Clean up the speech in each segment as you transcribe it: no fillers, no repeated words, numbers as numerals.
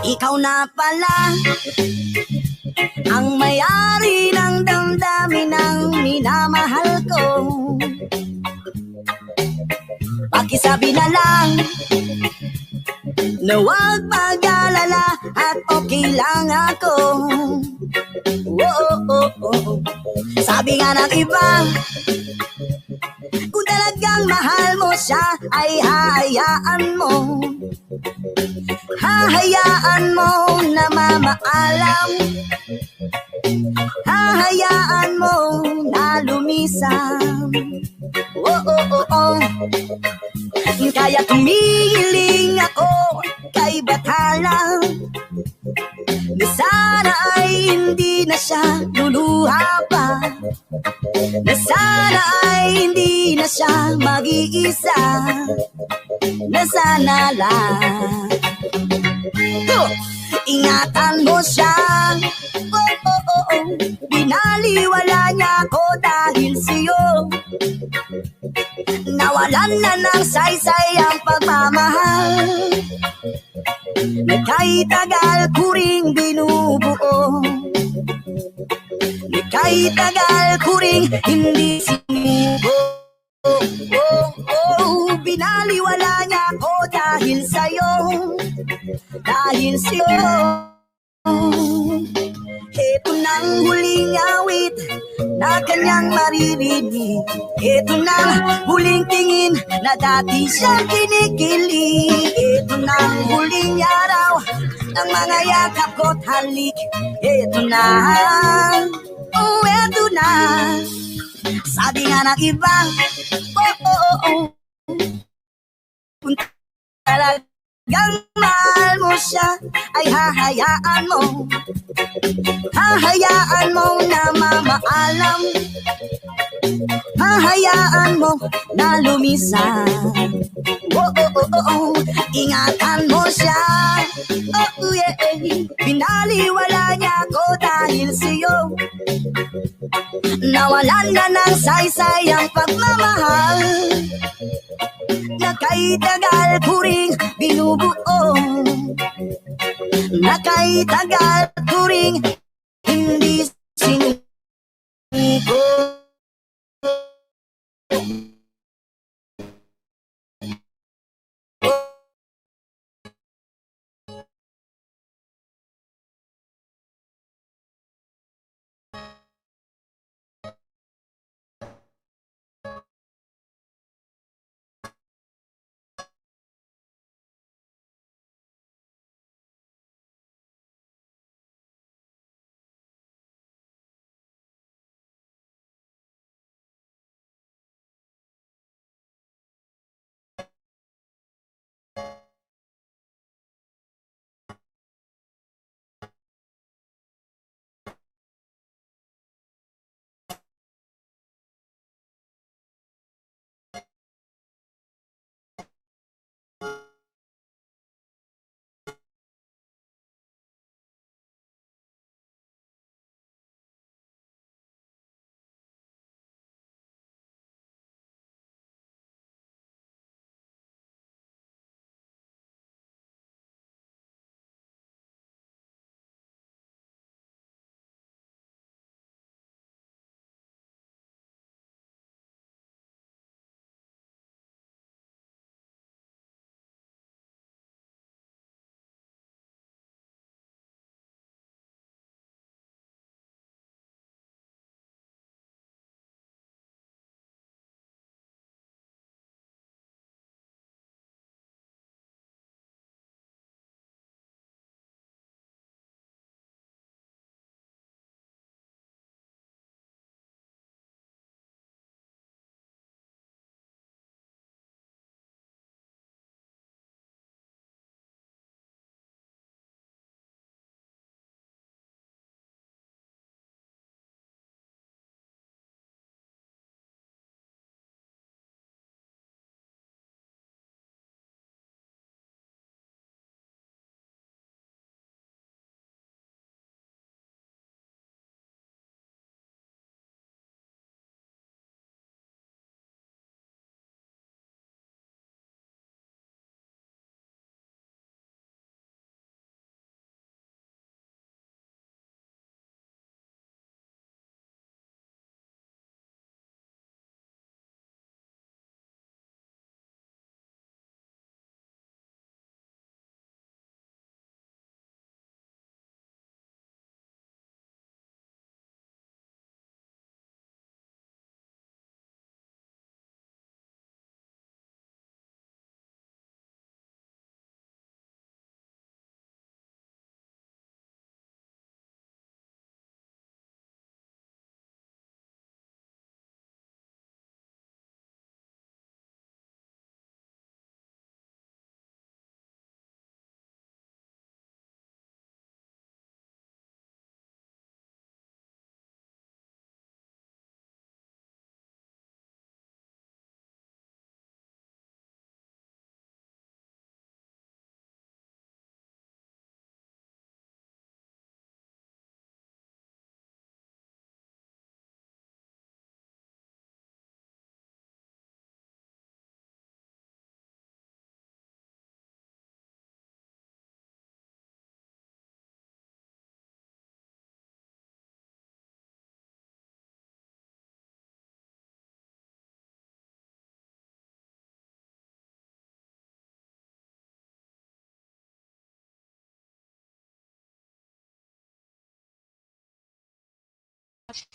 Ikaw na pala ang may-ari ng damdamin ng minamahal ko. Pakisabi na lang na huwag mag-alala at okay lang ako. Sabi nga ng iba, kung talagang mahal mo siya ay hahayaan mo. Hahayaan mo na mamaalam. Hahayaan mo na lumisam. Kaya tumiling ako kay Bathala na sana ay hindi na siya luluha pa, na sana ay hindi na siya mag-iisa, na sana lang ingatan mo siya. Binaliwala niya ako dahil sa'yo. Nawalan na ng saysay ang pagmamahal na kay tagal ko ring binubuo, na kay tagal ko ring hindi sinubo. Binaliwala niya ako dahil sa'yo, dahil sa'yo. Ito nang huling awit na kanyang maririnig. Ito nang huling tingin na dati siyang kinikilig. Ito nang huling araw ng mga yakap ko't halik. Ito na, ito na. Sabi nga ng iba, kung talagang mahal mo siya ay hahayaan mo. Hahayaan mo na mamaalam. Hahayaan mo na lumisan. Ingatan mo siya. Binaliwala niya ako dahil sa'yo. Nawalan na ng saysay ang pagmamahal na kay tagal ko ring binubuo, na kay tagal ko ring hindi sinuko.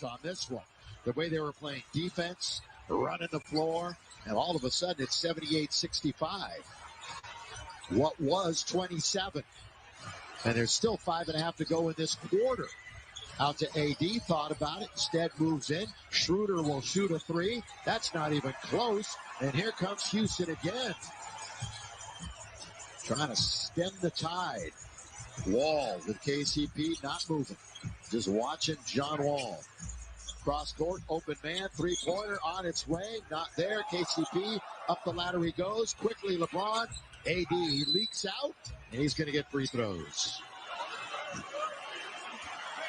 on this one. The way they were playing defense, running the floor, and all of a sudden it's 78-65. What was 27? And there's still 5.5 to go in this quarter. Out to AD, thought about it, instead moves in. Schroeder will shoot a three. That's not even close. And here comes Houston again. Trying to stem the tide. Wall with KCP not moving. Just watching John Wall. Cross court, open man, three-pointer on its way. Not there. KCP up the ladder he goes. Quickly LeBron. AD leaks out, and he's going to get free throws.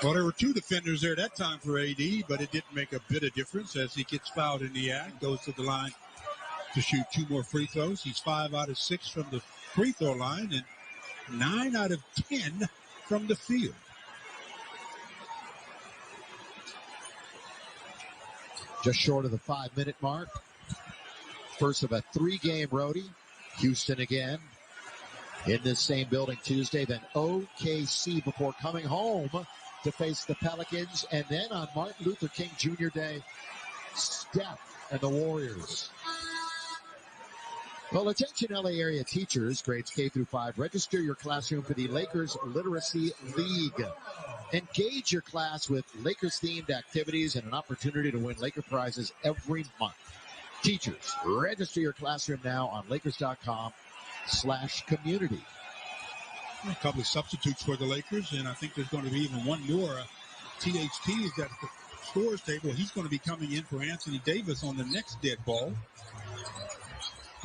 Well, there were two defenders there that time for AD, but it didn't make a bit of difference as he gets fouled in the act, goes to the line to shoot 2 more free throws. He's 5 out of 6 from the free throw line and 9 out of 10 from the field. Just short of the 5-minute mark. First of a 3-game roadie. Houston again in this same building Tuesday, then OKC before coming home to face the Pelicans, and then on Martin Luther King Jr. Day, Steph and the Warriors. Well, attention LA area teachers, grades K through 5, register your classroom for the Lakers Literacy League. Engage your class with Lakers-themed activities and an opportunity to win Laker prizes every month. Teachers, register your classroom now on Lakers.com/community. A couple of substitutes for the Lakers, and I think there's going to be even one more. THT is at the scores table. He's going to be coming in for Anthony Davis on the next dead ball.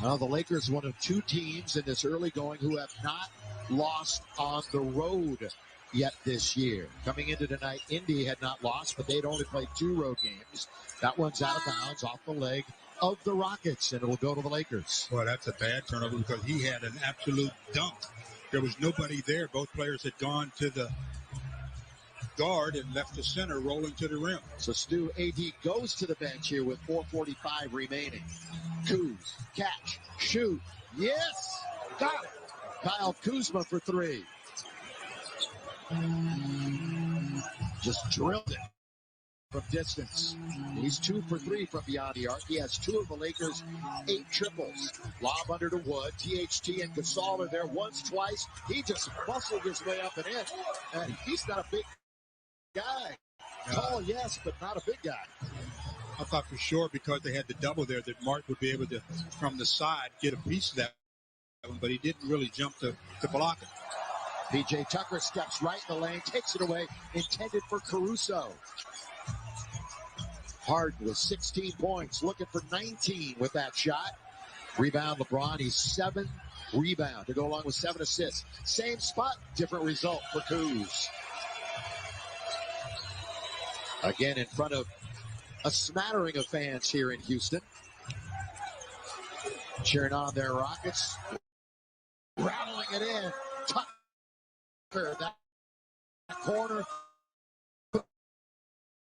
Well, the Lakers, one of 2 teams in this early going who have not lost on the road yet this year. Coming into tonight, Indy had not lost, but they'd only played 2 road games. That one's out of bounds off the leg of the Rockets, and it will go to the Lakers. Well, that's a bad turnover because he had an absolute dunk. There was nobody there. Both players had gone to the guard and left the center rolling to the rim. So Stu, AD goes to the bench here with 4:45 remaining. Kuz, catch, shoot, yes, got it. Kyle Kuzma for 3. Just drilled it from distance. He's 2 for 3 from beyond the arc. He has 2 of the Lakers' 8 triples. Lob under to Wood. THT and Gasol are there once, twice. He just muscled his way up and in. And he's not a big guy. Tall, yes, but not a big guy. I thought for sure because they had the double there that Mark would be able to, from the side, get a piece of that one, but he didn't really jump to block it. PJ Tucker steps right in the lane, takes it away, intended for Caruso. Harden with 16 points, looking for 19 with that shot. Rebound LeBron, he's 7 rebound to go along with 7 assists. Same spot, different result for Kuz. Again in front of a smattering of fans here in Houston. Cheering on their Rockets. Rattling it in. Tucker, that corner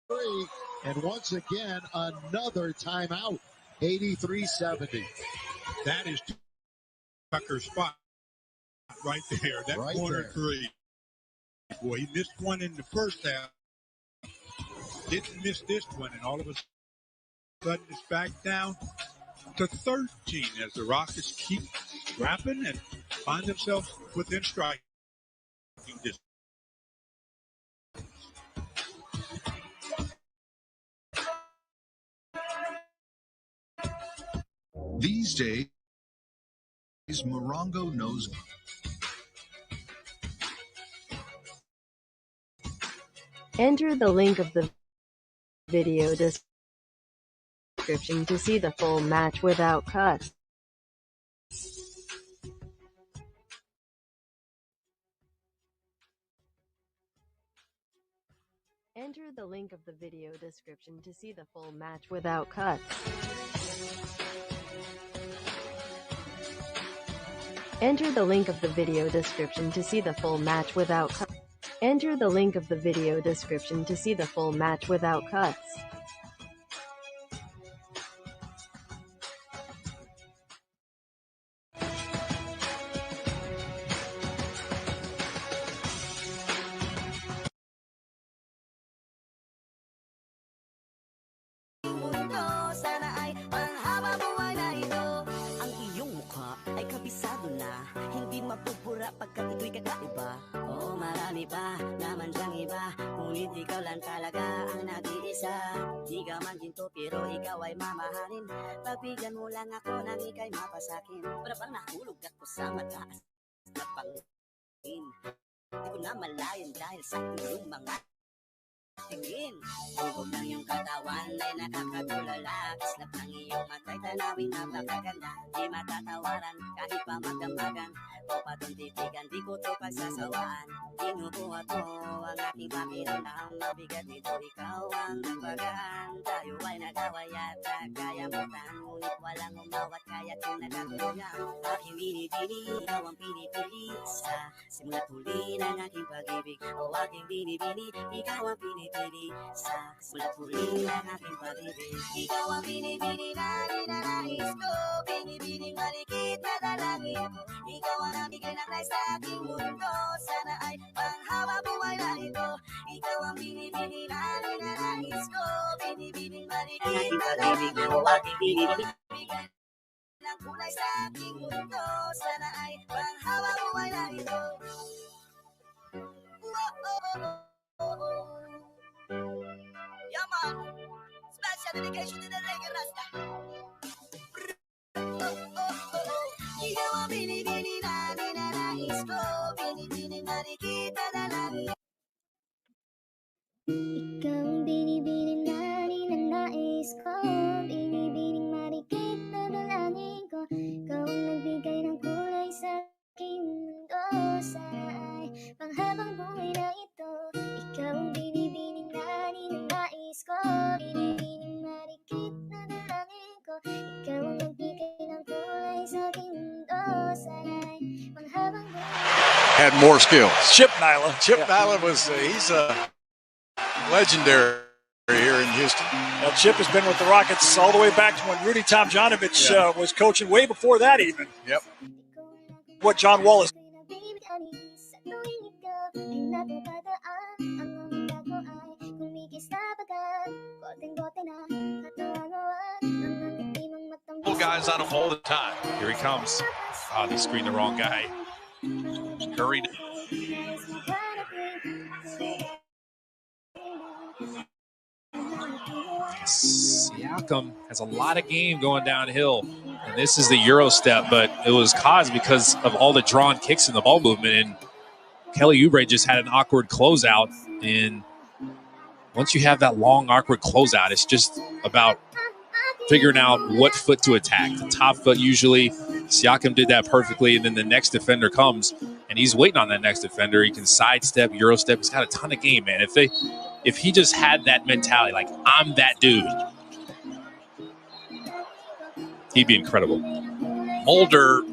3. And once again, another timeout. 83-70. That is Tucker's spot right there. That right corner there. 3. Boy, he missed one in the first half. Didn't miss this one, and all of a sudden it's back down to 13 as the Rockets keep scrapping and find themselves within striking distance. These days, Morongo knows. Enter the link of the video description to see the full match without cuts. Enter the link of the video description to see the full match without cuts. Enter the link of the video description to see the full match without cuts. Enter the link of the video description to see the full match without cuts. ay mamahalin. Pagbigyan mo lang ako nang ika'y mapasakin. Para bang nahulog ako sa mataas na pangin. Di ko na malayan dahil sa iyong mga tingin. Bubog ng iyong katawan ay nakakatulala. Kislap ng iyong matay, tanawin napakaganda. Di matatawaran kahit pa magdambagan. O patuntipigan, di ko to pagsasawaan. Inubuhat mo ang aking pakiramdam. Mabigat nito, ikaw ang nagpagaan. Tayo ay nagaway at kaya mo tan. Ngunit walang umawat kaya't yung nagkatulungan. Aking binibini, ikaw ang pinipili. Sa simula't huli ng aking pag-ibig. O aking binibini, ikaw ang pinipili. Sa simula't huli ng aking pag-ibig. Ikaw ang binibini na ninanais ko. Binibining malikit na dalangin ko. Ikaw ang nabigay ng nais sa aking mundo. Sana ay panghawa buhay na ito. Ikaw ang binibini na ninanais ko. Binibining malikit na dalangin ko. Aking binibini ng kulay sa aking mundo. Sana ay panghawa buhay na ito. Yeah, man. Special dedication to the reggae rasta. Ikaw ang binibini na ninanais ko. Binibining marikit na dalangin. Ikaw ang binibining na ninanais ko. Binibining marikit na dalangin ko. Ikaw ang nagbigay ng kulay sa aking mundo. Sana ay panghabang buhay na ito. Ikaw ang binibining na ninanais ko. Binibining marikit na dalangin ko. Ikaw ang nagbigay ng kulay sa aking mundo. Sana ay panghabang buhay. Had more skills. Chip Nyla. Chip Nyla was he's a legendary here in Houston. Now, Chip has been with the Rockets all the way back to when Rudy Tomjanovich was coaching, way before that even. Yep. What John Wall is. Guys on him all the time. Here he comes. Oh, they screened the wrong guy. Curry. Siakam has a lot of game going downhill. And this is the Euro step, but it was caused because of all the drawn kicks in the ball movement. And Kelly Oubre just had an awkward closeout. And once you have that long, awkward closeout, it's just about figuring out what foot to attack. The top foot usually. Siakam did that perfectly, and then the next defender comes, and he's waiting on that next defender. He can sidestep, Euro step. He's got a ton of game, man. If he just had that mentality, like, I'm that dude, he'd be incredible. Mulder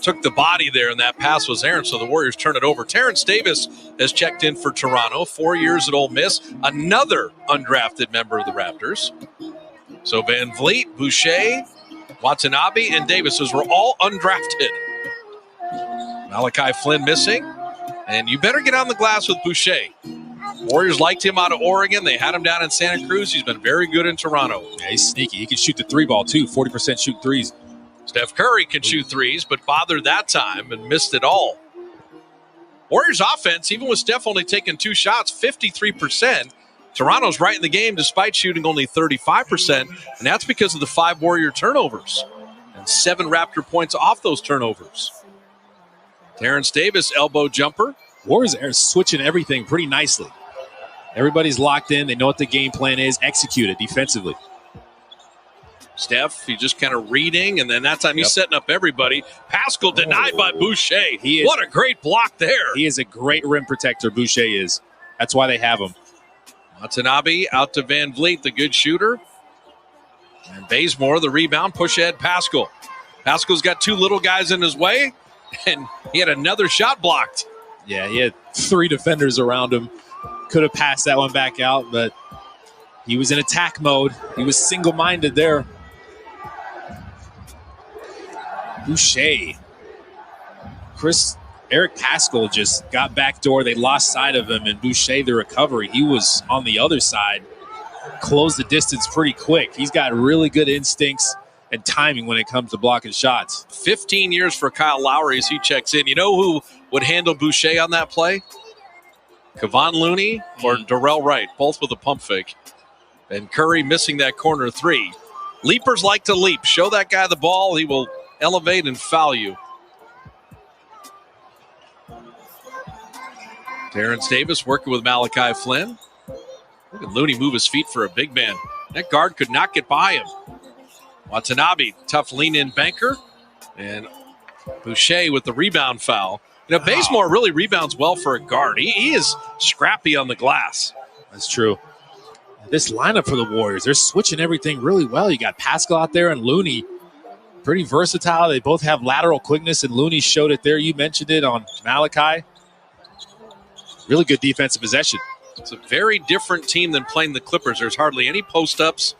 took the body there, and that pass was errant, so the Warriors turn it over. Terrence Davis has checked in for Toronto, 4 years at Ole Miss, another undrafted member of the Raptors. So Van Vliet, Boucher, Watanabe, and Davis, those were all undrafted. Malachi Flynn missing, and you better get on the glass with Boucher. Warriors liked him out of Oregon. They had him down in Santa Cruz. He's been very good in Toronto. Yeah, he's sneaky. He can shoot the three ball, too. 40% shoot threes. Steph Curry can shoot threes, but bothered that time and missed it all. Warriors offense, even with Steph only taking 2 shots, 53%. Toronto's right in the game despite shooting only 35%, and that's because of the 5 Warrior turnovers and 7 Raptor points off those turnovers. Terrence Davis, elbow jumper. Warriors are switching everything pretty nicely. Everybody's locked in. They know what the game plan is. Execute it defensively. Steph, he's just kind of reading, and then that time he's setting up everybody. Pascal denied by Boucher. What a great block there. He is a great rim protector, Boucher is. That's why they have him. Watanabe out to Van Vliet, the good shooter. And Bazemore, the rebound, push ahead Pascal. Pascal's got 2 little guys in his way, and he had another shot blocked. Yeah, he had 3 defenders around him. Could have passed that one back out, but he was in attack mode. He was single-minded there. Boucher. Eric Pascal just got backdoor. They lost sight of him, and Boucher, the recovery, he was on the other side. Closed the distance pretty quick. He's got really good instincts and timing when it comes to blocking shots. 15 years for Kyle Lowry as he checks in. You know who would handle Boucher on that play? Kevon Looney or Darrell Wright, both with a pump fake. And Curry missing that corner 3. Leapers like to leap. Show that guy the ball, he will elevate and foul you. Terrence Davis working with Malachi Flynn. Look at Looney move his feet for a big man. That guard could not get by him. Watanabe, tough lean-in banker. And Boucher with the rebound foul. You know, Bazemore really rebounds well for a guard. He is scrappy on the glass. That's true. This lineup for the Warriors, they're switching everything really well. You got Pascal out there and Looney. Pretty versatile. They both have lateral quickness, and Looney showed it there. You mentioned it on Malachi. Really good defensive possession. It's a very different team than playing the Clippers. There's hardly any post-ups.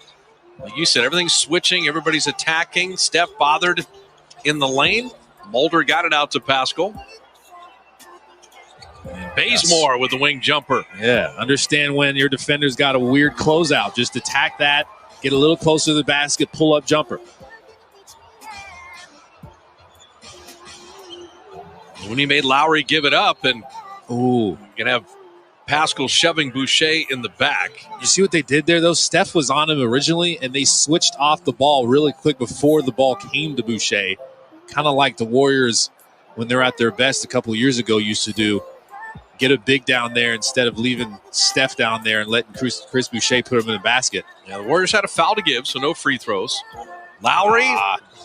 Like you said, everything's switching. Everybody's attacking. Steph bothered in the lane. Mulder got it out to Pascal. And Bazemore with the wing jumper. Yeah, understand when your defender's got a weird closeout. Just attack that, get a little closer to the basket, pull-up jumper. Looney made Lowry give it up, and ooh, gonna have Pascal shoving Boucher in the back. You see what they did there, though? Steph was on him originally, and they switched off the ball really quick before the ball came to Boucher. Kind of like the Warriors, when they're at their best a couple of years ago, used to do. Get a big down there instead of leaving Steph down there and letting Chris Boucher put him in the basket. Yeah, the Warriors had a foul to give, so no free throws. Lowry,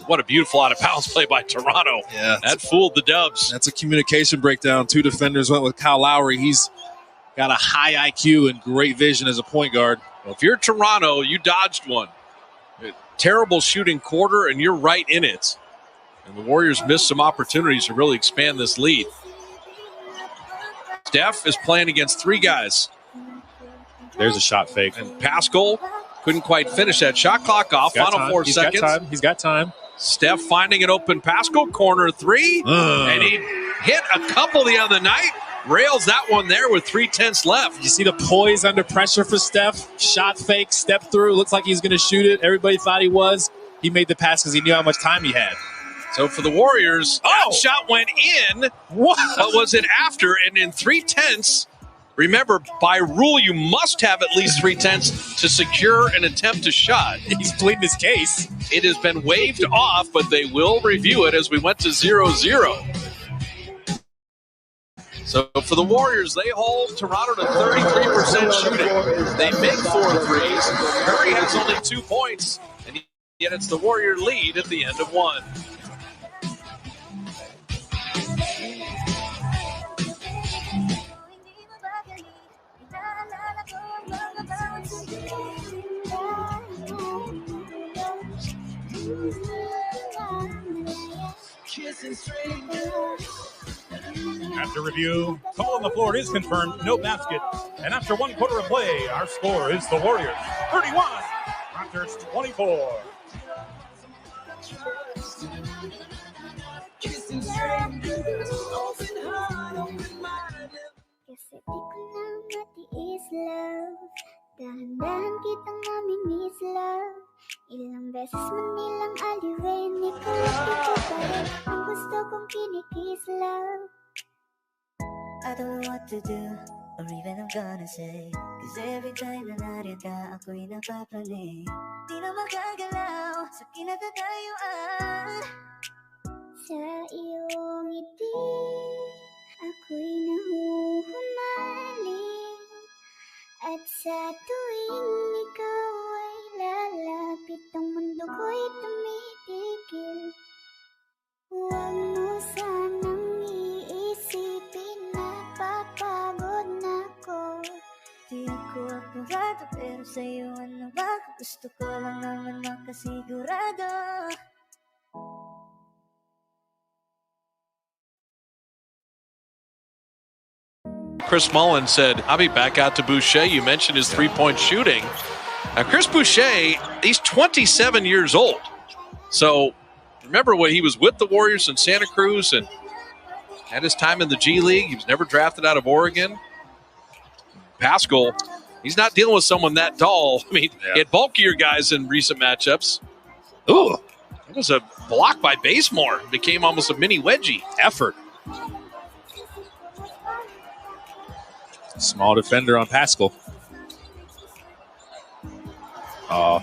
what a beautiful out-of-bounds play by Toronto. Yeah, that fooled the Dubs. That's a communication breakdown. Two defenders went with Kyle Lowry. He's got a high IQ and great vision as a point guard. Well, if you're Toronto, you dodged one. Terrible shooting quarter, and you're right in it. And the Warriors missed some opportunities to really expand this lead. Steph is playing against three guys. There's a shot fake. And Pascal couldn't quite finish that. Shot clock off. Final 4 seconds. He's got time. Steph finding an open Pascal. Corner three. And he hit a couple the other night. Rails that one there with 3/10 left. You see the poise under pressure for Steph. Shot fake, step through. Looks like he's going to shoot it. Everybody thought he was. He made the pass because he knew how much time he had. So for the Warriors, that shot went in. What? But was it after? And in 3/10, remember, by rule, you must have at least 3/10 to secure an attempt to shot. He's pleading his case. It has been waved off, but they will review it as we went to 0-0. So for the Warriors, they hold Toronto to 33% shooting. They make 4 threes. Curry has only 2 points, and yet it's the Warrior lead at the end of one. After review, call on the floor is confirmed, no basket. And after 1 quarter of play, our score is the Warriors 31, Raptors 24. Kasi di ko na matiis, love. Dahan-dahan kitang namimiss, love. Ilang beses man nilang aliwin, ikaw at ikaw pa rin ang gusto kong kinikis, love. I don't know what to do, or even I'm gonna say. Cause every time na nariyan ka, ako'y napapraning. Di na magagalaw sa kinatatayuan. Sa iyong ngiti, ako'y nahuhumaling. At sa tuwing ikaw ay lalapit, ang mundo ko'y tumitigil. Huwag mo sanang iisipin na papagod na ko. Di ako akturado, pero sa'yo ano ba? Gusto ko lang naman makasigurado. Chris Mullen said, I'll be back out to Boucher. You mentioned his three-point shooting. Now, Chris Boucher, he's 27 years old. So remember when he was with the Warriors in Santa Cruz and had his time in the G League. He was never drafted out of Oregon. Pascal, he's not dealing with someone that tall. I mean, he had bulkier guys in recent matchups. Ooh. It was a block by Bazemore. It became almost a mini wedgie. Effort. Small defender on Pascal.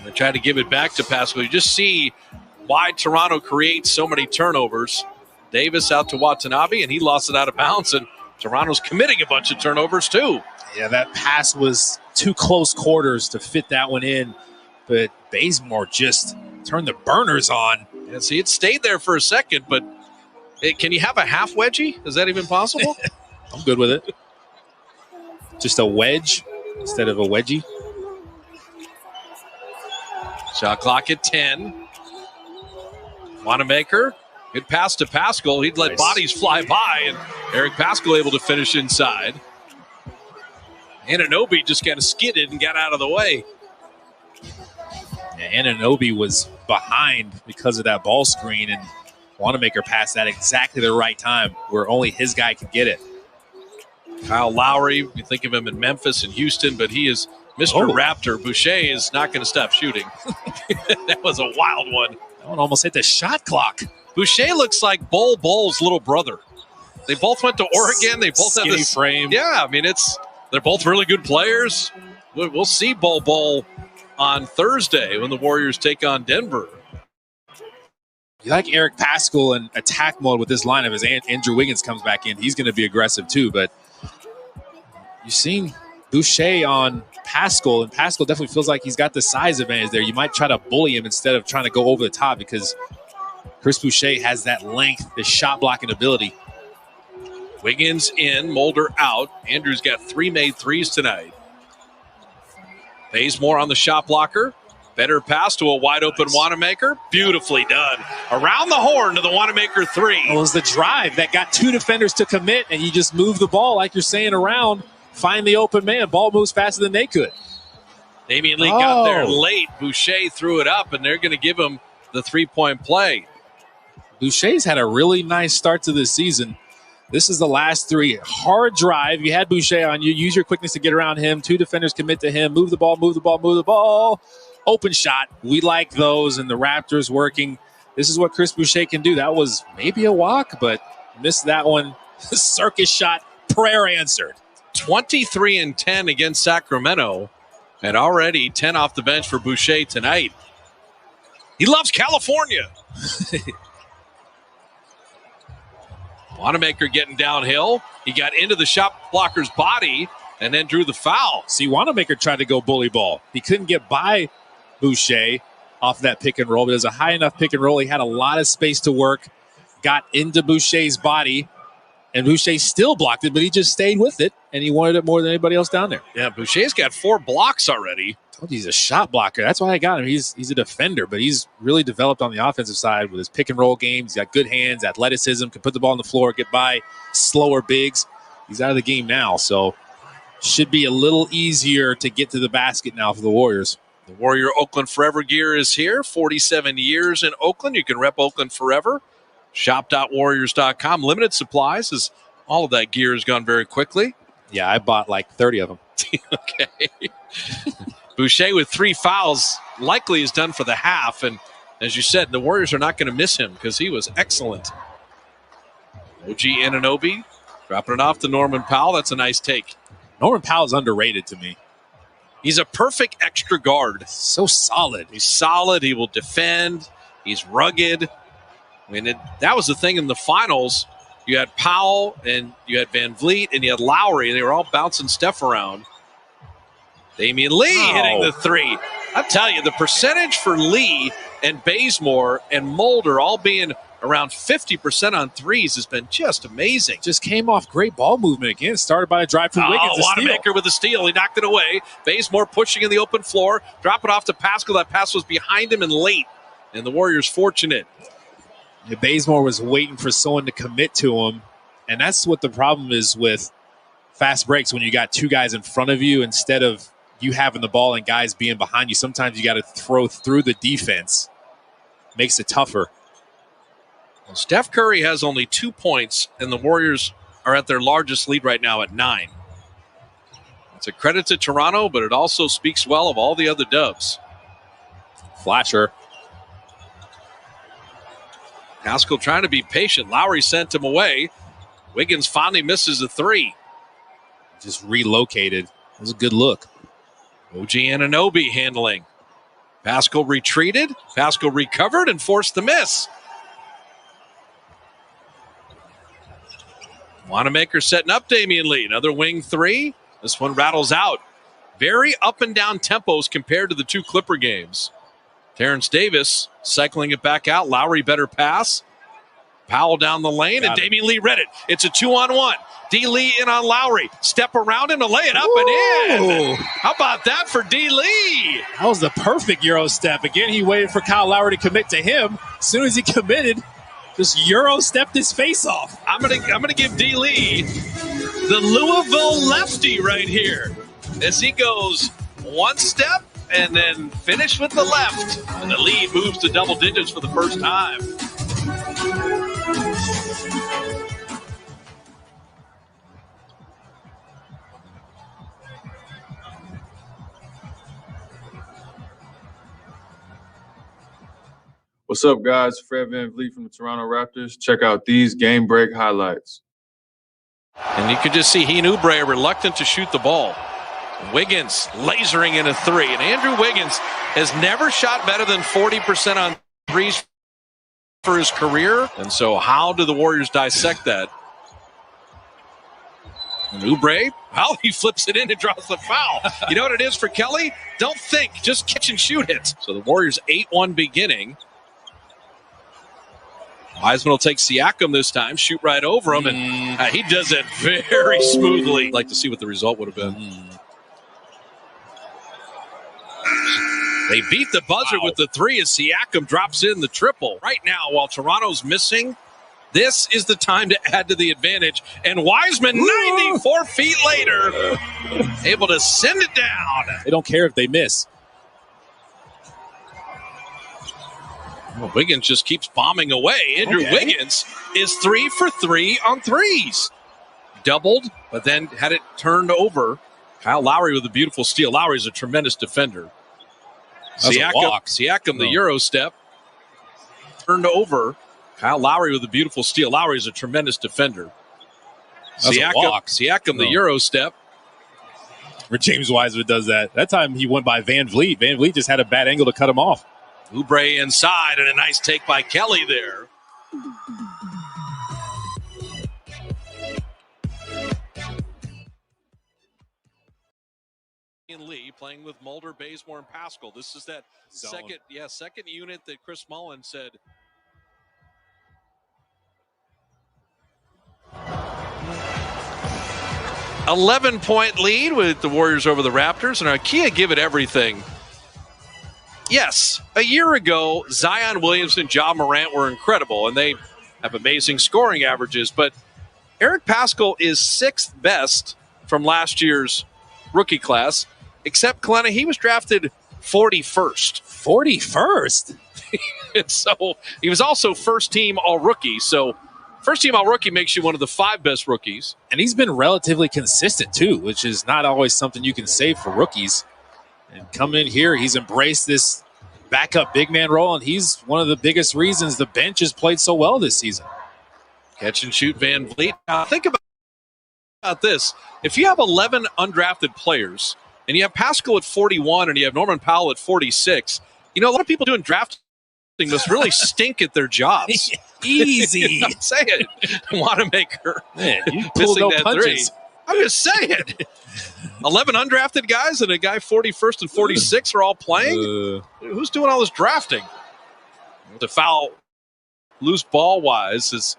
They tried to give it back to Pascal. You just see why Toronto creates so many turnovers. Davis out to Watanabe, and he lost it out of bounds, and Toronto's committing a bunch of turnovers too. Yeah, that pass was too close quarters to fit that one in, but Bazemore just turned the burners on. Yeah, see, it stayed there for a second, but can you have a half wedgie? Is that even possible? I'm good with it. Just a wedge instead of a wedgie. Shot clock at 10. Wanamaker, good pass to Pascal. He'd let bodies fly by, and Eric Pascal able to finish inside. Anunoby just kind of skidded and got out of the way. Yeah, Anunoby was behind because of that ball screen, and Wanamaker passed that exactly the right time where only his guy could get it. Kyle Lowry, you think of him in Memphis and Houston, but he is Mr. Raptor. Boucher is not going to stop shooting. That was a wild one. That one almost hit the shot clock. Boucher looks like Bol Bol's little brother. They both went to Oregon. They both have this frame. Yeah, I mean, they're both really good players. We'll see Bol Bol on Thursday when the Warriors take on Denver. You like Eric Pascal in attack mode with this lineup as Andrew Wiggins comes back in. He's going to be aggressive too, but you've seen Boucher on Pascal, and Pascal definitely feels like he's got the size advantage there. You might try to bully him instead of trying to go over the top because Chris Boucher has that length, the shot blocking ability. Wiggins in, Mulder out. Andrew's got 3 made threes tonight. Bazemore on the shot blocker. Better pass to a wide-open Wanamaker. Beautifully done. Around the horn to the Wanamaker 3. It was the drive that got 2 defenders to commit, and you just move the ball, like you're saying, around, find the open man. Ball moves faster than they could. Damian Lee got there late. Boucher threw it up, and they're going to give him the 3-point play. Boucher's had a really nice start to this season. This is the last 3. Hard drive. You had Boucher on you. Use your quickness to get around him. 2 defenders commit to him. Move the ball, move the ball, move the ball. Open shot. We like those, and the Raptors working. This is what Chris Boucher can do. That was maybe a walk, but missed that one. Circus shot. Prayer answered. 23-10 against Sacramento, and already 10 off the bench for Boucher tonight. He loves California. Wanamaker getting downhill. He got into the shot blocker's body and then drew the foul. See, Wanamaker tried to go bully ball. He couldn't get by Boucher off that pick and roll, but it was a high enough pick and roll. He had a lot of space to work, got into Boucher's body, and Boucher still blocked it, but he just stayed with it, and he wanted it more than anybody else down there. Yeah, Boucher's got 4 blocks already. I told you he's a shot blocker. That's why I got him. He's a defender, but he's really developed on the offensive side with his pick and roll game. He's got good hands, athleticism, can put the ball on the floor, get by slower bigs. He's out of the game now, so should be a little easier to get to the basket now for the Warriors. The Warrior Oakland Forever gear is here. 47 years in Oakland. You can rep Oakland forever. Shop.warriors.com. Limited supplies, as all of that gear has gone very quickly. Yeah, I bought like 30 of them. Okay. Boucher with 3 fouls likely is done for the half. And as you said, the Warriors are not going to miss him because he was excellent. OG Anunoby dropping it off to Norman Powell. That's a nice take. Norman Powell's underrated to me. He's a perfect extra guard. So solid. He's solid. He will defend. He's rugged. I mean, that was the thing in the finals. You had Powell and you had Van Vliet and you had Lowry, and they were all bouncing Steph around. Damian Lee hitting the 3. I'll tell you, the percentage for Lee and Bazemore and Mulder all being around 50% on threes has been just amazing. Just came off great ball movement again. Started by a drive from Wiggins. Wanamaker with a steal. He knocked it away. Bazemore pushing in the open floor. Drop it off to Pascal. That pass was behind him and late. And the Warriors fortunate. Yeah, Bazemore was waiting for someone to commit to him. And that's what the problem is with fast breaks when you got 2 guys in front of you instead of you having the ball and guys being behind you. Sometimes you got to throw through the defense. Makes it tougher. Well, Steph Curry has only 2 points, and the Warriors are at their largest lead right now at 9. It's a credit to Toronto, but it also speaks well of all the other Dubs. Flasher. Pascal trying to be patient. Lowry sent him away. Wiggins finally misses a 3. Just relocated. It was a good look. OG Anunoby handling. Pascal retreated. Pascal recovered and forced the miss. Wanamaker setting up Damian Lee. Another wing three. This one rattles out. Very up and down tempos compared to the two Clipper games. Terrence Davis cycling it back out. Lowry better pass. Powell down the lane, and Damian Lee read it. It's a 2-on-1. D. Lee in on Lowry. Step around him to lay it up and in. How about that for D. Lee? That was the perfect Euro step. Again, he waited for Kyle Lowry to commit to him. As soon as he committed, just Euro stepped his face off. I'm gonna give D. Lee the Louisville lefty right here as he goes one step and then finish with the left. And the lead moves to double digits for the first time. What's up, guys? Fred VanVleet from the Toronto Raptors. Check out these game break highlights. And you can just see he and Oubre are reluctant to shoot the ball. Wiggins lasering in a three. And Andrew Wiggins has never shot better than 40% on threes for his career. And so how do the Warriors dissect that? And Oubre, well, he flips it in and draws the foul. You know what it is for Kelly? Don't think, just catch and shoot it. So the Warriors 8-1 beginning. Wiseman will take Siakam this time, shoot right over him, and he does it very smoothly. I'd like to see what the result would have been. They beat the buzzer with the three as Siakam drops in the triple. Right now, while Toronto's missing, this is the time to add to the advantage. And Wiseman, 94 feet later, able to send it down. They don't care if they miss. Well, Wiggins just keeps bombing away. Andrew Wiggins is 3 for 3 on threes. Doubled, but then had it turned over. Kyle Lowry with a beautiful steal. Lowry's a tremendous defender. Siakam, the Euro step. Turned over. Kyle Lowry with a beautiful steal. Lowry's a tremendous defender. Siakam, the Euro step. Where James Wiseman does that. That time he went by VanVleet. VanVleet just had a bad angle to cut him off. Oubre inside, and a nice take by Kelly there. Lee playing with Mulder, Bazemore, and Pascal. This is that second unit that Chris Mullin said. $11-point lead with the Warriors over the Raptors, and IKEA give it everything. Yes, a year ago, Zion Williamson and Ja Morant were incredible, and they have amazing scoring averages. But Eric Pascal is sixth best from last year's rookie class, except, Kalena, he was drafted 41st. 41st? And so he was also first-team all-rookie. So first-team all-rookie makes you one of the 5 best rookies. And he's been relatively consistent, too, which is not always something you can say for rookies. And come in here, he's embraced this backup big man role, and he's one of the biggest reasons the bench has played so well this season. Catch and shoot VanVleet. Now, think about this. If you have 11 undrafted players, and you have Pascal at 41, and you have Norman Powell at 46, you know, a lot of people doing drafting must really stink at their jobs. Easy. You know what I'm saying? Wanamaker. Man, you pulled no punches. Three. I'm just saying. 11 undrafted guys and a guy 41st and 46 are all playing? Who's doing all this drafting? The foul, loose ball-wise, is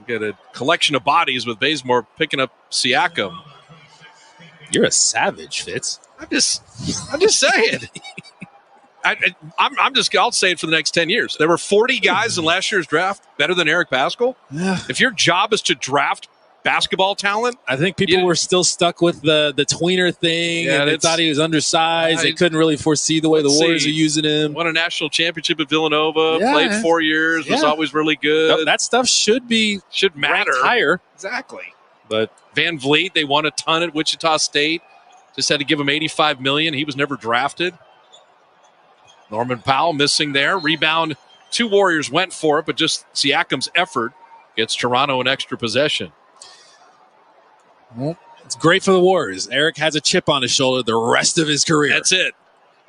get a collection of bodies with Bazemore picking up Siakam. You're a savage, Fitz. I'm just saying. I'll say it for the next 10 years. There were 40 guys in last year's draft better than Eric Pascal. If your job is to draft basketball talent, I think people were still stuck with the tweener thing, and they thought he was undersized. They couldn't really foresee the way the Warriors are using him. Won a national championship at Villanova, played 4 years, was always really good. That stuff should matter higher. Exactly. But VanVleet, they won a ton at Wichita State. Just had to give him $85 million. He was never drafted. Norman Powell missing there. Rebound. 2 Warriors went for it, but just Siakam's effort gets Toronto an extra possession. Well, it's great for the Warriors. Eric has a chip on his shoulder the rest of his career. That's it.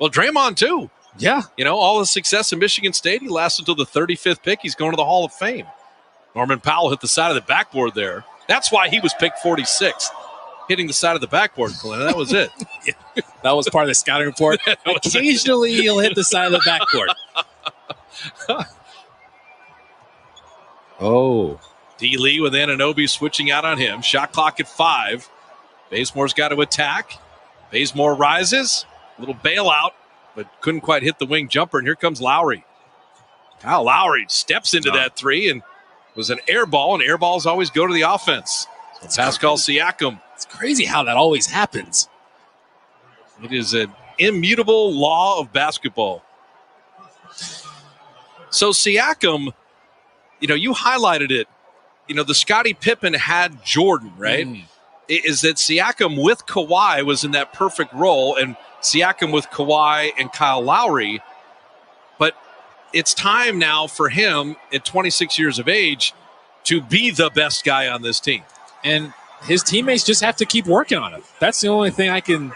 Well, Draymond, too. Yeah. You know, all the success in Michigan State, he lasts until the 35th pick. He's going to the Hall of Fame. Norman Powell hit the side of the backboard there. That's why he was picked 46th, hitting the side of the backboard, Glenn. That was it. That was part of the scouting report. Occasionally, he'll hit the side of the backboard. Oh. D. Lee with Anunoby switching out on him. Shot clock at 5. Bazemore's got to attack. Bazemore rises. A little bailout, but couldn't quite hit the wing jumper. And here comes Lowry. Kyle Lowry steps into that three and was an air ball, and air balls always go to the offense. So Pascal Siakam. It's crazy how that always happens. It is an immutable law of basketball. So Siakam, you know, you highlighted it. You know, the Scottie Pippen had Jordan, right? Is that Siakam with Kawhi was in that perfect role, and Siakam with Kawhi and Kyle Lowry. But it's time now for him at 26 years of age to be the best guy on this team. And his teammates just have to keep working on him. That's the only thing I can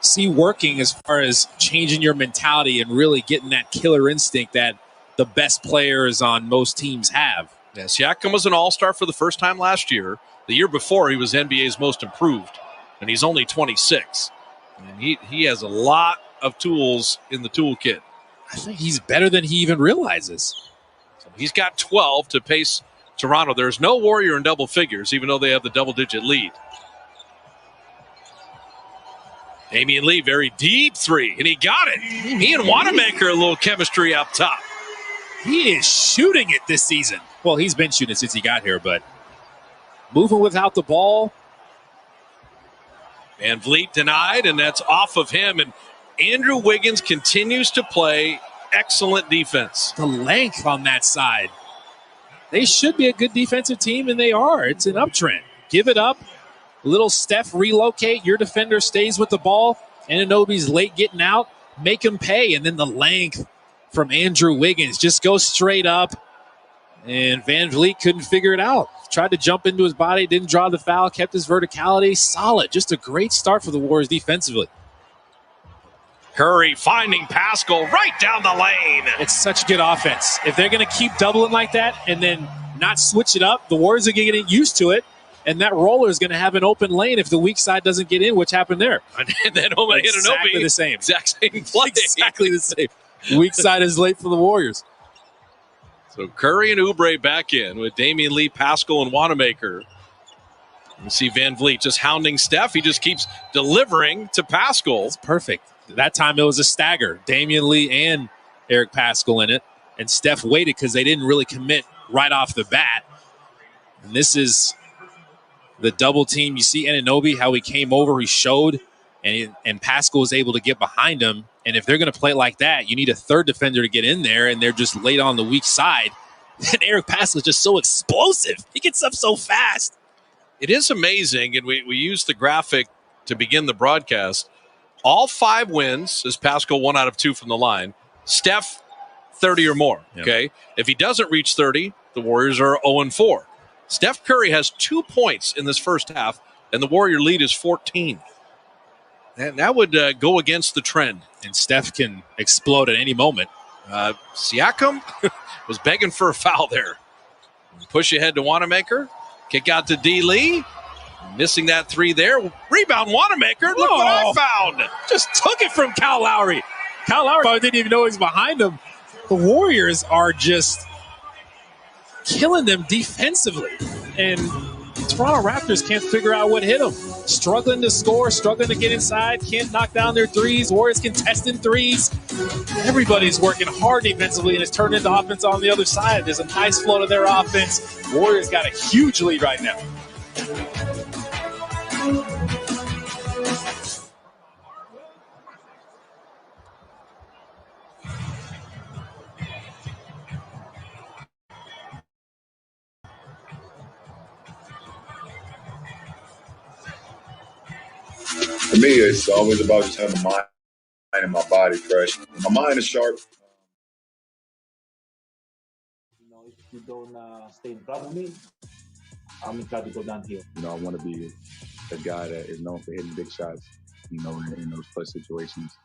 see working as far as changing your mentality and really getting that killer instinct that the best players on most teams have. Yeah, Siakam was an all-star for the first time last year. The year before, he was NBA's most improved, and he's only 26. And he has a lot of tools in the toolkit. I think he's better than he even realizes. So he's got 12 to pace Toronto. There's no Warrior in double figures, even though they have the double-digit lead. Damian Lee, very deep three, and he got it. He and Wanamaker, a little chemistry up top. He is shooting it this season. Well, he's been shooting it since he got here, but moving without the ball. Van Vliet denied, and that's off of him. And Andrew Wiggins continues to play excellent defense. The length on that side. They should be a good defensive team, and they are. It's an uptrend. Give it up. Little Steph relocate. Your defender stays with the ball. Anunoby's late getting out. Make him pay. And then the length from Andrew Wiggins just goes straight up. And Van Vliet couldn't figure it out. Tried to jump into his body, didn't draw the foul, kept his verticality. Solid. Just a great start for the Warriors defensively. Curry finding Pascal right down the lane. It's such good offense. If they're going to keep doubling like that and then not switch it up, the Warriors are going to get used to it. And that roller is going to have an open lane if the weak side doesn't get in, which happened there. And then exactly the same. Exact same play. Exactly the same. Weak side is late for the Warriors. So Curry and Oubre back in with Damian Lee, Pascal, and Wanamaker. You see Van Vliet just hounding Steph. He just keeps delivering to Pascal. It's perfect. That time it was a stagger. Damian Lee and Eric Pascal in it. And Steph waited because they didn't really commit right off the bat. And this is the double team. You see Anunoby, how he came over, he showed, and Pascal was able to get behind him. And if they're going to play like that, you need a third defender to get in there, and they're just late on the weak side. And Eric Pascal is just so explosive. He gets up so fast. It is amazing, and we used the graphic to begin the broadcast. All 5 wins is Pascal 1 out of 2 from the line. Steph, 30 or more, okay? If he doesn't reach 30, the Warriors are 0-4. Steph Curry has 2 points in this first half, and the Warrior lead is 14. And that would go against the trend. And Steph can explode at any moment. Siakam was begging for a foul there. Push ahead to Wanamaker. Kick out to D. Lee. Missing that 3 there. Rebound Wanamaker. Look what I found. Just took it from Kyle Lowry. Kyle Lowry probably didn't even know he's behind him. The Warriors are just killing them defensively. And Toronto Raptors can't figure out what hit them. Struggling to score, struggling to get inside, can't knock down their threes. Warriors contesting threes. Everybody's working hard defensively, and it's turned into offense on the other side. There's a nice flow to their offense. Warriors got a huge lead right now. For me, it's always about just having my mind and my body fresh. My mind is sharp. If you don't stay in front of me, I'm going to try to go downhill. I want to be a guy that is known for hitting big shots. in those clutch situations.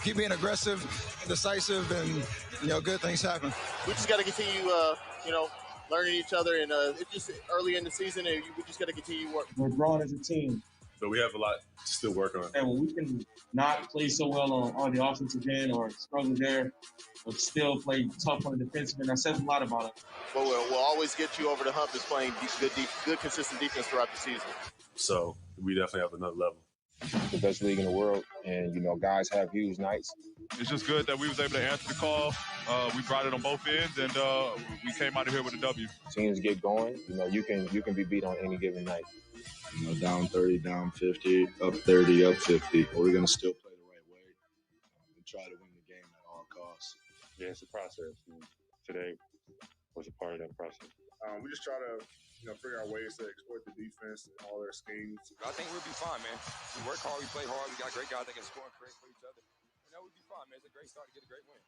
Keep being aggressive, decisive, and good things happen. We just got to continue, learning each other, and it's just early in the season, and we just got to continue work. We're growing as a team, but we have a lot to still work on. And when we can not play so well on the offensive end or struggle there, but still play tough on the defensive end, that says a lot about it. But we'll always get you over the hump is playing good, consistent defense throughout the season. So we definitely have another level. The best league in the world, and guys have huge nights. It's just good that we was able to answer the call. We brought it on both ends, and we came out of here with a W. Teams get going. You can be beat on any given night. Down 30, down 50, up 30, up 50. We're gonna still play the right way and try to win the game at all costs. Yeah, it's a process. And today was a part of that process. We just try to, figure out ways to exploit the defense and all their schemes. I think we'll be fine, man. We work hard, we play hard, we got great guys that can score and create for each other. We'll be fine, man. It's a great start to get a great win.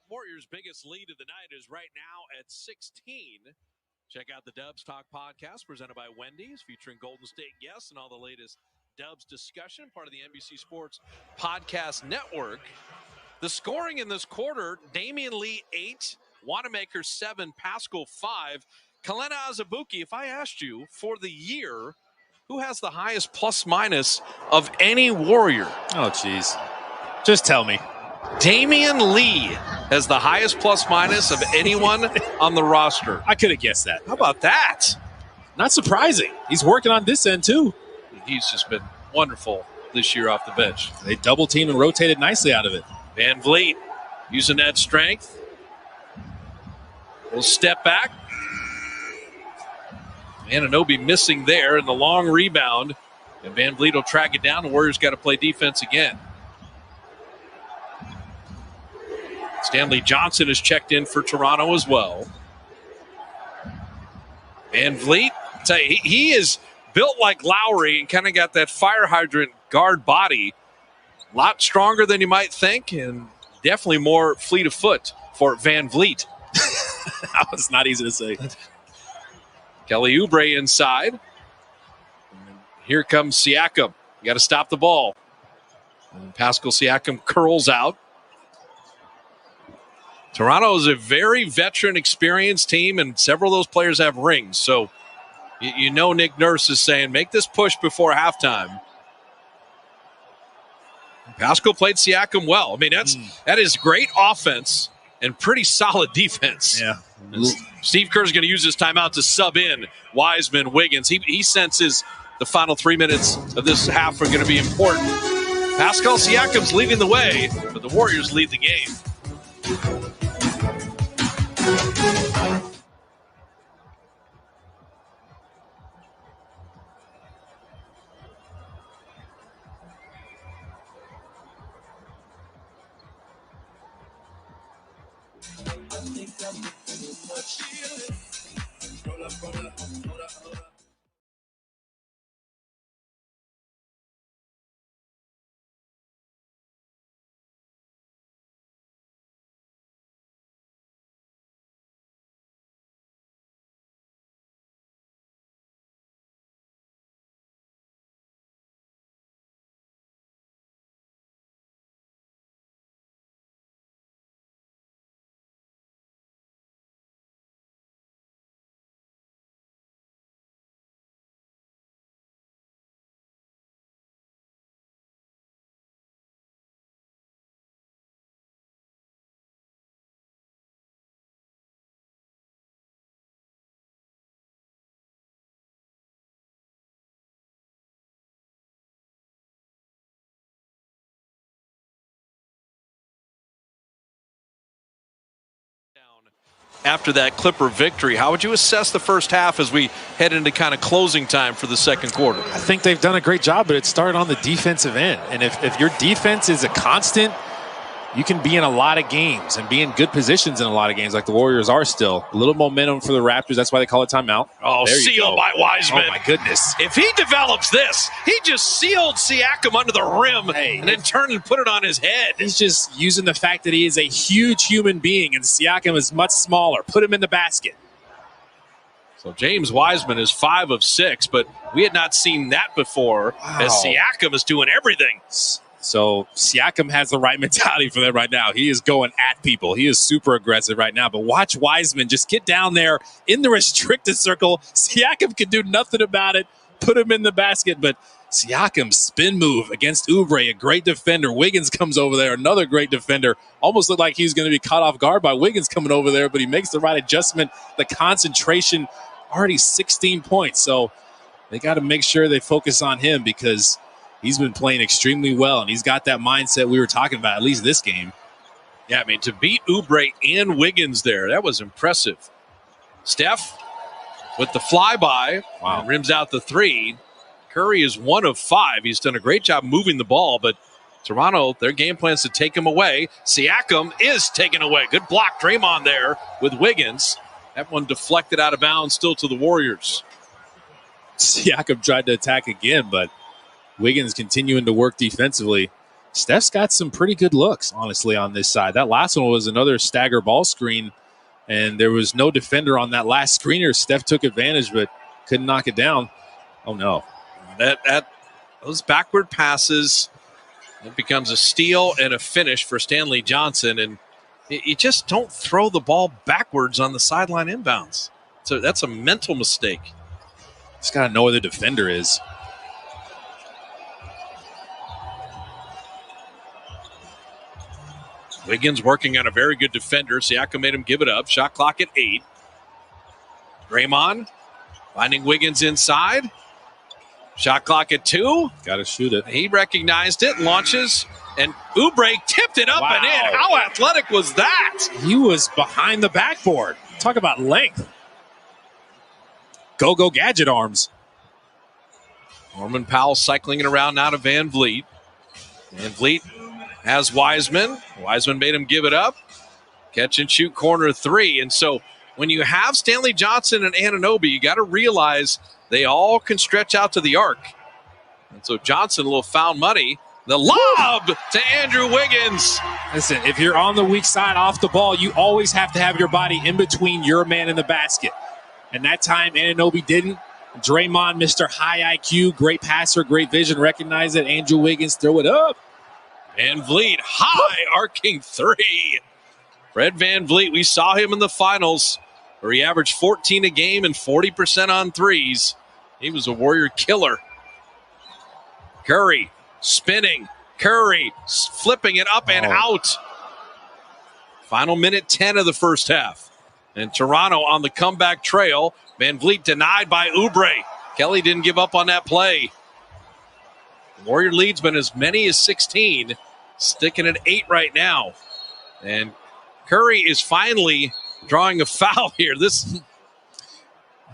Warriors' biggest lead of the night is right now at 16. Check out the Dubs Talk podcast presented by Wendy's, featuring Golden State guests and all the latest Dubs discussion, part of the NBC Sports Podcast Network. The scoring in this quarter, Damian Lee 8, Wanamaker 7, Pascal 5. Kalena Azubuike, if I asked you for the year, who has the highest plus-minus of any Warrior? Oh, jeez. Just tell me. Damian Lee has the highest plus-minus of anyone on the roster. I could have guessed that. How about that? Not surprising. He's working on this end, too. He's just been wonderful this year off the bench. They double-teamed and rotated nicely out of it. Van Vliet using that strength. Will step back. Anunoby missing there in the long rebound. And Van Vliet will track it down. The Warriors got to play defense again. Stanley Johnson is checked in for Toronto as well. Van Vliet, I tell you, he is built like Lowry and kind of got that fire hydrant guard body. A lot stronger than you might think, and definitely more fleet of foot for Van Vliet. That was not easy to say. Kelly Oubre inside. And here comes Siakam. You got to stop the ball. And Pascal Siakam curls out. Toronto is a very veteran, experienced team, and several of those players have rings. So Nick Nurse is saying, make this push before halftime. Pascal played Siakam well. I mean, that is great offense and pretty solid defense. Yeah. And Steve Kerr's going to use his timeout to sub in Wiseman, Wiggins. He senses the final 3 minutes of this half are going to be important. Pascal Siakam's leading the way, but the Warriors lead the game. After that Clipper victory, how would you assess the first half as we head into kind of closing time for the second quarter? I think they've done a great job, but it started on the defensive end. And if your defense is a constant, you can be in a lot of games and be in good positions in a lot of games like the Warriors are still. A little momentum for the Raptors. That's why they call it timeout. Oh, there you sealed go. by Wiseman. Oh, my goodness. If he develops this, he just sealed Siakam under the rim and then turned and put it on his head. He's just using the fact that he is a huge human being and Siakam is much smaller. Put him in the basket. So James Wiseman is 5 of 6, but we had not seen that before as Siakam is doing everything. So Siakam has the right mentality for that right now. He is going at people. He is super aggressive right now. But watch Wiseman just get down there in the restricted circle. Siakam can do nothing about it. Put him in the basket. But Siakam's spin move against Oubre, a great defender. Wiggins comes over there, another great defender. Almost looked like he was going to be caught off guard by Wiggins coming over there, but he makes the right adjustment. The concentration, already 16 points. So they got to make sure they focus on him because he's been playing extremely well, and he's got that mindset we were talking about, at least this game. Yeah, I mean, to beat Oubre and Wiggins there, that was impressive. Steph with the flyby. Wow. Rims out the 3. Curry is 1 of 5. He's done a great job moving the ball, but Toronto, their game plan is to take him away. Siakam is taken away. Good block, Draymond there with Wiggins. That one deflected out of bounds, still to the Warriors. Siakam tried to attack again, but Wiggins continuing to work defensively. Steph's got some pretty good looks, honestly, on this side. That last one was another stagger ball screen, and there was no defender on that last screener. Steph took advantage, but couldn't knock it down. Oh, no. Those backward passes, it becomes a steal and a finish for Stanley Johnson, and you just don't throw the ball backwards on the sideline inbounds. So that's a mental mistake. Just got to know where the defender is. Wiggins working on a very good defender. Siakam made him give it up. Shot clock at 8. Draymond finding Wiggins inside. Shot clock at 2. Got to shoot it. He recognized it, launches, and Oubre tipped it up and in. How athletic was that? He was behind the backboard. Talk about length. Go gadget arms. Norman Powell cycling it around now to Van Vliet. Van Vliet has Wiseman. Wiseman made him give it up. Catch and shoot corner 3. And so when you have Stanley Johnson and Anunoby, you got to realize they all can stretch out to the arc. And so Johnson, a little found money. The lob to Andrew Wiggins. Listen, if you're on the weak side off the ball, you always have to have your body in between your man and the basket. And that time, Anunoby didn't. Draymond, Mr. High IQ, great passer, great vision, recognized it. Andrew Wiggins, throw it up. Van Vliet, high arcing 3. Fred Van Vliet, we saw him in the finals where he averaged 14 a game and 40% on threes. He was a Warrior killer. Curry spinning. Curry flipping it up and out. Final minute 10 of the first half. And Toronto on the comeback trail. Van Vliet denied by Oubre. Kelly didn't give up on that play. The Warrior lead's been as many as 16. Sticking at 8 right now. And Curry is finally drawing a foul here.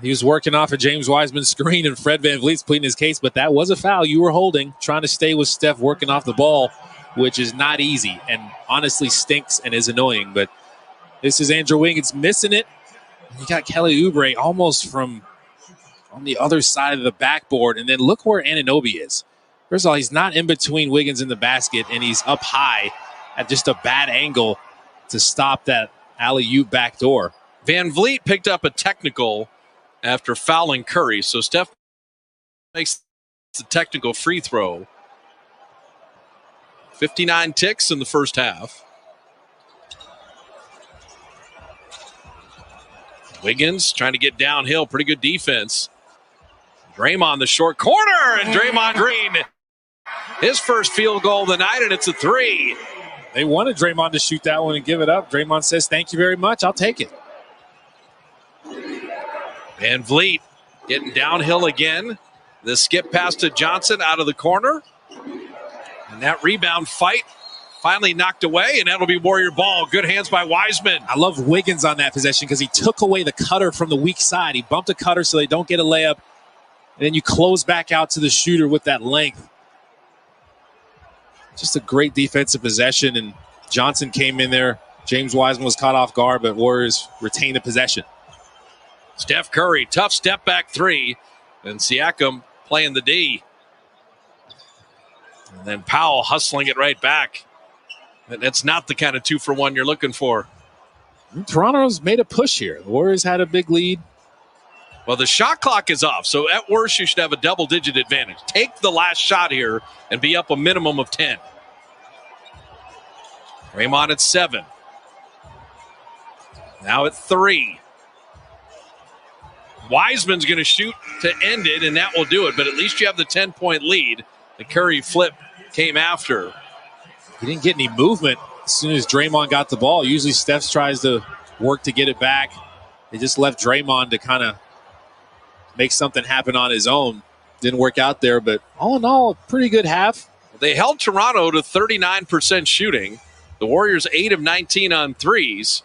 He was working off a James Wiseman screen, and Fred Van Vliet's pleading his case, but that was a foul you were holding, trying to stay with Steph working off the ball, which is not easy and honestly stinks and is annoying. But this is Andrew Wiggins missing it. You got Kelly Oubre almost from on the other side of the backboard, and then look where Anunoby is. First of all, he's not in between Wiggins and the basket, and he's up high at just a bad angle to stop that alley-oop backdoor. Van Vliet picked up a technical after fouling Curry, so Steph makes the technical free throw. 59 ticks in the first half. Wiggins trying to get downhill, pretty good defense. Draymond the short corner, and Draymond Green, his first field goal of the night, and it's a 3. They wanted Draymond to shoot that one and give it up. Draymond says, thank you very much. I'll take it. Van Vliet getting downhill again. The skip pass to Johnson out of the corner. And that rebound fight finally knocked away, and that'll be Warrior ball. Good hands by Wiseman. I love Wiggins on that possession because he took away the cutter from the weak side. He bumped a cutter so they don't get a layup. And then you close back out to the shooter with that length. Just a great defensive possession, and Johnson came in there. James Wiseman was caught off guard, but Warriors retained the possession. Steph Curry, tough step back three, and Siakam playing the D. And then Powell hustling it right back. That's not the kind of 2-for-1 you're looking for. Toronto's made a push here. The Warriors had a big lead. Well, the shot clock is off, so at worst you should have a double-digit advantage. Take the last shot here and be up a minimum of 10. Draymond at 7. Now at 3. Wiseman's going to shoot to end it, and that will do it. But at least you have the 10-point lead. The Curry flip came after. He didn't get any movement as soon as Draymond got the ball. Usually Steph tries to work to get it back. They just left Draymond to kind of make something happen on his own. Didn't work out there, but all in all, a pretty good half. They held Toronto to 39% shooting. The Warriors 8 of 19 on threes.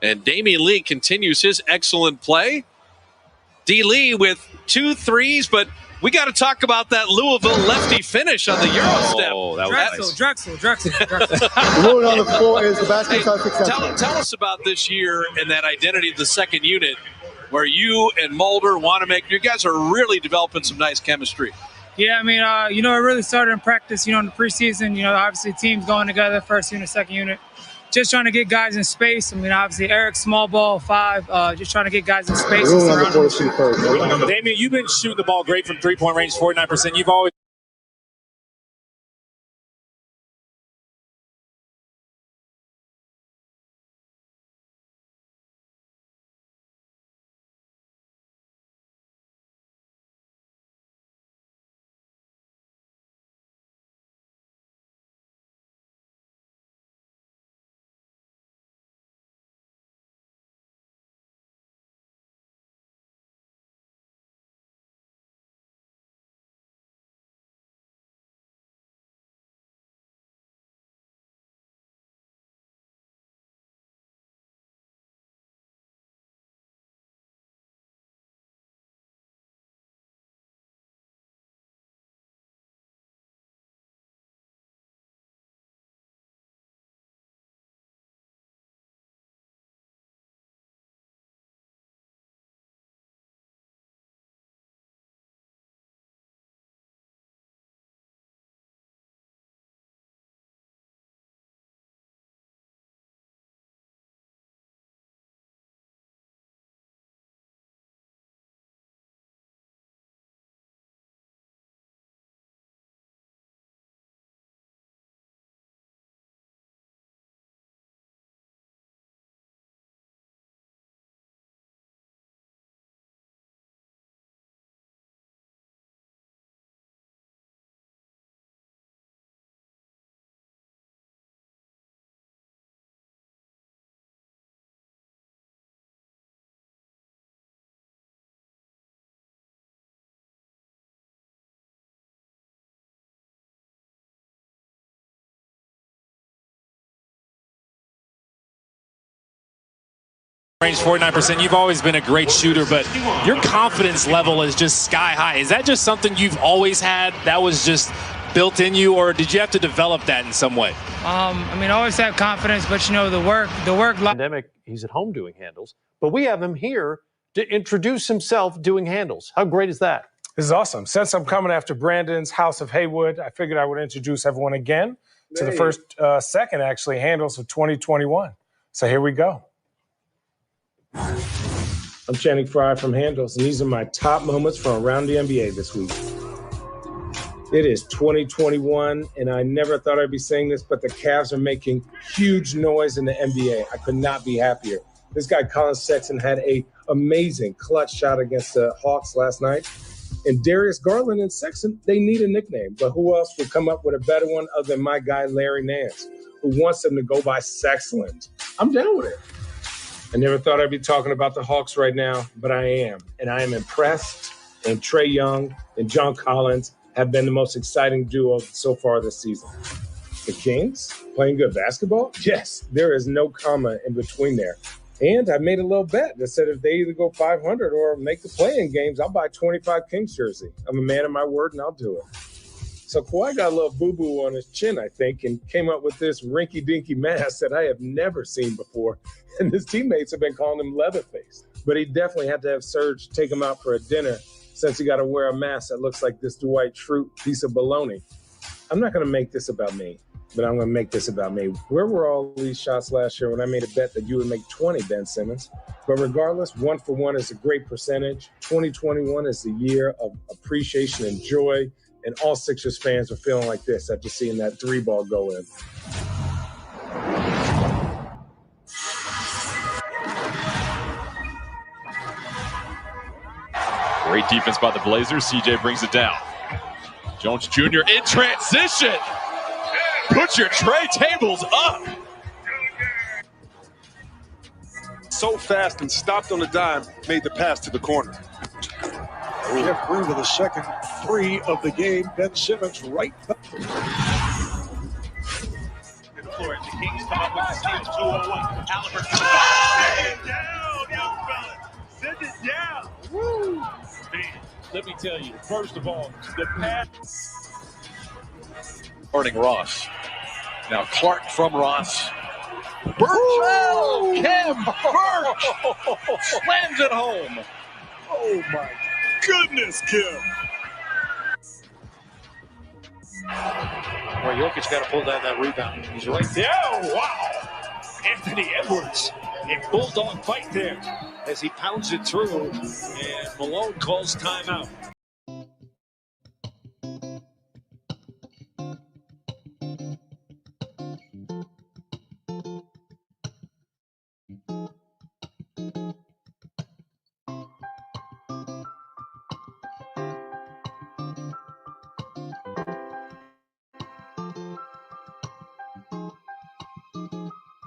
And Damian Lee continues his excellent play. D. Lee with 2 threes, but we got to talk about that Louisville lefty finish on the Euro step. Oh, that was Drexel. The rule on the floor is the basket Tell us about this year and that identity of the second unit where you and Mulder, Wanamaker, you guys are really developing some nice chemistry. Yeah, I mean, it really started in practice, in the preseason. Obviously teams going together, first unit, second unit. Just trying to get guys in space. I mean, obviously, Eric, small ball, 5, just trying to get guys in space. Damian, you've been shooting the ball great from three-point range, 49%. You've always range 49%. You've always been a great shooter, but your confidence level is just sky high. Is that just something you've always had that was just built in you, or did you have to develop that in some way? I always have confidence, but the work. Pandemic, he's at home doing handles, but we have him here to introduce himself doing handles. How great is that? This is awesome. Since I'm coming after Brandon's House of Haywood, I figured I would introduce everyone again to the second handles of 2021. So here we go. I'm Channing Frye from Handles, and these are my top moments from around the NBA this week. It is 2021, and I never thought I'd be saying this, but the Cavs are making huge noise in the NBA. I could not be happier. This guy, Colin Sexton, had an amazing clutch shot against the Hawks last night. And Darius Garland and Sexton, they need a nickname, but who else would come up with a better one other than my guy, Larry Nance, who wants them to go by Sexland? I'm down with it. I never thought I'd be talking about the Hawks right now, but I am. And I am impressed. And Trae Young and John Collins have been the most exciting duo so far this season. The Kings playing good basketball? Yes, there is no comma in between there. And I made a little bet that said if they either go 500 or make the play-in games, I'll buy 25 Kings jersey. I'm a man of my word, and I'll do it. So Kawhi got a little boo-boo on his chin, I think, and came up with this rinky-dinky mask that I have never seen before. And his teammates have been calling him Leatherface. But he definitely had to have Serge take him out for a dinner since he got to wear a mask that looks like this Dwight Schrute piece of bologna. I'm not going to make this about me, but I'm going to make this about me. Where were all these shots last year when I made a bet that you would make 20, Ben Simmons? But regardless, 1 for 1 is a great percentage. 2021 is the year of appreciation and joy, and all Sixers fans are feeling like this after seeing that 3-ball go in. Great defense by the Blazers. CJ brings it down. Jones Jr. in transition. Put your tray tables up. So fast and stopped on the dime, made the pass to the corner. Jeff Green to the second 3 of the game. Ben Simmons right back. Florida. The Kings come up with the steal. 2-0-1. Halliburton. Send it down, young fella. Send it down. Woo. Man, let me tell you, first of all, the pass. Guarding Ross. Now Clark from Ross. Burchell! Cam Burch slams it home. Oh, my goodness, Kim. Well, Jokic got to pull down that rebound. He's right there. Oh, wow. Anthony Edwards. A bulldog fight there as he pounds it through, and Malone calls timeout.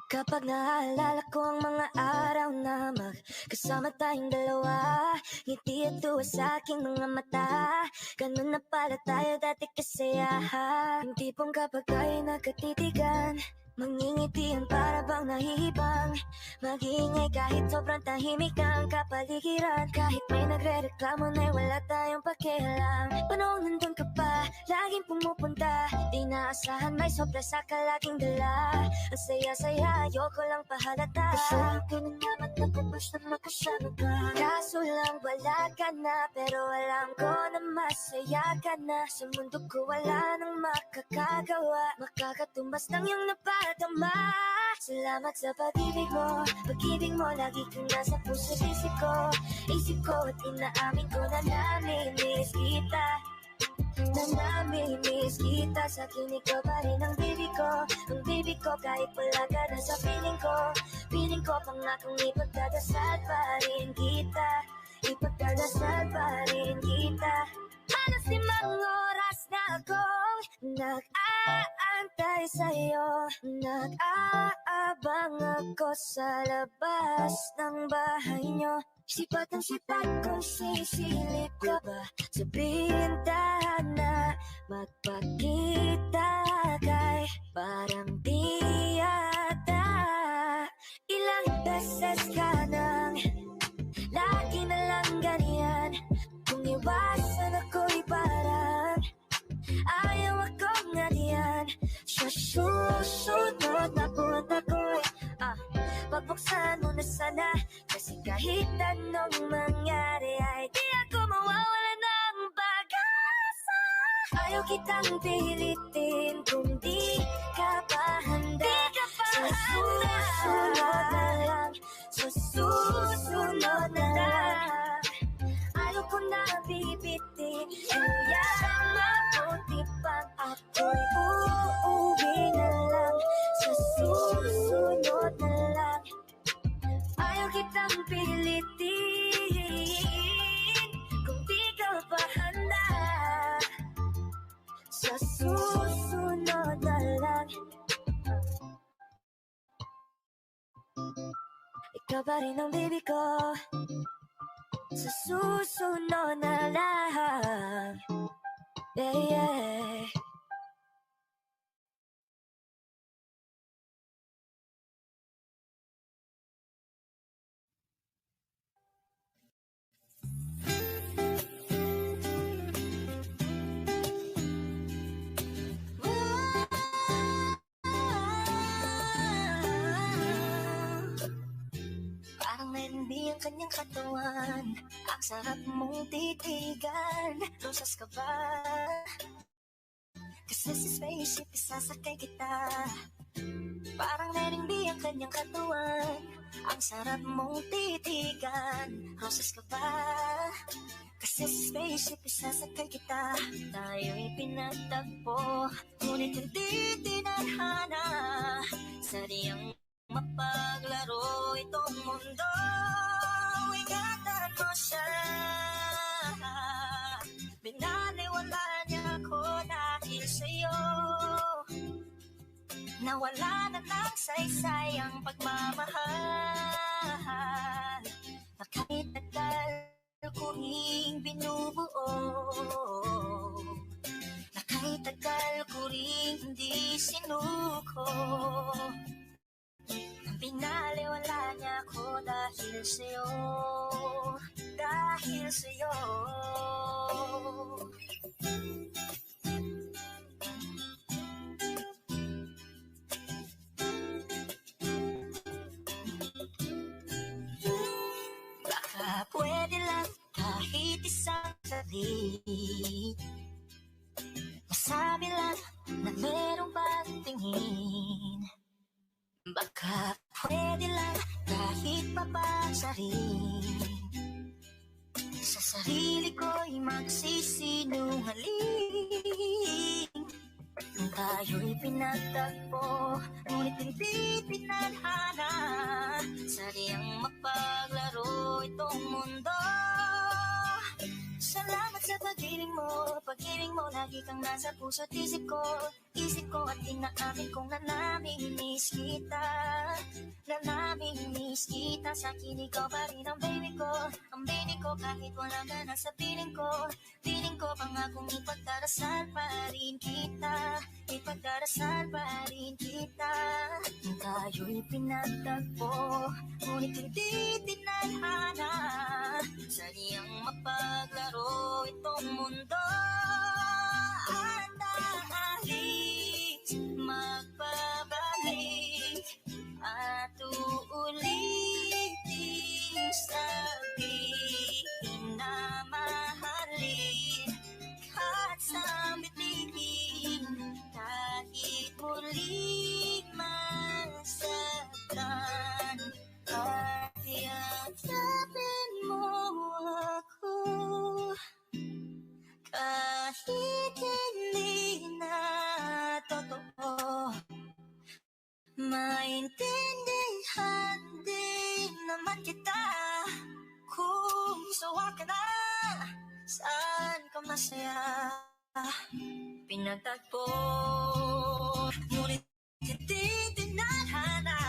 Kapag naaalala ko ang mga araw na magkasama tayong dalawa, ngiti at tuwa sa aking mga mata. Ganun na pala tayo dati kasayahan. Yung tipong kapag tayo nagkatitigan, mangingitian para bang nahihibang. Mag-iingay kahit sobrang tahimik ang kapaligiran. Kahit may nagre-reklamo na'y wala tayong pakialam. Panahon nandun ka pa, laging pumupunta. Di naasahan may sorpresa ka laging dala. Ang saya-saya, ayoko lang pahalata. Kasama ka na naman nakubos na makasama ka. Kaso lang wala ka na, pero alam ko na masaya ka na. Sa mundo ko wala nang makakagawa. Makakatumbas ng iyong napadama. Salamat sa pag-ibig mo lagi kang nasa puso isip ko at inaamin ko na namimiss kita. Na namimiss kita, sa akin ikaw pa rin ang baby ko kahit wala ka na sa piling ko pangakong ipagdadasal pa rin kita, halos 5 oras na akong nag-aantay sa'yo, nag-aabang ako sa labas ng bahay nyo. Sipat ang sipat kung sisilip ka ba sa bintana, magpakita kay parang di yata. Ilang beses ka nang lagi na lang ganyan. Kung iwasan ako'y parang ayaw akong ngadiyan. Sa susunod na buwan ako'y pagbuksan mo na sana. Kasi kahit anong mangyari ay di ako mawawala ng pag-asa. Ayaw kitang pilitin kung di ka pa handa. Sa susunod na lang ayaw ko na bibitin. Kaya mabuti pang ako'y uuwi na lang. Sa susunod na lang ayaw kitang pilitin kung di ka pa handa. Sa susunod na lang ikaw pa rin ang baby ko. Sa susunod na lang, yeah. NB ang kanyang katawan. Ang sarap mong titigan. Rosas ka ba? Kasi sa spaceship isasakay kita. Parang NB ang kanyang katawan. Ang sarap mong titigan. Rosas ka ba? Kasi sa spaceship isasakay kita. Tayo'y pinagtagpo, ngunit hindi tinadhana. Sadyang mapaglaro itong mundo. Ingatan mo siya. Binaliwala niya ako dahil sa'yo. Nawala na ng saysay ang pagmamahal. Na kahit tagal ko ring binubuo. Na kahit tagal ko ring hindi sinuko. Pinaliwala niya ako dahil sa'yo. Dahil sa'yo. Baka pwede lang kahit isang saglit. Masabi lang na merong pagtingin. Baka pwede lang kahit papasa rin. Sa sarili ko'y magsisinungaling. Tayo'y pinagtagpo, ngunit hindi tinadhana. Sadyang mapaglaro itong mundo. Salamat sa pag-ibig mo, lagi kang nasa puso't isip ko at inaamin kong nanamimiss kita. Nanamimiss kita, sa akin ikaw pa rin ang baby ko kahit wala ka na sa piling ko pangakong ipagdarasal pa rin kita. Tayo'y pinagtagpo, ngunit hindi tinadhana. Sadyang mapaglaro itong mundo. At aalis, magbabalik at uulitin sabihin na mahalin. At sambitin kahit muling masaktan. At yakapin mo ako kahit hindi na totoo. Maintindihan din naman kita kung sawa ka na. Saan ka masaya? Pinagtagpo, ngunit hindi tinadhana.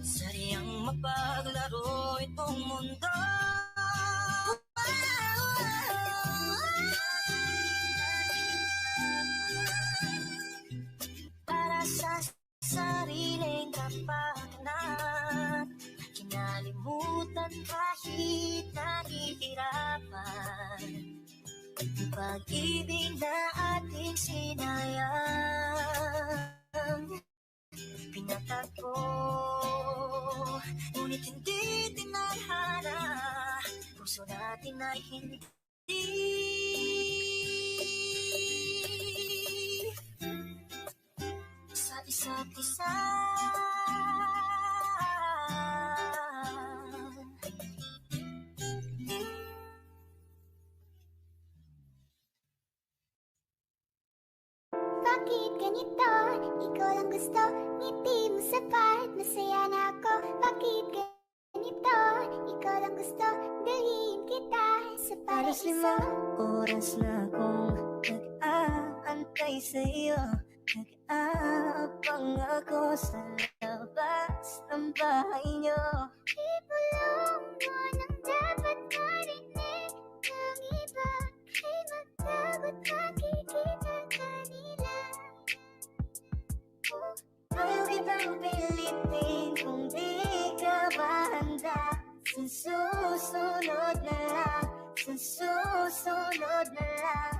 Sadyang mapaglaro itong mundo. Para sa sariling kapakanan, kinalimutan kahit nahihirapan. Pag-ibig na ating sinayang, pinatagpo, ngunit hindi tinadhana. Puso natin ay hindi sa isa't isa. Bakit ganito? Ikaw lang gusto, ngiti mo sapat, masaya na ako. Bakit ganito? Ikaw lang gusto, dalhin kita sa Halos 5 oras na akong nag-aantay sa'yo. Nag-aabang ako sa labas ng bahay niyo. Ibulong mo nang dapat marinig ng iba. Kay magtagot makikita ka nila. Ayaw kitang pilitin kung di ka ba handa. Sa susunod na lang, sa susunod na lang.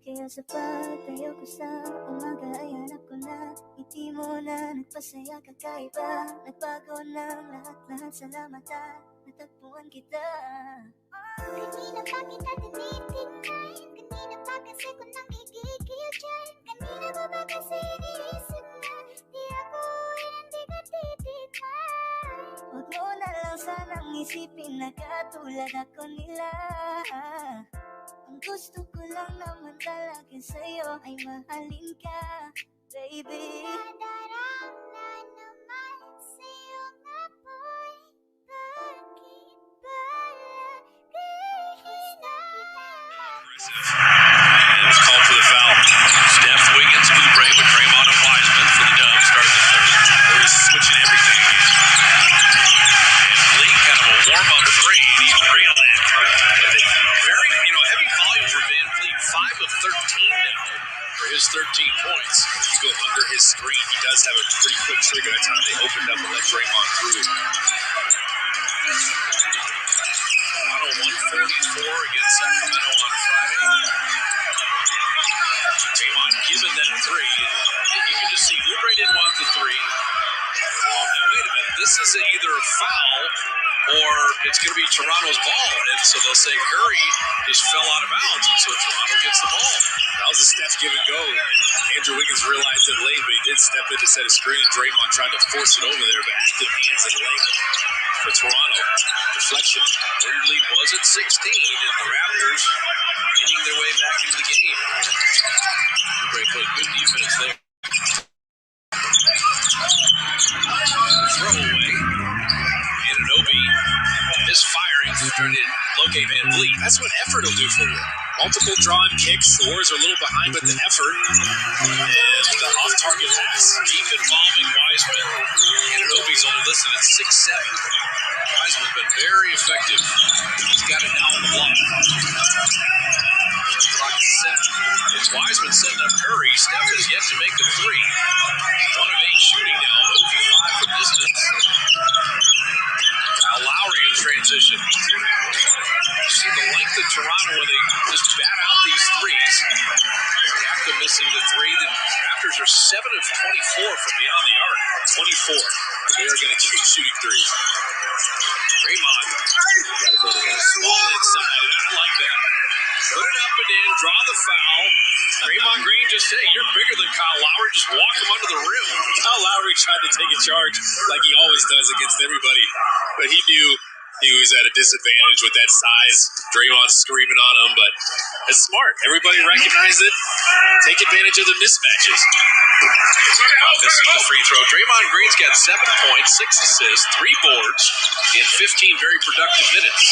Kaya sa pagtayo ko sa umaga ay hanap ko na ngiti mo na nagpasaya kakaiba. Nagbago ng lahat-lahat sa mata. matagpuan kita. Kanina pa kita tinitingnan, kanina pa kasi ko nang igigil dyan. Kanina mo ba kasi iniisip na di ako hindi ka titignan. Huwag mo na lang sanang isipin na katulad ako nila. Ang gusto ko lang naman talaga sa'yo ay mahalin ka, baby. Nadarama naman sa'yo nga boy, bakit ba lagi na kita? And it's called for the foul. Steph, Wiggins, Oubre with Draymond and Wiseman for the Dubs starting the third. Warriors switching everything. And Fleet kind of a warm-up three, and he's reeled it. Very, heavy volume for Van Fleet. 5 of 13 now for his 13 points. If you go under his screen, he does have a pretty quick trigger. That's how they opened up and let Draymond through. Toronto 144 against Sacramento on Friday. Draymond giving that three. You can just see Oubre didn't want the three. Oh, now wait a minute. This is either a foul or it's going to be Toronto's ball. And so they'll say Curry just fell out of bounds. And so Toronto gets the ball. That was a Steph give and go. Andrew Wiggins realized it late, but he did step in to set a screen, and Draymond tried to force it over there, but active hands and late for Toronto. Deflection. Their lead was at 16, and the Raptors getting their way back into the game. Great play, good defense there. Throwaway. Anunoby misfiring, trying to locate Van Vliet. That's what effort will do for you. Multiple drawn kicks. The Warriors are a little behind, but the effort and the off-target pass. Deep involving Wiseman. Anunoby's only listed at 6'7". Wiseman's been very effective. He's got it now on the block. Clock is set. It's Wiseman setting up Curry. Steph has yet to make the three. 1 of 8 shooting now. 0 for 5 from distance. Now Lowry in transition. You see the length of Toronto when they just bat out these threes. After missing the three, the Raptors are 7 of 24 from beyond the arc. 24. They are going to keep shooting threes. Draymond. Small inside, and I like that. Put it up and in, draw the foul. Draymond Green just said, you're bigger than Kyle Lowry. Just walk him under the rim. Kyle Lowry tried to take a charge like he always does against everybody, but he knew he was at a disadvantage with that size. Draymond screaming on him, but it's smart. Everybody recognized it. Take advantage of the mismatches. Missing the free throw. Draymond Green's got 7 points, 6 assists, 3 boards in 15 very productive minutes.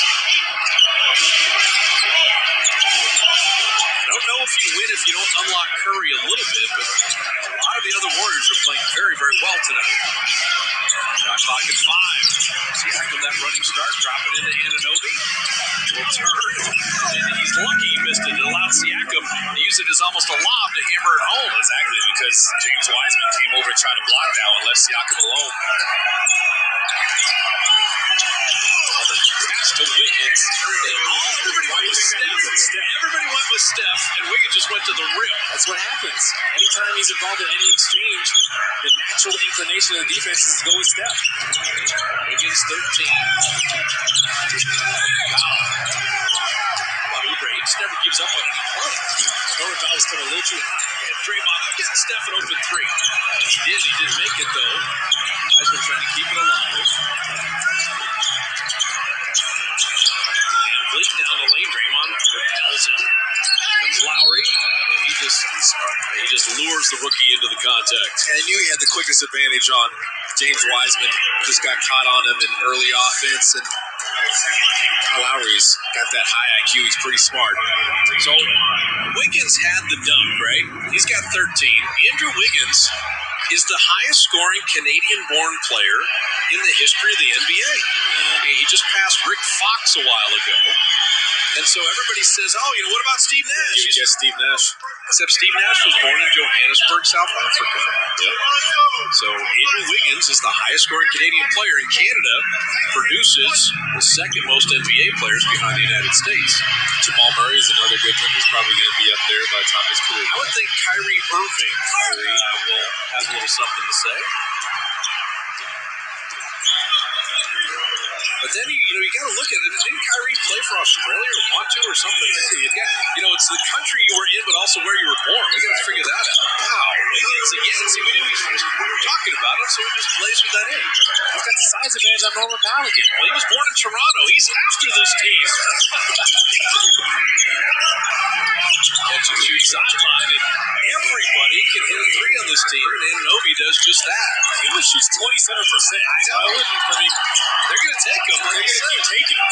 I don't know if you win if you don't unlock Curry a little bit, but a lot of the other Warriors are playing very, very well tonight. Shot clock at 5. Siakam, that running start, drop it into Anunoby. Will turn, and he's lucky he missed it. It allowed Siakam to use it as almost a lob to hammer it home. Exactly, because James Wiseman came over and tried to block that one, left Siakam alone. Pass to Wiggins. Everybody went with Steph. Everybody went with Steph, and Wiggins just went to the rim. That's what happens. Anytime he's involved in any exchange, the natural inclination of the defense is to go with Steph. Wiggins 13. Wow. Oubre just never gives up on any play. Norman Powell's coming a little too high. And Draymond, I'm getting Steph an open three. He didn't make it though. Wiseman trying to keep it alive. And Blake down the lane. Draymond repels him. Comes Lowry. He just lures the rookie into the contact. And I knew he had the quickest advantage on James Wiseman. Just got caught on him in early offense, and Kyle Lowry's got that high IQ. He's pretty smart. So Wiggins had the dunk, right? He's got 13. Andrew Wiggins is the highest scoring Canadian-born player in the history of the NBA. He just passed Rick Fox a while ago. And so everybody says, what about Steve Nash? You guess Steve Nash. Except Steve Nash was born in Johannesburg, South Africa. Yep. So Andrew Wiggins is the highest scoring Canadian player in Canada, produces the second most NBA players behind the United States. Jamal Murray is another good one. He's probably going to be up there by the time his career. I would think Kyrie Irving will have a little something to say. But But then, you got to look at it. Didn't Kyrie play for Australia or want to or something? It's the country you were in, but also where you were born. We got to figure that out. Wow, Wiggins again. See, we were talking about him, so we just lasered that in. He's got the size advantage on Norman Powell again. Well, he was born in Toronto. He's after this team. Catch and shoot sideline, and everybody can hit a three on this team, and Anunoby does just that. He was shoots 27%. I mean, they're going to take him. They're going to keep taking him.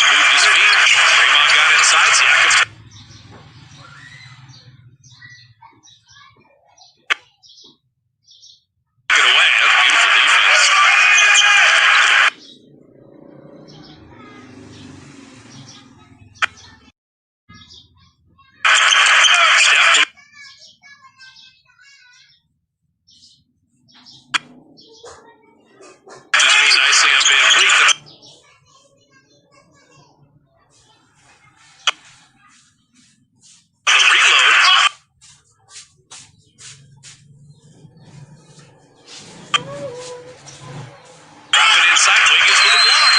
Moved his feet. Draymond got inside. Siakam. Get away. That's beautiful defense. Steph just nicely on Van Vliet. On the reload. Drop it inside. Wiggins with a block.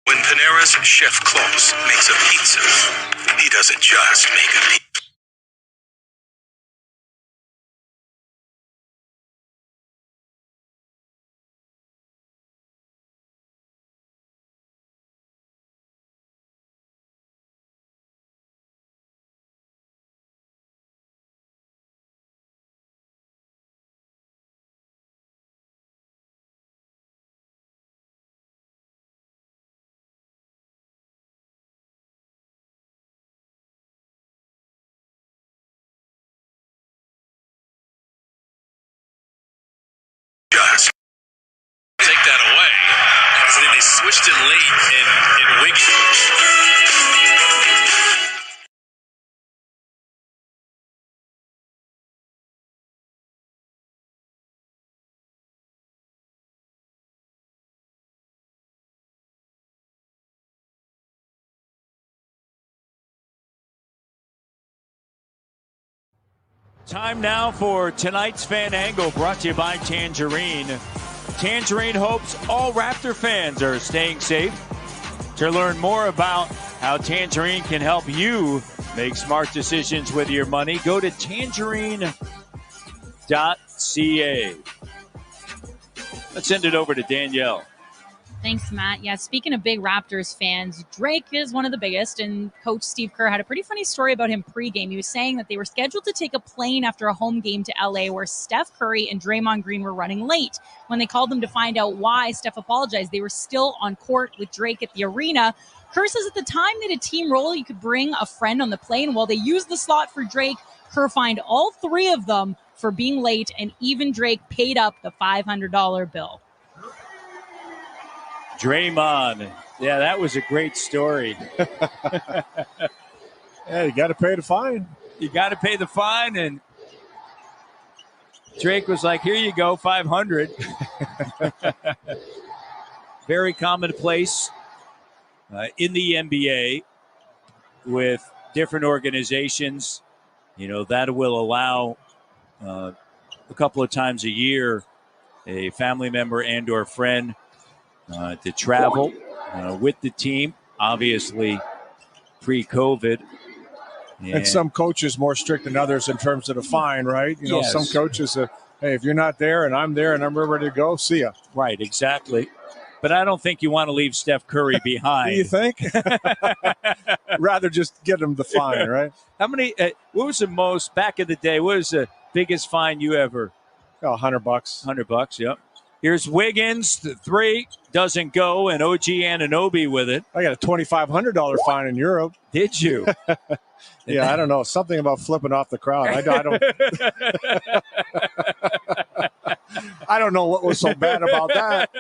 When Panera's Chef Klaus makes a pizza, he doesn't just make a pizza. Take that away. And then they switched it late in Wiggins. Time now for tonight's Fan Angle, brought to you by Tangerine. Tangerine hopes all Raptor fans are staying safe. To learn more about how Tangerine can help you make smart decisions with your money, go to tangerine.ca. Let's send it over to Danielle. Thanks, Matt. Yeah, speaking of big Raptors fans, Drake is one of the biggest, and Coach Steve Kerr had a pretty funny story about him pregame. He was saying that they were scheduled to take a plane after a home game to LA where Steph Curry and Draymond Green were running late. When they called them to find out why, Steph apologized. They were still on court with Drake at the arena. Kerr says at the time they had a team role, you could bring a friend on the plane. While they used the slot for Drake, Kerr fined all three of them for being late, and even Drake paid up the $500 bill. Draymond. Yeah, that was a great story. Yeah, you got to pay the fine. You got to pay the fine, and Drake was like, here you go, 500. Very commonplace in the NBA with different organizations. You know, that will allow a couple of times a year a family member and or friend to travel with the team, obviously pre-COVID. And some coaches more strict than others in terms of the fine, right? You know, Yes. some coaches, hey, if you're not there and I'm there and I'm ready to go, see ya. Right, exactly. But I don't think you want to leave Steph Curry behind. Do you think? Rather just get him the fine, right? How many, what was the most, back in the day, what was the biggest fine you ever? Oh, $100. $100, yep. Here's Wiggins, the three, doesn't go, and OG Anunoby with it. I got a $2,500 fine in Europe. Did you? Yeah, I don't know. Something about flipping off the crowd. I don't I don't know what was so bad about that.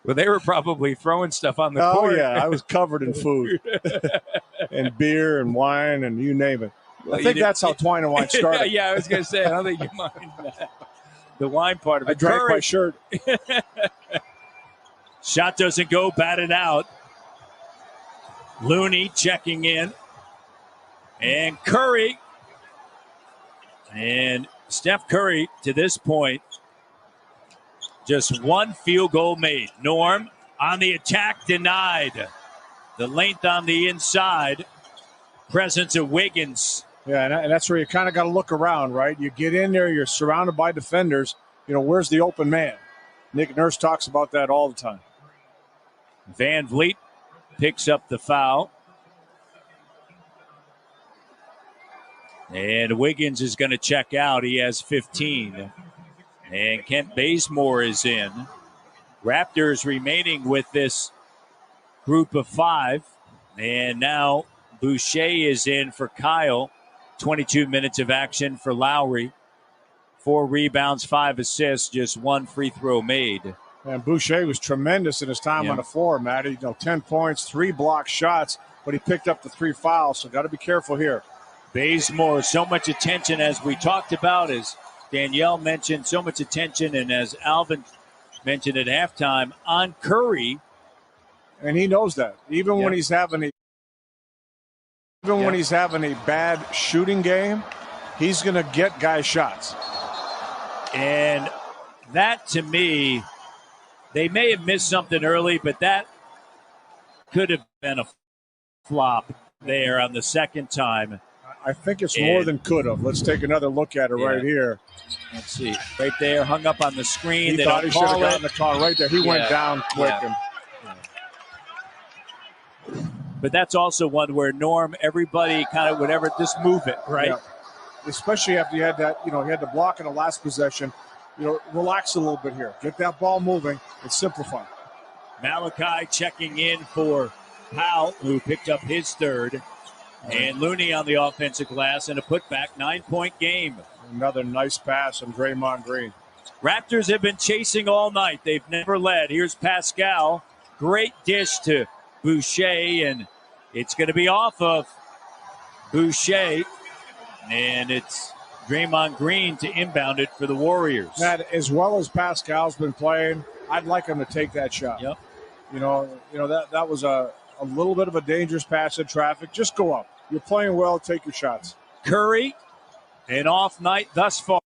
Well, they were probably throwing stuff on the court. Oh, yeah. I was covered in food. and beer and wine and you name it. Well, I think that's how Twine and Wine started. Yeah, I was going to say, I don't think you mind the wine part of it. I drank my shirt. Shot doesn't go, batted out. Looney checking in. And Curry. And Steph Curry, to this point, just one field goal made. Norm on the attack, denied. The length on the inside. Presence of Wiggins. Yeah, and that's where you kind of got to look around, right? You get in there, you're surrounded by defenders. You know, where's the open man? Nick Nurse talks about that all the time. Van Vliet picks up the foul. And Wiggins is going to check out. He has 15. And Kent Bazemore is in. Raptors remaining with this group of 5. And now Boucher is in for Kyle. 22 minutes of action for Lowry. 4 rebounds, 5 assists, just 1 free throw made. And Boucher was tremendous in his time on the floor, Matty. 10 points, 3 blocked shots, but he picked up the 3 fouls, so got to be careful here. Bazemore, so much attention as we talked about, as Danielle mentioned, so much attention, and as Alvin mentioned at halftime, on Curry. And he knows that. Even when he's having a bad shooting game, he's going to get guys shots. And that, to me, they may have missed something early, but that could have been a flop there on the second time. I think it's more than could have. Let's take another look at it right here. Let's see. Right there, hung up on the screen. He thought he should have gotten the call right there. He went down quick. But that's also one where Norm, everybody kind of whatever, just move it, right? Yeah. Especially after you had that, you had the block in the last possession. Relax a little bit here. Get that ball moving and simplify. Malachi checking in for Powell, who picked up his third. And Looney on the offensive glass and a putback, 9-point game. Another nice pass from Draymond Green. Raptors have been chasing all night. They've never led. Here's Pascal. Great dish to Boucher, and it's going to be off of Boucher. And it's Draymond Green to inbound it for the Warriors. Matt, as well as Pascal's been playing, I'd like him to take that shot. Yep. That was a little bit of a dangerous pass in traffic. Just go up. You're playing well. Take your shots. Curry, an off night thus far.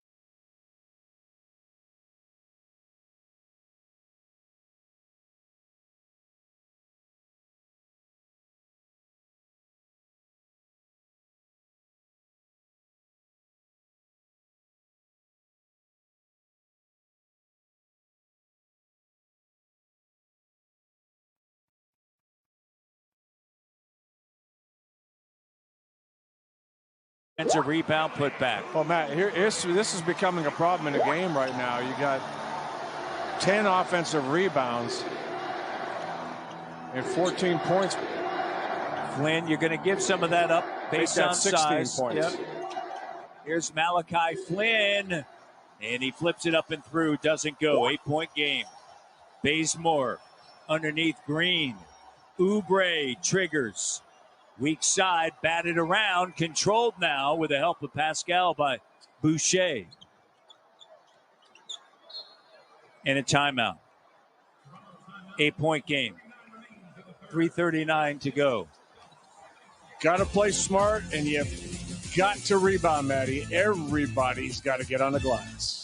It's a rebound put back. Well, Matt, this is becoming a problem in the game right now. You got 10 offensive rebounds and 14 points. Flynn, you're going to give some of that up based on 16 size. points. Yep. Here's Malachi Flynn, and he flips it up and through. Doesn't go. 8-point game. Bazemore underneath Green. Oubre triggers. Weak side, batted around, controlled now with the help of Pascal by Boucher. And a timeout. 8-point game. 3:39 to go. Got to play smart, and you've got to rebound, Matty. Everybody's got to get on the glass.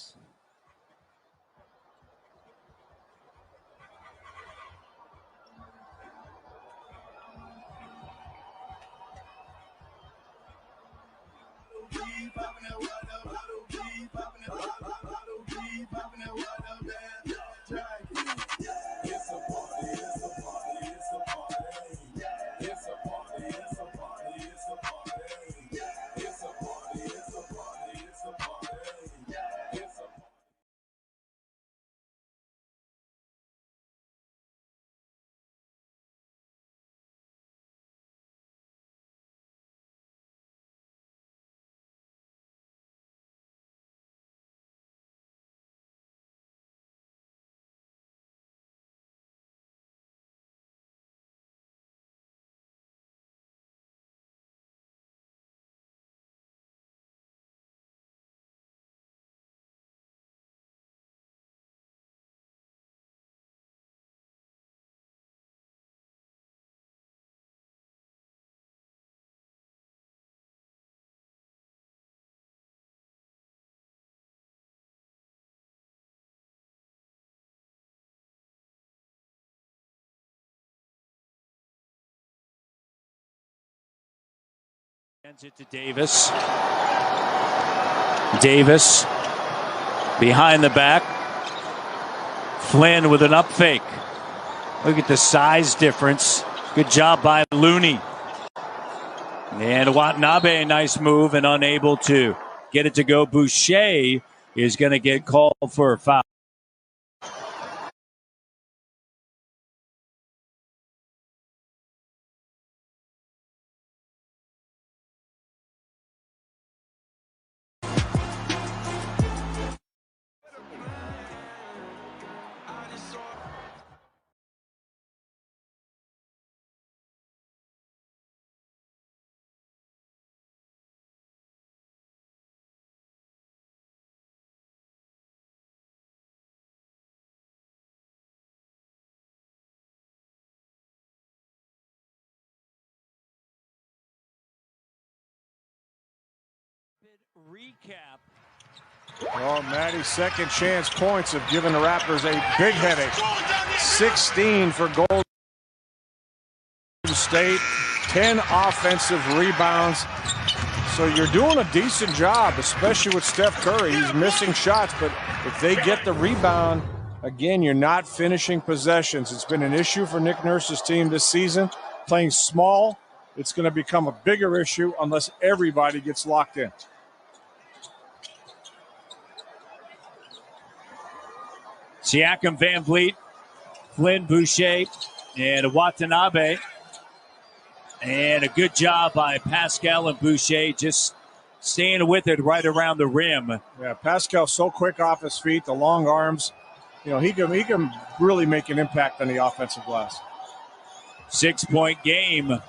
Hands it to Davis. Davis behind the back. Flynn with an up fake. Look at the size difference. Good job by Looney. And Watanabe, nice move and unable to get it to go. Boucher is going to get called for a foul. Recap. Well, Maddie's second chance points have given the Raptors a big headache. 16 for Golden State, 10 offensive rebounds. So you're doing a decent job, especially with Steph Curry. He's missing shots, but if they get the rebound, again, you're not finishing possessions. It's been an issue for Nick Nurse's team this season. Playing small, it's going to become a bigger issue unless everybody gets locked in. Siakam, Van Vliet, Flynn, Boucher, and Watanabe. And a good job by Pascal and Boucher just staying with it right around the rim. Yeah, Pascal's so quick off his feet, the long arms. You know, he can really make an impact on the offensive glass. 6-point game.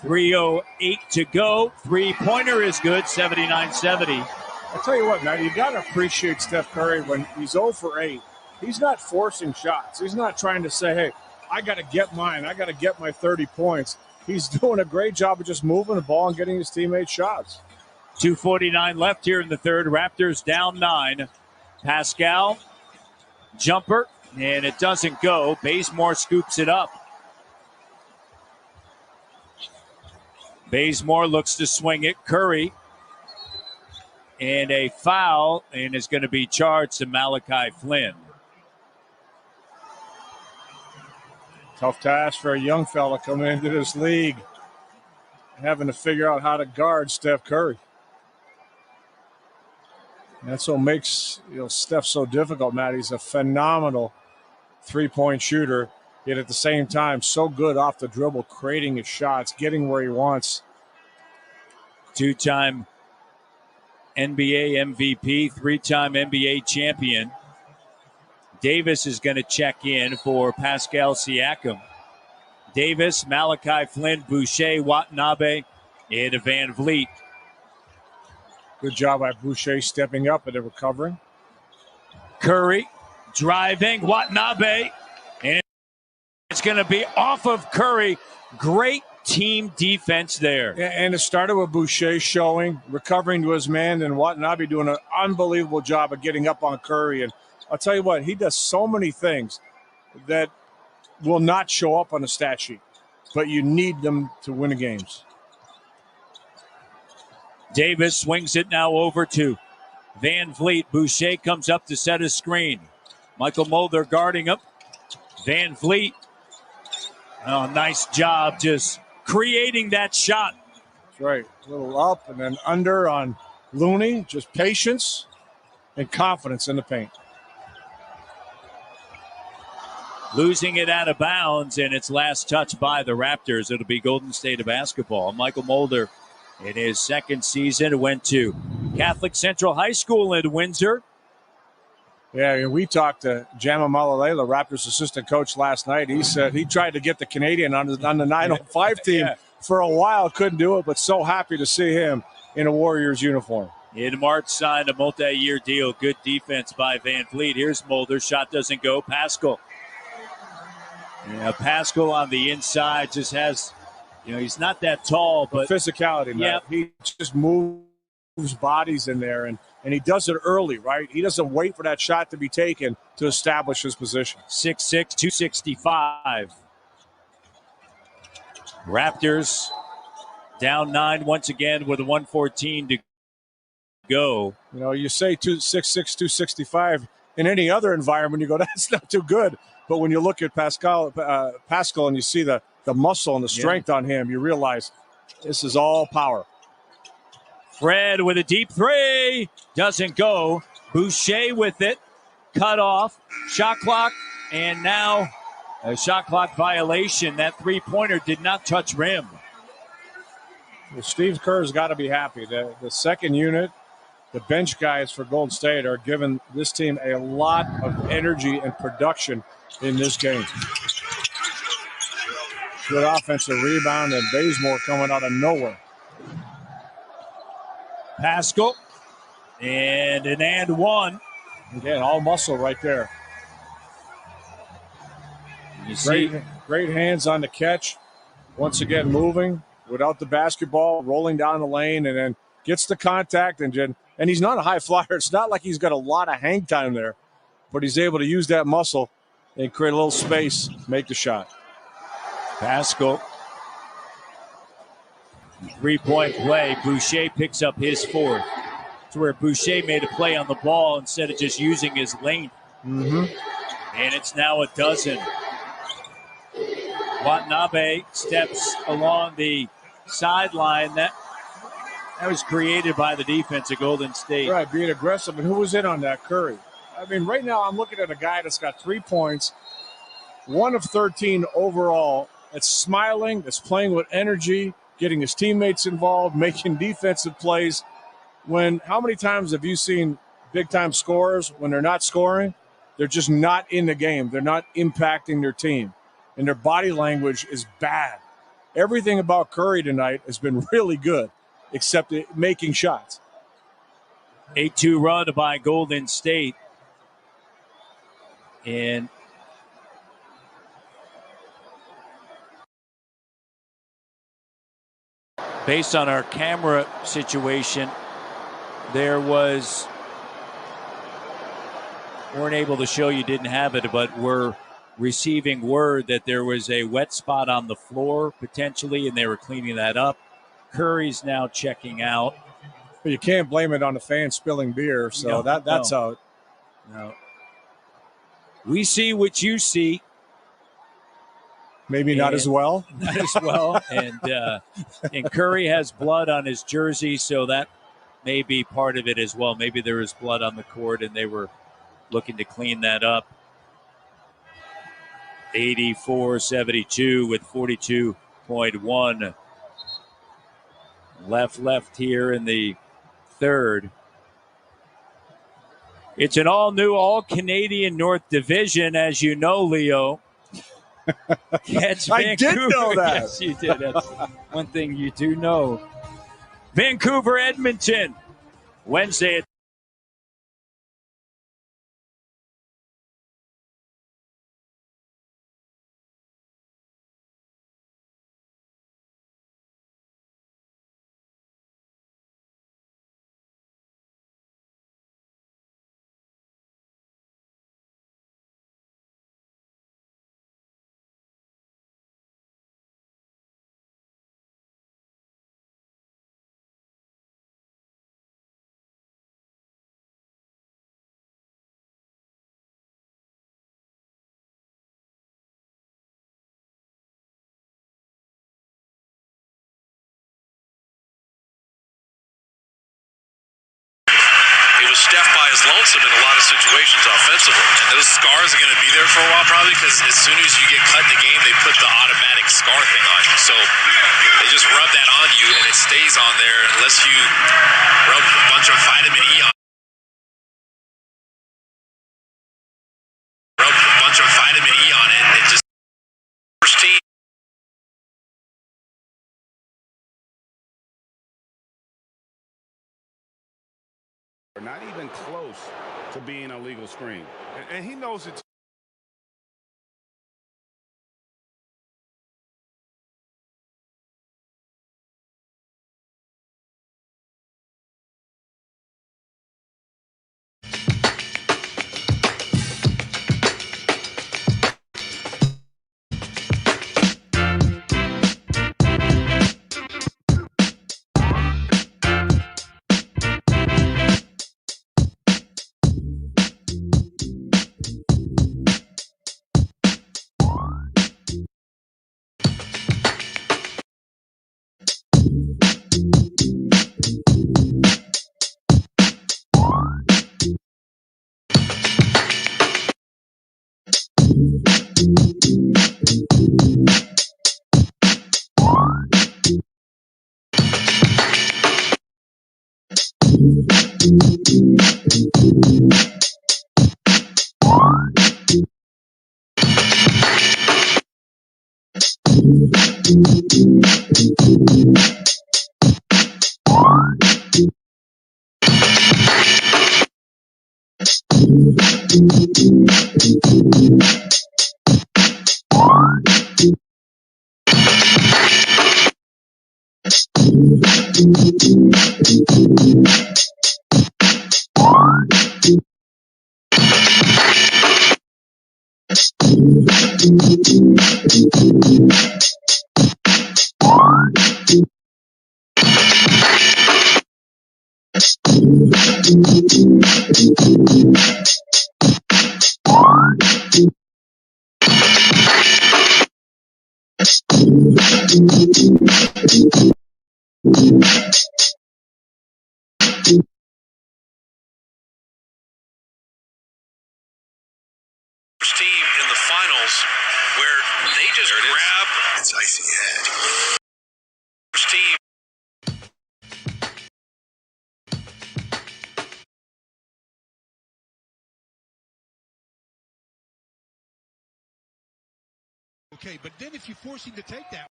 3:08 to go. Three-pointer is good, 79-70. I'll tell you what, man, you got to appreciate Steph Curry when he's 0 for 8. He's not forcing shots. He's not trying to say, hey, I got to get mine. I got to get my 30 points. He's doing a great job of just moving the ball and getting his teammates shots. 2:49 left here in the third. Raptors down 9. Pascal, jumper, and it doesn't go. Bazemore scoops it up. Bazemore looks to swing it. Curry. And a foul, and is going to be charged to Malachi Flynn. Tough task for a young fella coming into this league, having to figure out how to guard Steph Curry. And that's what makes Steph so difficult, Matt. He's a phenomenal three-point shooter, yet at the same time, so good off the dribble, creating his shots, getting where he wants. Two-time NBA MVP, three-time NBA champion. Davis is going to check in for Pascal Siakam. Davis, Malachi Flynn, Boucher, Watanabe, and Van Vliet. Good job by Boucher stepping up and recovering. Curry driving, Watanabe, and it's going to be off of Curry. Great team defense there. And it started with Boucher showing, recovering to his man, and Watanabe doing an unbelievable job of getting up on Curry. And I'll tell you what, he does so many things that will not show up on the stat sheet, but you need them to win the games. Davis swings it now over to Van Vliet. Boucher comes up to set a screen. Michael Mulder guarding him. Van Vliet, oh, nice job just creating that shot. That's right. A little up and then under on Looney. Just patience and confidence in the paint. Losing it out of bounds, and it's last touch by the Raptors. It'll be Golden State of basketball. Michael Mulder, in his second season, went to Catholic Central High School in Windsor. Yeah, we talked to Jama Malalela, Raptors assistant coach, last night. He said he tried to get the Canadian on the 905 team for a while, couldn't do it, but so happy to see him in a Warriors uniform. In March, signed a multi-year deal. Good defense by Van Vliet. Here's Mulder. Shot doesn't go. Pascal. Yeah, Pascal on the inside just has, he's not that tall, but physicality, man. Yeah. He just moves bodies in there, and he does it early, right? He doesn't wait for that shot to be taken to establish his position. 6'6", 265. Raptors Down 9 once again with 1:14 to go. You know, you say 266, 265 in any other environment, you go, that's not too good. But when you look at Pascal and you see the muscle and the strength on him, you realize this is all power. Fred with a deep three. Doesn't go. Boucher with it. Cut off. Shot clock. And now a shot clock violation. That three-pointer did not touch rim. Well, Steve Kerr's got to be happy. The second unit, the bench guys for Golden State are giving this team a lot of energy and production in this game. Good offensive rebound, and Bazemore coming out of nowhere. Pascal. And an and one. Again, all muscle right there. You see, great hands on the catch. Once again, moving without the basketball, rolling down the lane, and then gets the contact. And he's not a high flyer. It's not like he's got a lot of hang time there, but he's able to use that muscle and create a little space, make the shot. Pascal. Three-point play. Boucher picks up his fourth. It's where Boucher made a play on the ball instead of just using his length. Mm-hmm. And it's now a dozen. Watanabe steps along the sideline. That was created by the defense of Golden State. Right, being aggressive. And who was in on that? Curry. I mean, right now I'm looking at a guy that's got 3 points, 1 of 13 overall, that's smiling, that's playing with energy, getting his teammates involved, making defensive plays. How many times have you seen big-time scorers when they're not scoring? They're just not in the game. They're not impacting their team. And their body language is bad. Everything about Curry tonight has been really good, except making shots. 8-2 run by Golden State. And based on our camera situation, weren't able to show you, didn't have it, but we're receiving word that there was a wet spot on the floor potentially, and they were cleaning that up. Curry's now checking out. But you can't blame it on the fan spilling beer, so that's out. No. We see what you see. Maybe not as well. Not as well. And Curry has blood on his jersey, so that may be part of it as well. Maybe there was blood on the court, and they were looking to clean that up. 84-72 with 42.1 left here in the third. It's an all-new, all-Canadian North Division, as you know, Leo. I did know that. Yes, you did. That's one thing you do know. Vancouver, Edmonton, Wednesday at Steph by his lonesome in a lot of situations offensively. And those scars are going to be there for a while probably because as soon as you get cut in the game, they put the automatic scar thing on you. So they just rub that on you and it stays on there unless you rub a bunch of vitamin E on it. It just first team. Not even close to being a legal screen. And he knows it. Team in the finals where they just grab. It's icy head. First team. Okay, but then if you force him to take that.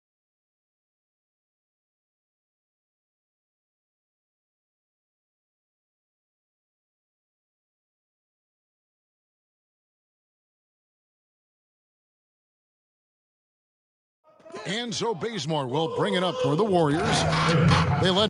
Enzo Bazemore will bring it up for the Warriors. They led.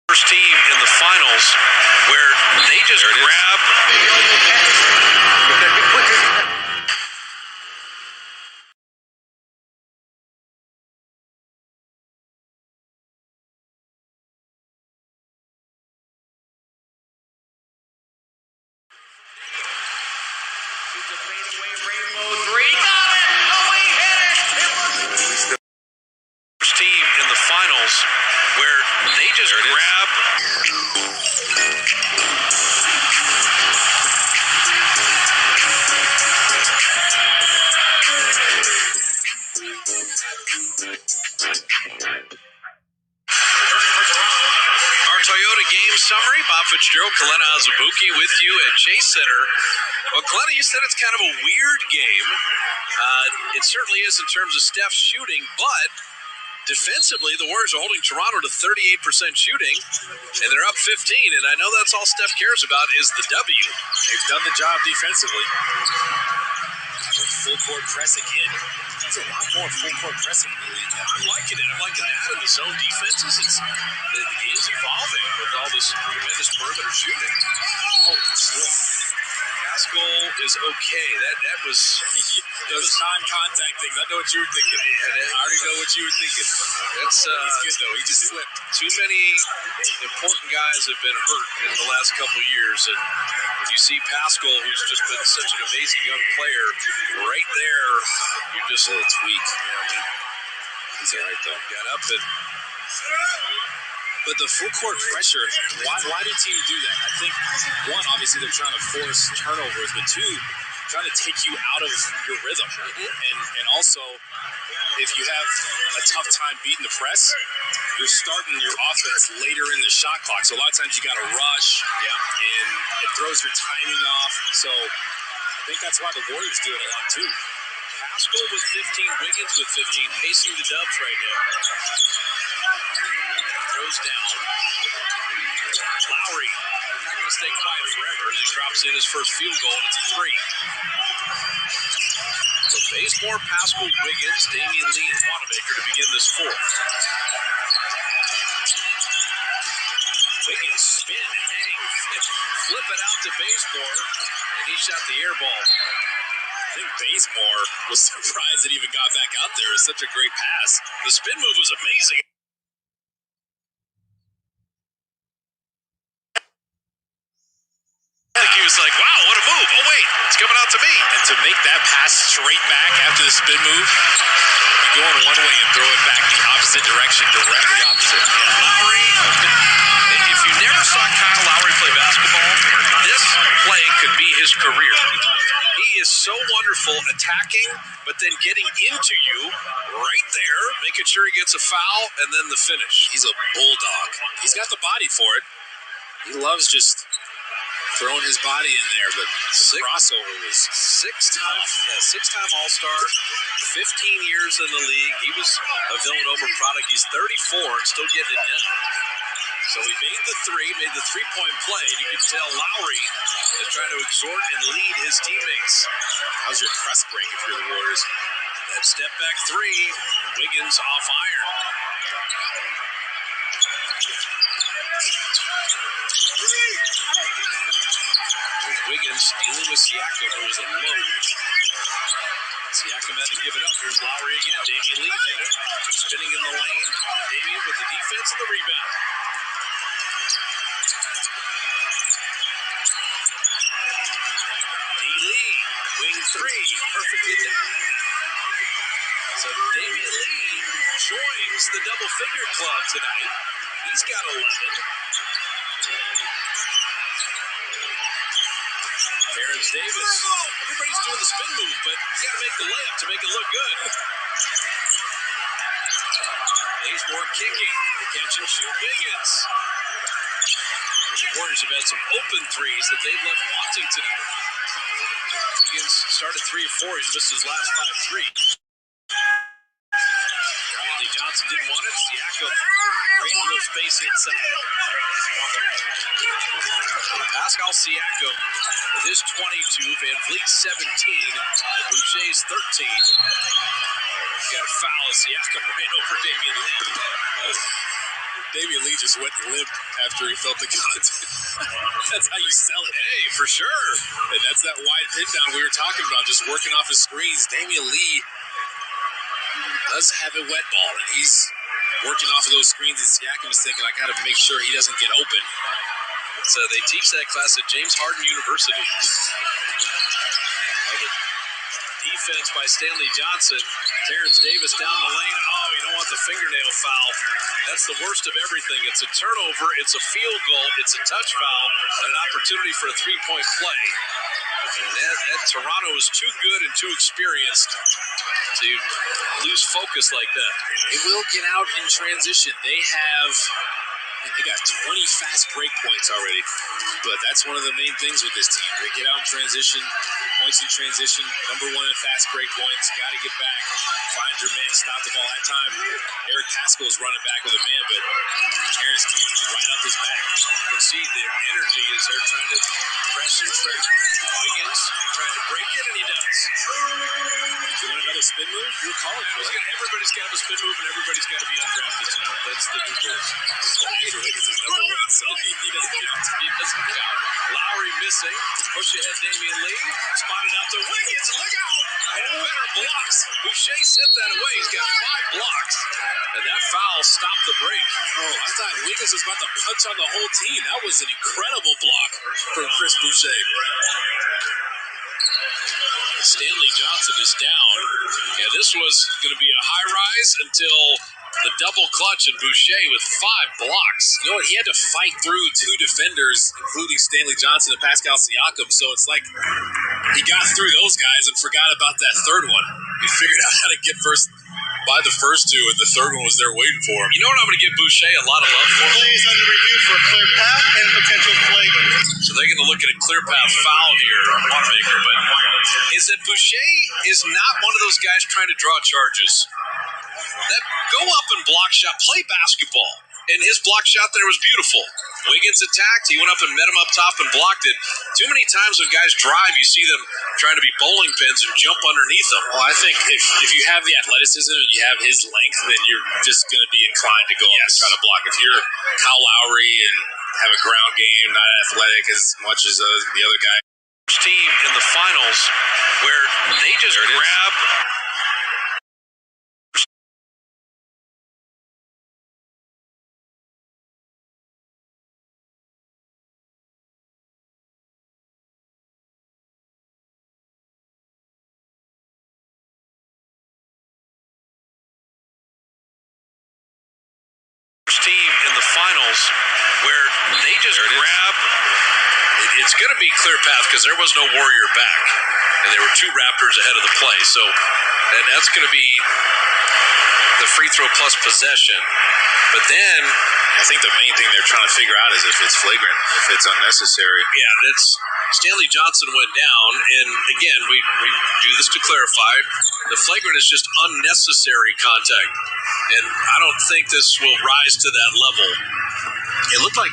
First team in the finals where they just grab. First team in the finals where they just grab. Our Toyota game summary. Bob Fitzgerald, Kalena Azubuike with you at Chase Center. Well, Kalena, you said it's kind of a weird game. It certainly is in terms of Steph's shooting, but defensively, the Warriors are holding Toronto to 38% shooting, and they're up 15, and I know that's all Steph cares about is the W. They've done the job defensively. Full court pressing in. That's a lot more full court pressing in the league now. I'm liking it. I'm liking that in the zone defenses. The game's evolving with all this tremendous perimeter shooting. Oh, still. Pascal is okay. That was those non-contact things. I know what you were thinking. I already know what you were thinking. That's he's good though. He just slipped. Too many important guys have been hurt in the last couple of years, and when you see Pascal, who's just been such an amazing young player, right there, you're just a little tweak. He's all right though. Got up and. But the full court pressure, why do teams do that? I think, one, obviously they're trying to force turnovers, but two, trying to take you out of your rhythm. And also, if you have a tough time beating the press, you're starting your offense later in the shot clock. So a lot of times you got to rush, and it throws your timing off. So I think that's why the Warriors do it a lot too. Pascal with 15, Wiggins with 15, pacing the Dubs right now. Throws down. Lowry, not going to stay quiet forever as he drops in his first field goal, and it's a three. So Bazemore, Pascal, Wiggins, Damian Lee, and Wanamaker to begin this fourth. Wiggins spin, hang, flip it out to Bazemore, and he shot the air ball. I think Bazemore was surprised that he even got back out there. It's such a great pass. The spin move was amazing. I think he was like, wow, what a move. Oh, wait, it's coming out to me. And to make that pass straight back after the spin move, you go in one way and throw it back the opposite direction, directly opposite. Yeah, Lowry, if you never saw Kyle Lowry play basketball, this play could be his career. He is so wonderful attacking, but then getting into you right there, making sure he gets a foul, and then the finish. He's a bulldog. He's got the body for it. He loves just throwing his body in there, but crossover was six-time All-Star, 15 years in the league. He was a Villanova product. He's 34 and still getting it done. So he made the three-point play. You can tell Lowry is trying to exhort and lead his teammates. How's your press break if you're the Warriors? That step-back three, Wiggins off iron. Wiggins dealing with Siakam, who was a load. Siakam had to give it up. Here's Lowry again. Damian Lee made it. Spinning in the lane. Damian with the defense and the rebound. D-Lee, wing three, perfectly down. So Damian Lee joins the double-figure club tonight. He's got 11. Terrence Davis. Everybody's doing the spin move, but you got to make the layup to make it look good. Bazemore kicking. Catch and shoot Wiggins. The Warriors have had some open threes that they've left wanting tonight. Wiggins started 3 of 4. He's missed his last 5 threes. Stanley Johnson didn't want it. Siakam creating a little space inside. Pascal Siakam with his 22, Van Vliet 17, and Boucher's 13. Got a foul as Siakam ran over Damian Lee. Damian Lee just went limp after he felt the cut. That's how you sell it. Hey, for sure. And that's that wide pin down we were talking about, just working off his screens. Damian Lee does have a wet ball, and he's working off of those screens, and Siakam is thinking, I got to make sure he doesn't get open. So they teach that class at James Harden University. Defense by Stanley Johnson. Terrence Davis down the lane. Oh, you don't want the fingernail foul. That's the worst of everything. It's a turnover, it's a field goal, it's a touch foul, and an opportunity for a three-point play. And Toronto is too good and too experienced to lose focus like that. They will get out in transition. They got 20 fast break points already, but that's one of the main things with this team. They get out in transition, points in transition, number 1 in fast break points. Got to get back, find your man, stop the ball. That time, Eric Haskell is running back with a man, but Terrence came right up his back. You can see the energy as they're trying to press and trade. Wiggins trying to break it, and he does. You want another spin move? You were calling for it. Everybody's got to have a spin move, and everybody's got to be undrafted tonight. That's the new rules. Wiggins is number 1, so he doesn't count. Lowry missing. Push ahead, Damian Lee. Spotted out to Wiggins. Look out! And better blocks. Boucher set that away. He's got 5 blocks. And that foul stopped the break. Oh, I thought Wiggins was about to punch on the whole team. That was an incredible block from Chris Boucher. Stanley Johnson is down. Yeah, this was going to be a high rise until the double clutch, and Boucher with 5 blocks. You know what? He had to fight through 2 defenders, including Stanley Johnson and Pascal Siakam. So it's like he got through those guys and forgot about that third one. He figured out how to get by the first 2, and the third one was there waiting for him. You know what I'm going to give Boucher a lot of love for? Plays under review for a clear path and potential flagrant. So they're going to look at a clear path foul here on Wanamaker, but is that Boucher is not one of those guys trying to draw charges. That go up and block shot, play basketball. And his block shot there was beautiful. Wiggins attacked. He went up and met him up top and blocked it. Too many times when guys drive, you see them trying to be bowling pins and jump underneath them. Well, I think if you have the athleticism and you have his length, then you're just going to be inclined to go up and try to block. If you're Kyle Lowry and have a ground game, not athletic as much as the other guy. Team in the finals where they just grab. Team in the finals where they just grab. It's going to be clear path because there was no Warrior back, and there were 2 Raptors ahead of the play. So that's going to be the free throw plus possession. But then I think the main thing they're trying to figure out is if it's flagrant, if it's unnecessary. Yeah, that's Stanley Johnson went down, and again, we do this to clarify. The flagrant is just unnecessary contact, and I don't think this will rise to that level. It looked like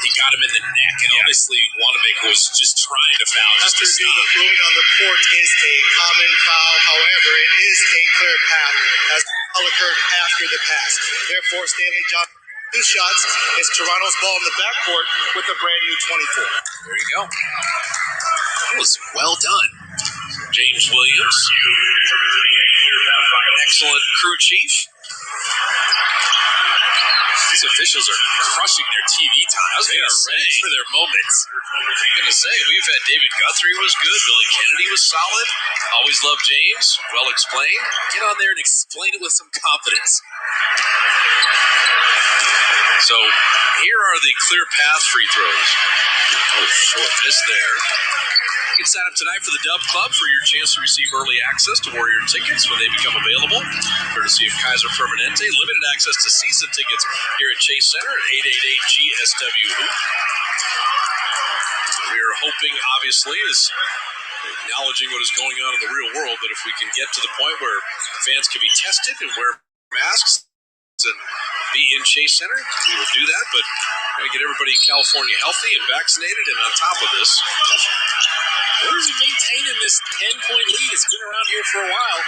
he got him in the neck, and obviously Wanamaker was just trying to foul. Just to see the ruling on the court is a common foul. However, it is a clear path as foul occurred after the pass. Therefore, Stanley Johnson, 2 shots, is Toronto's ball in the backcourt with a brand new 24. There you go. That was well done. James Williams, excellent crew chief. These officials are crushing their TV time. They are ready for their moments. I was going to say, we've had David Guthrie was good. Billy Kennedy was solid. Always loved James. Well explained. Get on there and explain it with some confidence. So here are the clear path free throws. Oh, short miss there. You can sign up tonight for the Dub Club for your chance to receive early access to Warrior tickets when they become available. Courtesy of Kaiser Permanente. Limited access to season tickets here at Chase Center at 888-GSW-HOOP. We are hoping, obviously, is acknowledging what is going on in the real world, but if we can get to the point where fans can be tested and wear masks and be in Chase Center, we will do that, but got to get everybody in California healthy and vaccinated, and on top of this, Where's he maintaining this 10-point lead? It's been around here for a while.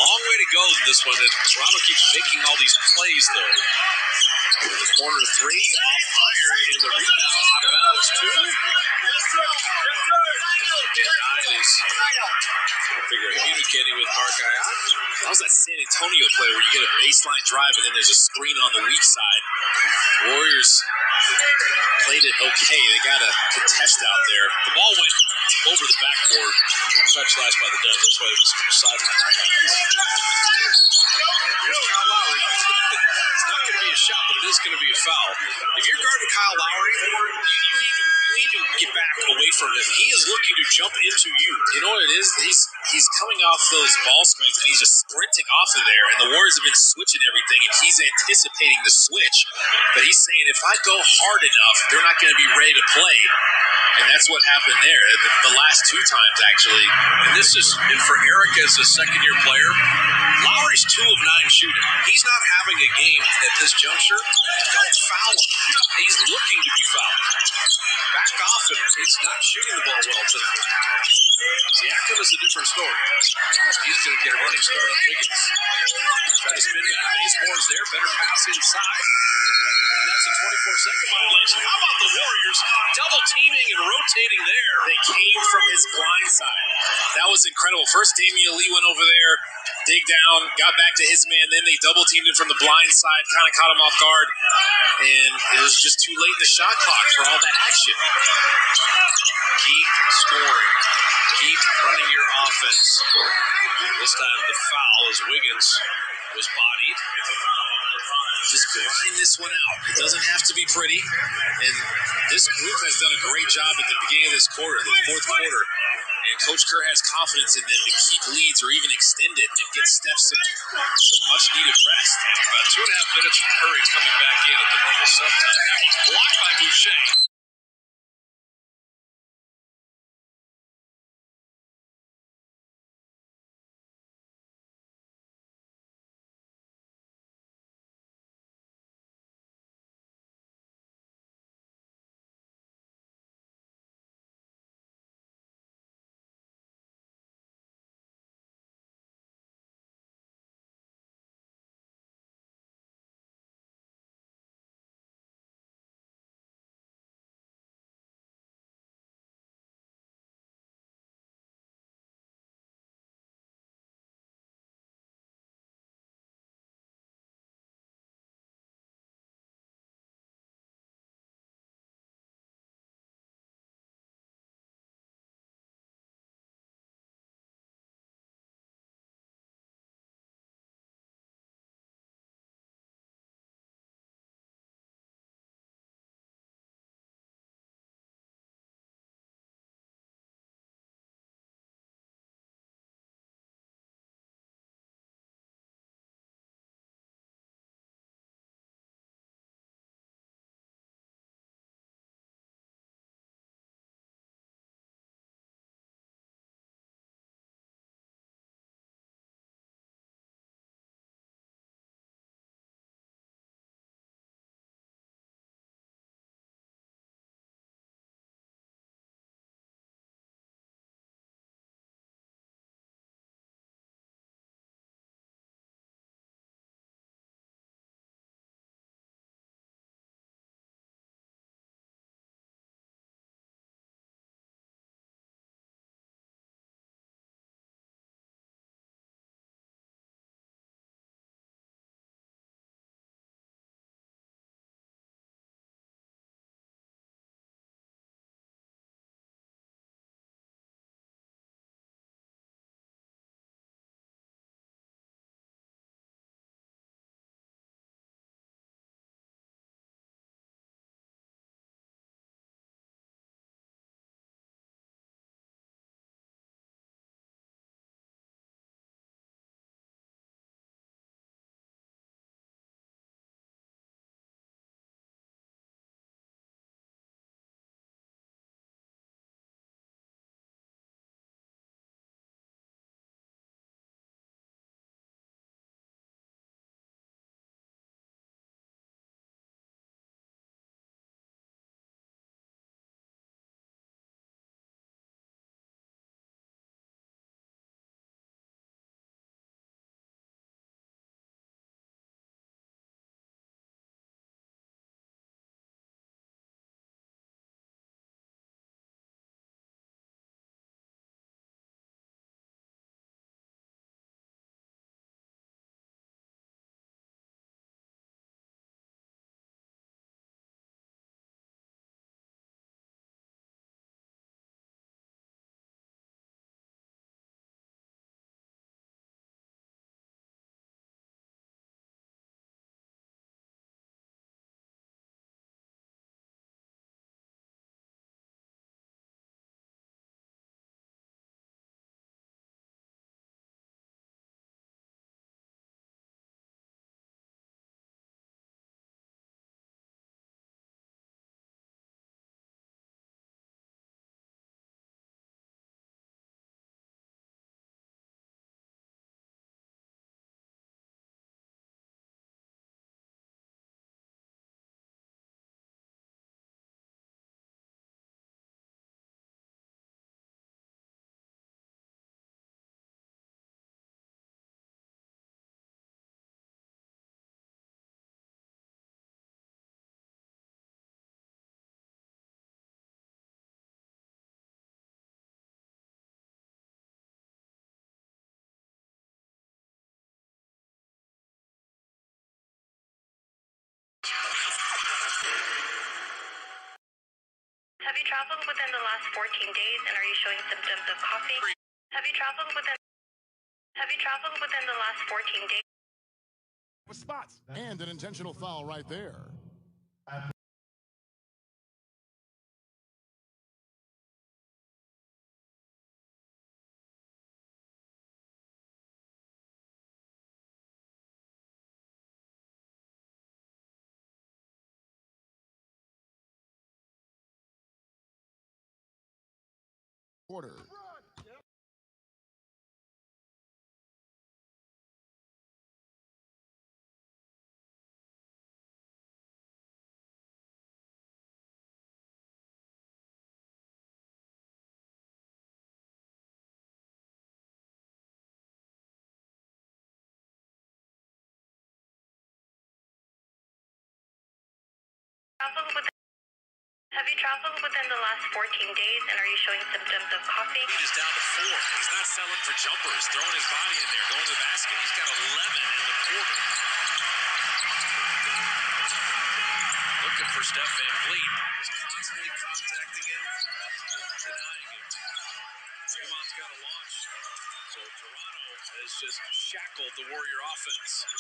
Long way to go in this one. And Toronto keeps making all these plays, though. The corner 3, off fire, and the rebound out of bounds, too. And is communicating with Mark Ayat. That was that San Antonio play where you get a baseline drive and then there's a screen on the weak side. Warriors played it okay. They got a contest out there. The ball went over the backboard. Touch last by the Dubs. That's why it was sideline. Here's Kyle Lowry. It's not going to be a shot, but it is going to be a foul. If you're guarding Kyle Lowry, you need to get back away from him. He is looking to jump into you. You know what it is? He's coming off those ball screens and he's just sprinting off of there. And the Warriors have been switching everything and he's anticipating the switch. But he's saying, if I go hard enough, they're not going to be ready to play. And that's what happened there. The last 2 times, actually. And for Eric as a second-year player, Lowry's 2 of 9 shooting. He's not having a game at this juncture. Don't foul him. He's looking to be fouled. Back off him. He's not shooting the ball well tonight. Siakam is a different story. He's going to get a running start on Wiggins. Try to spin back. Basemore's there. Better pass inside. And that's a 24-second violation. How about the Warriors double teaming and rotating there? They came from his blind side. That was incredible. First, Damian Lee went over there, dig down, got back to his man. Then they double teamed him from the blind side, kind of caught him off guard. And it was just too late in the shot clock for all that action. Keep scoring. Keep running your offense. This time the foul as Wiggins was bodied. Just grind this one out. It doesn't have to be pretty. And this group has done a great job at the beginning of this quarter, the fourth quarter. And Coach Kerr has confidence in them to keep leads or even extend it and get Steph some much-needed rest. About 2.5 minutes from Curry coming back in at the normal sub time. That was blocked by Boucher. you traveled within the last 14 days and are you showing symptoms of coughing? Have you traveled within the last 14 days? Spots. And an intentional foul right there. Quarter. Have you traveled within the last 14 days and are you showing symptoms of coughing? He is down to 4. He's not selling for jumpers, throwing his body in there, going to the basket. He's got 11 in the quarter. Looking for Steph Van Vliet. He's constantly contacting him, denying him. Draymond's got to launch. So Toronto has just shackled the Warrior offense.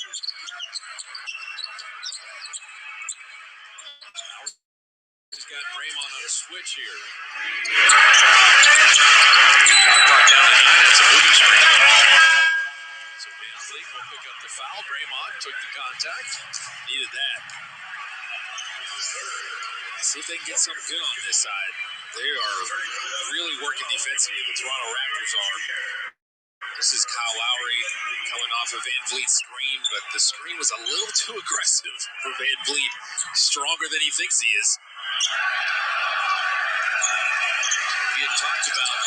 He's got Draymond on a switch here. Clock down to 9. It's a moving screen. So Van Vliet will pick up the foul. Draymond took the contact. Needed that. See if they can get something good on this side. They are really working defensively. The Toronto Raptors are. This is Kyle Lowry coming off of Van Vliet's screen, but the screen was a little too aggressive for Van Vliet. Stronger than he thinks he is. We had talked about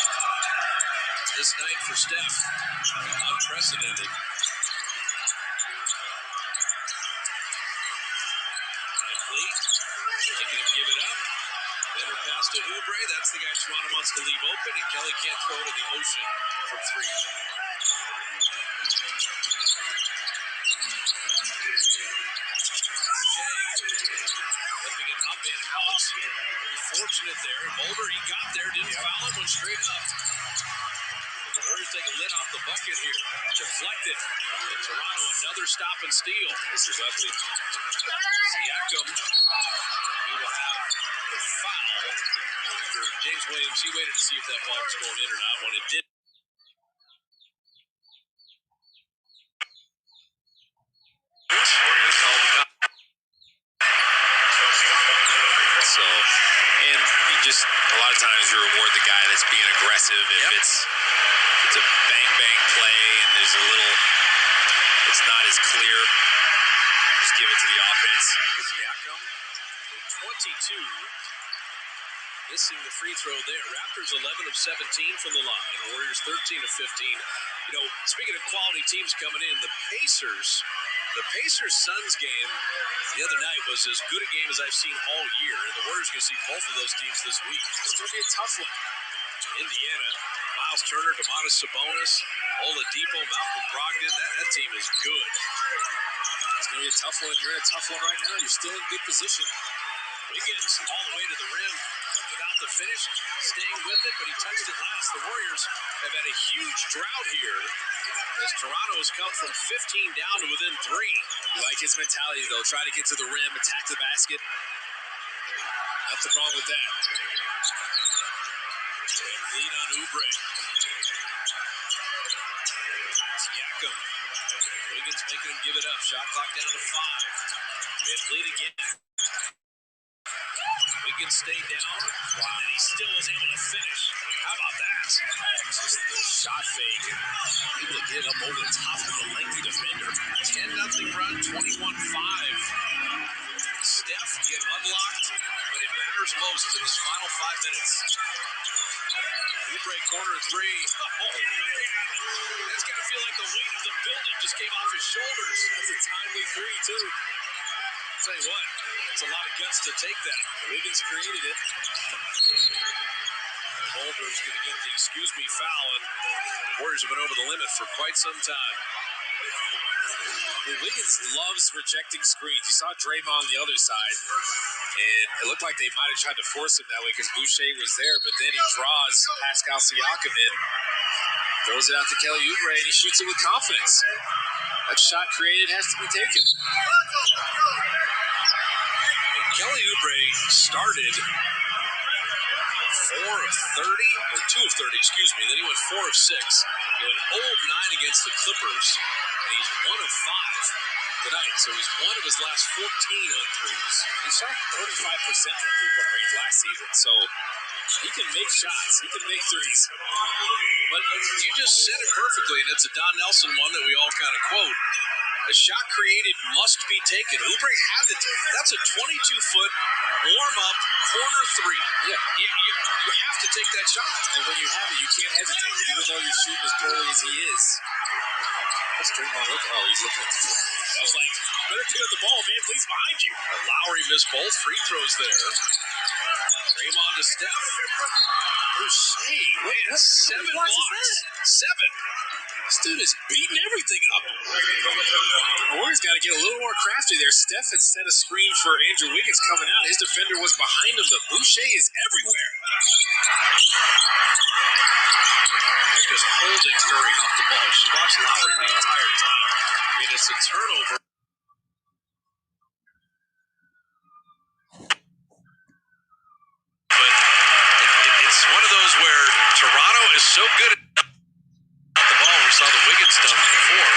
this night for Steph. Unprecedented. Van Vliet making him give it up. Better pass to Oubre. That's the guy Toronto wants to leave open, and Kelly can't throw it in the ocean from 3. Flipping it up and out. Very fortunate there. Mulder, he got there, didn't foul him, went straight up. But the Warriors take a lid off the bucket here. Deflected. And Toronto, another stop and steal. This is ugly. Siakam, he will have the foul. After James Williams, he waited to see if that ball was going in or not. When it did. So, and you just, a lot of times you reward the guy that's being aggressive if it's a bang play and there's a little, it's not as clear. Just give it to the offense. Siakam, 22, missing the free throw there. Raptors 11 of 17 from the line. Warriors 13 of 15. You know, speaking of quality teams coming in, the Pacers-Suns game the other night was as good a game as I've seen all year, and the Warriors going to see both of those teams this week. It's going to be a tough one. Indiana, Miles Turner, Domantas Sabonis, Oladipo, Malcolm Brogdon, that team is good. It's going to be a tough one. You're in a tough one right now. You're still in good position. Wiggins all the way to the rim without the finish, staying with it, but he touched it last. The Warriors have had a huge drought here as Toronto has come from 15 down to within 3. You like his mentality, though. Try to get to the rim, attack the basket. Nothing wrong with that. Lead on Oubre. Siakam. Wiggins making him give it up. Shot clock down to 5. Van Vliet again. Wiggins stayed down, and he still was able to finish. How about that? Just the shot fake and able to get up over the top of the lengthy defender. 10-0 run, 21-5. Steph get unlocked when it matters most in his final 5 minutes. Oubre corner 3. Oh, man. That's got to feel like the weight of the building just came off his shoulders. That's a timely 3, too. I'll tell you what, it's a lot of guts to take that. Wiggins created it. Mulder's going to get the excuse me foul, and Warriors have been over the limit for quite some time. Wiggins loves rejecting screens. You saw Draymond on the other side, and it looked like they might have tried to force him that way because Boucher was there, but then he draws Pascal Siakam in, throws it out to Kelly Oubre, and he shoots it with confidence. That shot created has to be taken. And Kelly Oubre started 4 of 30, or 2 of 30, excuse me. Then he went 4 of 6. He went 0 of 9 against the Clippers, and he's 1 of 5 tonight. So he's 1 of his last 14 on threes. He shot 35% from three-point range last season, so he can make shots. He can make threes. But you just said it perfectly, and it's a Don Nelson one that we all kind of quote. A shot created must be taken. Oubre had to take. That's a 22-foot warm-up corner three. Yeah. You have to take that shot. And when you have it, you can't hesitate. Even though you're shooting as poorly as he is. What's Draymond looking? Oh, he's looking at the floor. I was like, better pick up the ball, man. Please behind you. Lowry missed both free throws there. Draymond to Steph. Boucher, man, 7 blocks. 7. This dude is beating everything up. The Warriors got to get a little more crafty there. Steph had set a screen for Andrew Wiggins coming out. His defender was behind him, but Boucher is everywhere. They're just holding Curry off the ball. She watched Lowry the entire time. I mean, it's a turnover. But it's one of those where Toronto is so good at the ball. We saw the Wiggins dunk before.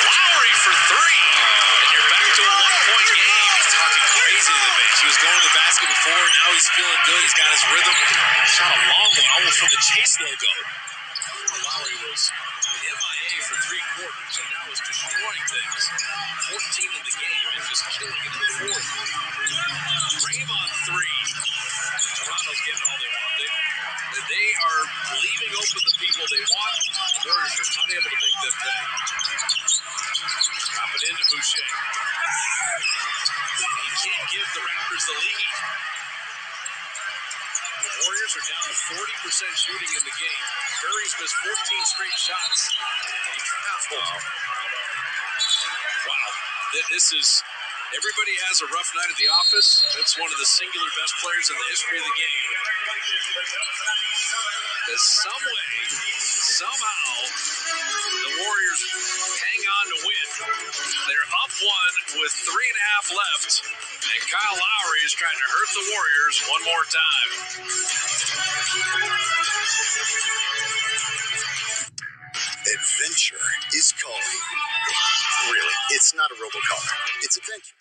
Lowry for 3. And you're back to a 1-point game. He's talking crazy to the bench. He was going to the basket before. Now he's feeling good. He's got his rhythm. Shot a long one, almost from the Chase logo. Lowry was MIA for 3 quarters and now is destroying things. 14 in the game and just killing it in the fourth. Draymond 3. Toronto's getting all they want. They are leaving open the people they want. The Warriors are unable to make them pay. Drop it into Boucher. He can't give the Raptors the lead. The Warriors are down to 40% shooting in the game. Curry's missed 14 straight shots. He traveled. Wow. This is, everybody has a rough night at the office. That's one of the singular best players in the history of the game. There's some way, somehow, the Warriors hang on to win. They're up 1 with 3.5 left, and Kyle Lowry is trying to hurt the Warriors one more time. Adventure is calling. Really, it's not a robocall. It's adventure.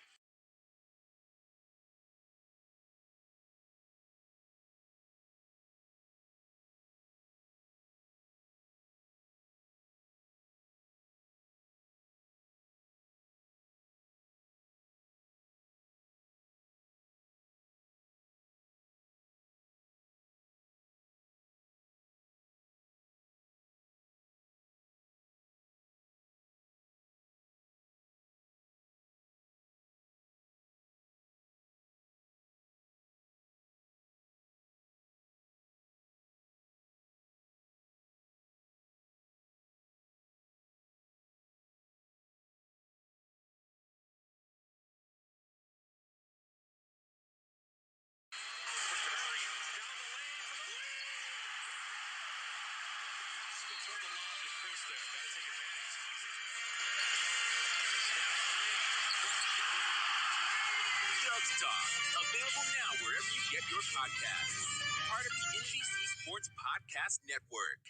Doug's Talk, available now wherever you get your podcasts. Part of the NBC Sports Podcast Network.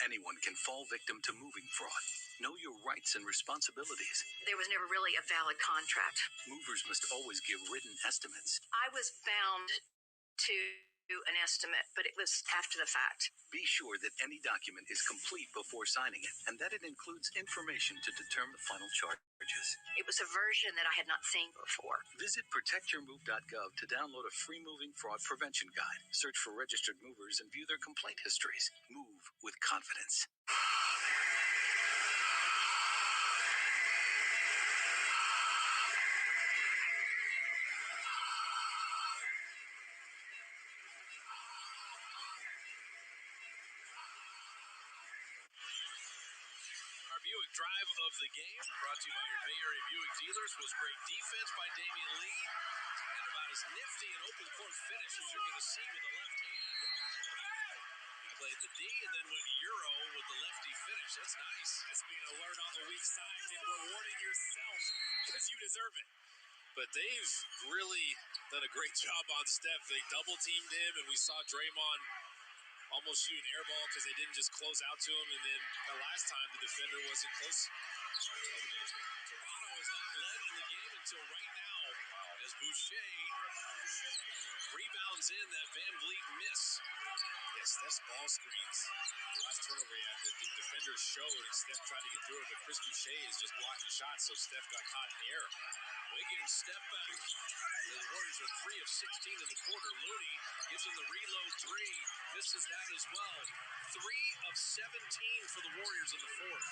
Anyone can fall victim to moving fraud. Know your rights and responsibilities. There was never really a valid contract. Movers must always give written estimates. I was bound to an estimate, but it was after the fact. Be sure that any document is complete before signing it, and that it includes information to determine the final charges. It was a version that I had not seen before. Visit protectyourmove.gov to download a free moving fraud prevention guide. Search for registered movers and view their complaint histories. Move with confidence. Buick drive of the game, brought to you by your Bay Area Buick dealers, was great defense by Damian Lee, and about as nifty an open court finish as you're going to see with the left hand. He played the D and then went Euro with the lefty finish. That's nice. That's being alert on the weak side and rewarding yourself because you deserve it. But they've really done a great job on Steph. They double-teamed him, and we saw Draymond almost shoot an air ball because they didn't just close out to him. And then the last time, the defender wasn't close. Toronto has not led in the game until right now as Boucher rebounds in that Van Vliet miss. Yes, Steph's ball screens. The last turnover he had, the defenders showed, and Steph tried to get through it, but Chris Boucher is just blocking shots, so Steph got caught in the air. Wiggins step back. The Warriors are 3 of 16 in the quarter. Looney gives him the reload three. Misses that as well. 3 of 17 for the Warriors in the fourth.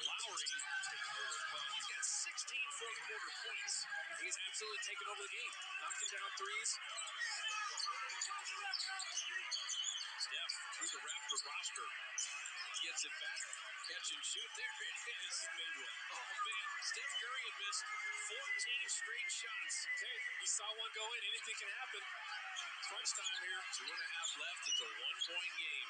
Lowry taking over. Well, he's got 16 fourth quarter points. He's absolutely taken over the game. Knocking down threes. Steph through the Raptor roster. Gets it back. Catch and shoot. There it is. Made one. Oh, man. Steph Curry had missed 14 straight shots. Okay, he saw one go in. Anything can happen. Crunch time here. 2.5 left. It's a 1-point game.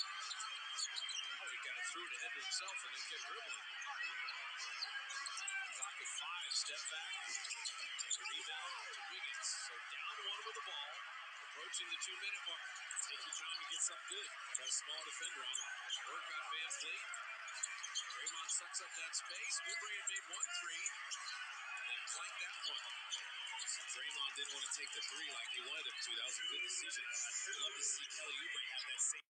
Oh, he kind of threw it ahead to himself and then kept dribbling. Clock at 5. Step back. Rebound to Wiggins. So down 1 with the ball. Approaching the 2-minute mark. Take your time to get something good. Got a small defender on him. Work on Van Vliet. Draymond sucks up that space. Oubre had made 1 3. And clanked that one. Draymond didn't want to take the 3 like they wanted him to. That was a good decision. I'd love to see Kelly Oubre have that same.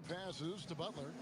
throw passes to Butler.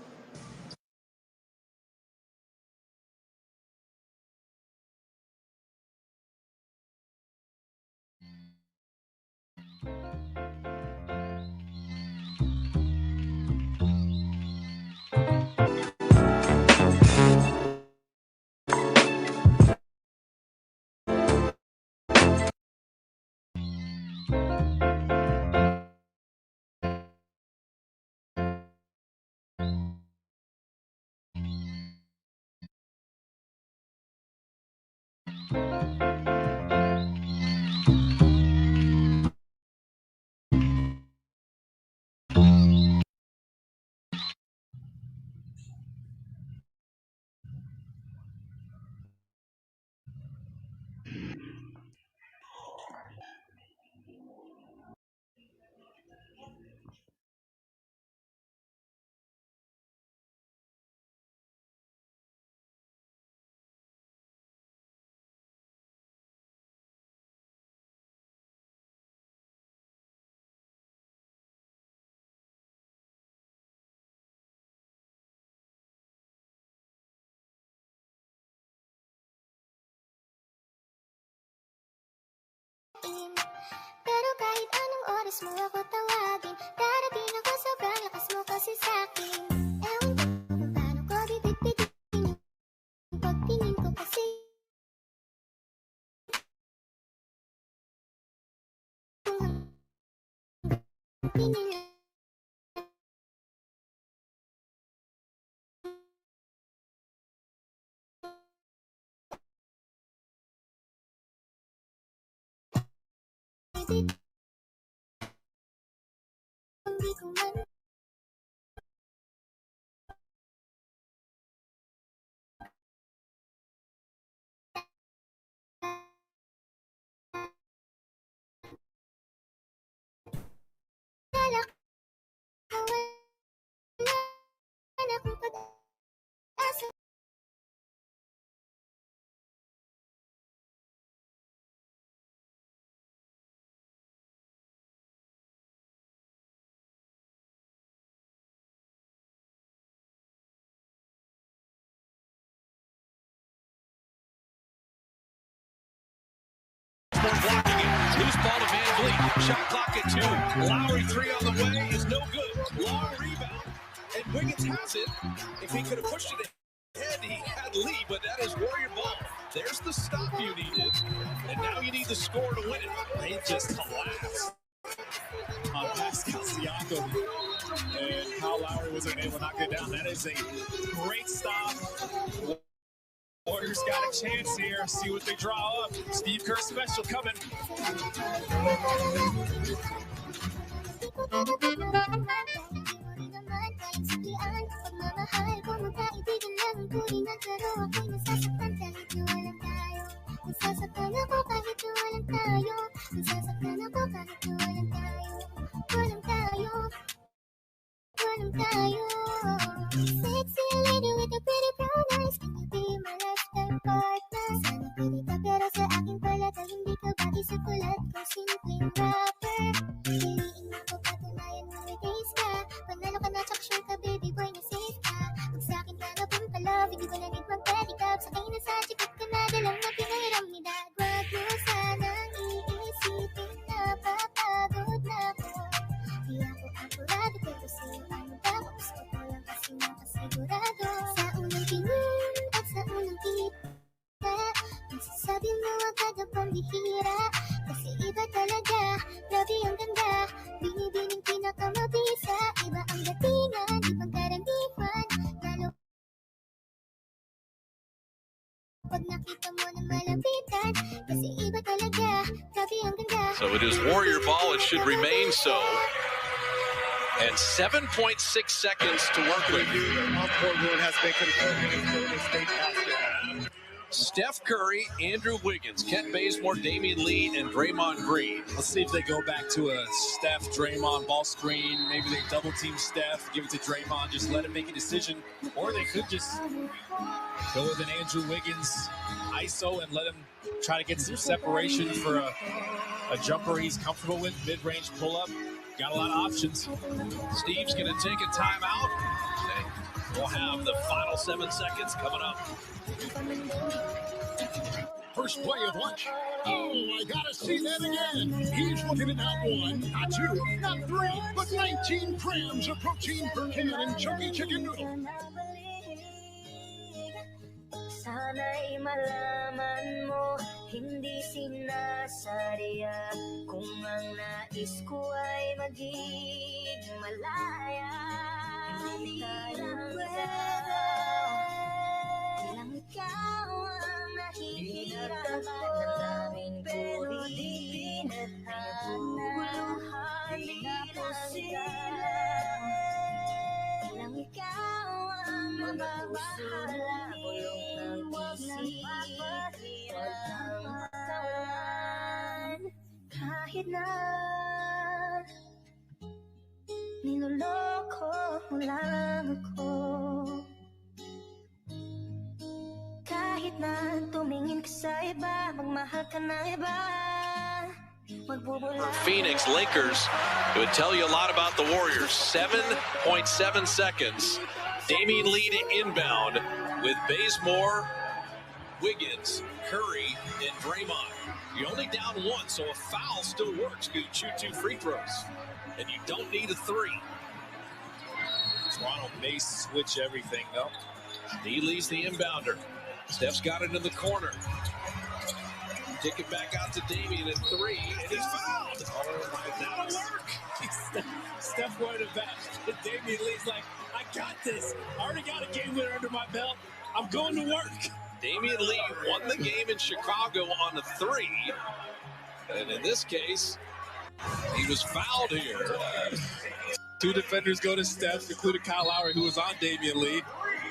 Pero kahit anong oras mo ako tawagin, darating ako sobrang lakas mo kasi sa'kin. Ewan ko kung paano ko bibit-bitin yung pagtingin ko kasi tingin hindi ko man talak wala akong pag-asa. Blocking it. Loose ball to Van Vliet. Shot clock at 2. Lowry 3 on the way is no good. Long rebound. And Wiggins has it. If he could have pushed it ahead, he had lead, but that is Warrior ball. There's the stop you needed. And now you need the score to win it. They just collapsed on Pascal Siakam. And Kyle Lowry wasn't able to knock it down. That is a great stop. Warriors got a chance here. See what they draw up. Steve Kerr special coming. Sexy lady with a pretty brown eyes, can you be my lifetime partner? Sana pwede ka pero sa akin pala dahil hindi ka bagay sa kulat ko simpleng rapper. Piliin mo ko patunayan mo may taste ka. Panalo ka na tsak sure ka baby boy na safe ka. Kung sa akin ka na pumpalove, hindi ko na need magpatikap. Sa kayo na sa chikot ka na dalang na pinahiram ni dad. Wag mo sanang iisipin na papagod na ko. Di ako apurado pero sa'yo ano ba ko gusto ko lang kasi makasigurado. Sa unang tingin at sa unang kita, masasabi mo agad ang pambihira. Kasi iba talaga, grabe ang ganda. Binibining pinakamabisa, iba ang datingan, di pangkaraniwan. Lalo pag nakita mo na malapitan, kasi iba talaga, grabe ang ganda. So it is Warrior ball. It should remain so. And 7.6 seconds to work with. Steph Curry, Andrew Wiggins, Kent Bazemore, Damian Lee, and Draymond Green. Let's see if they go back to a Steph, Draymond ball screen. Maybe they double team Steph, give it to Draymond, just let him make a decision. Or they could just go with an Andrew Wiggins ISO and let him try to get some separation for a jumper he's comfortable with, mid-range pull-up. Got a lot of options. Steve's going to take a timeout. We'll have the final 7 seconds coming up. First play of lunch. Oh, I gotta see that again. He's looking at not 1, not 2, not 3, but 19 grams of protein per can in chunky chicken noodle. Sana'y malaman mo, hindi sinasadya. Kung ang nais ko ay maging malaya, hindi lang lang ikaw ang nahihirapan ng daming pero di pinaguguluhan, di napusilang. Lang ikaw ang mababahala, bulong ng isip at ang kawan. Kahit na niloloko mo lang ako, kahit na tumingin ka sa iba, magmahal ka ng iba, For Phoenix Lakers, it would tell you a lot about the Warriors. 7.7 seconds. Damian Lee to inbound with Bazemore, Wiggins, Curry, and Draymond. You're only down 1, so a foul still works. You shoot 2 free throws, and you don't need a 3. Toronto may switch everything up. Lee's the inbounder. Steph's got it in the corner. Kick it back out to Damian at 3, and he's fouled. Oh, my, that'll work. Steph wanted it back. Damian Lee's like, I got this. I already got a game winner under my belt. I'm going to work. Damian Lee won the game in Chicago on a 3. And in this case, he was fouled here. 2 defenders go to Steph, including Kyle Lowry, who was on Damian Lee.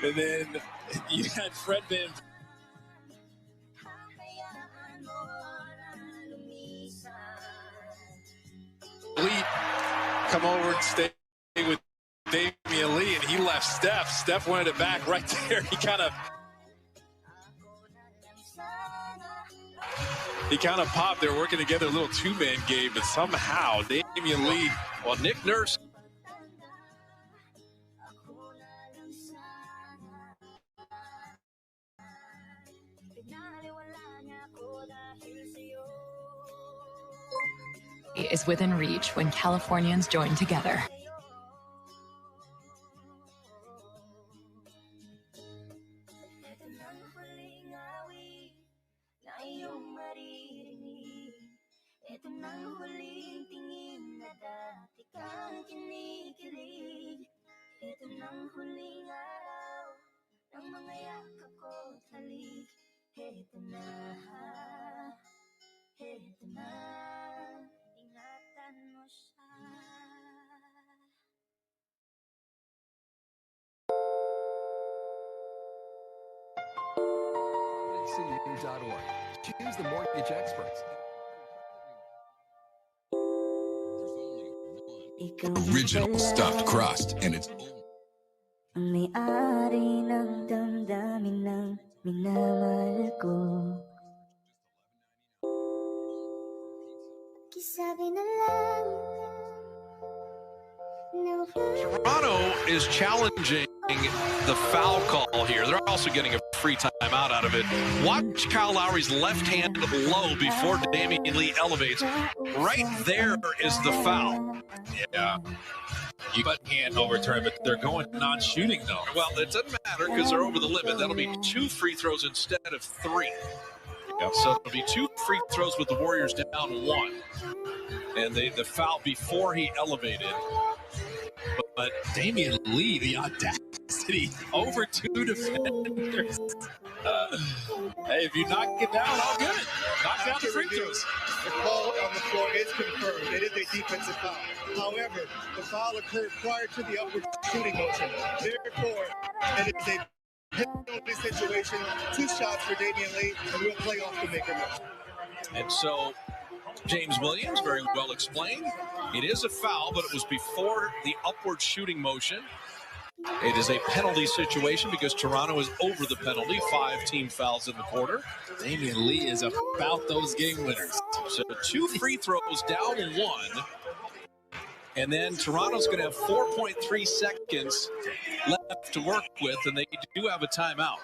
And then you had Fred Van Lee come over and stay with Damian Lee, and he left Steph. Steph wanted it back right there. He kind of popped. They're working together, a little 2-man game, but somehow Damian Lee, well, Nick Nurse. Is within reach when Californians join together. CU.org. Choose the mortgage experts. Original stuffed crust, and it's ang may-ari ng damdamin ng minamahal ko. Kisabi na lang. Toronto is challenging the foul call here. They're also getting a free timeout out of it. Watch Kyle Lowry's left hand low before Damian Lee elevates. Right there is the foul. Yeah. You can't overturn, but they're going non-shooting, though. Well, it doesn't matter because they're over the limit. That'll be 2 free throws instead of 3. Yep. So it'll be 2 free throws with the Warriors down 1. And the foul before he elevated. But Damian Lee, the audacity over 2 defenders. Hey, if you knock it down, all good. Knock down the free throws. The call on the floor is confirmed. It is a defensive foul. However, the foul occurred prior to the upward shooting motion. Therefore, it is a penalty situation. 2 shots for Damian Lee, and we'll play off the maker motion. And so James Williams, very well explained. It is a foul, but it was before the upward shooting motion. It is a penalty situation because Toronto is over the penalty. 5 team fouls in the quarter. Damian Lee is about those game winners. So 2 free throws down 1. And then Toronto's going to have 4.3 seconds left to work with, and they do have a timeout.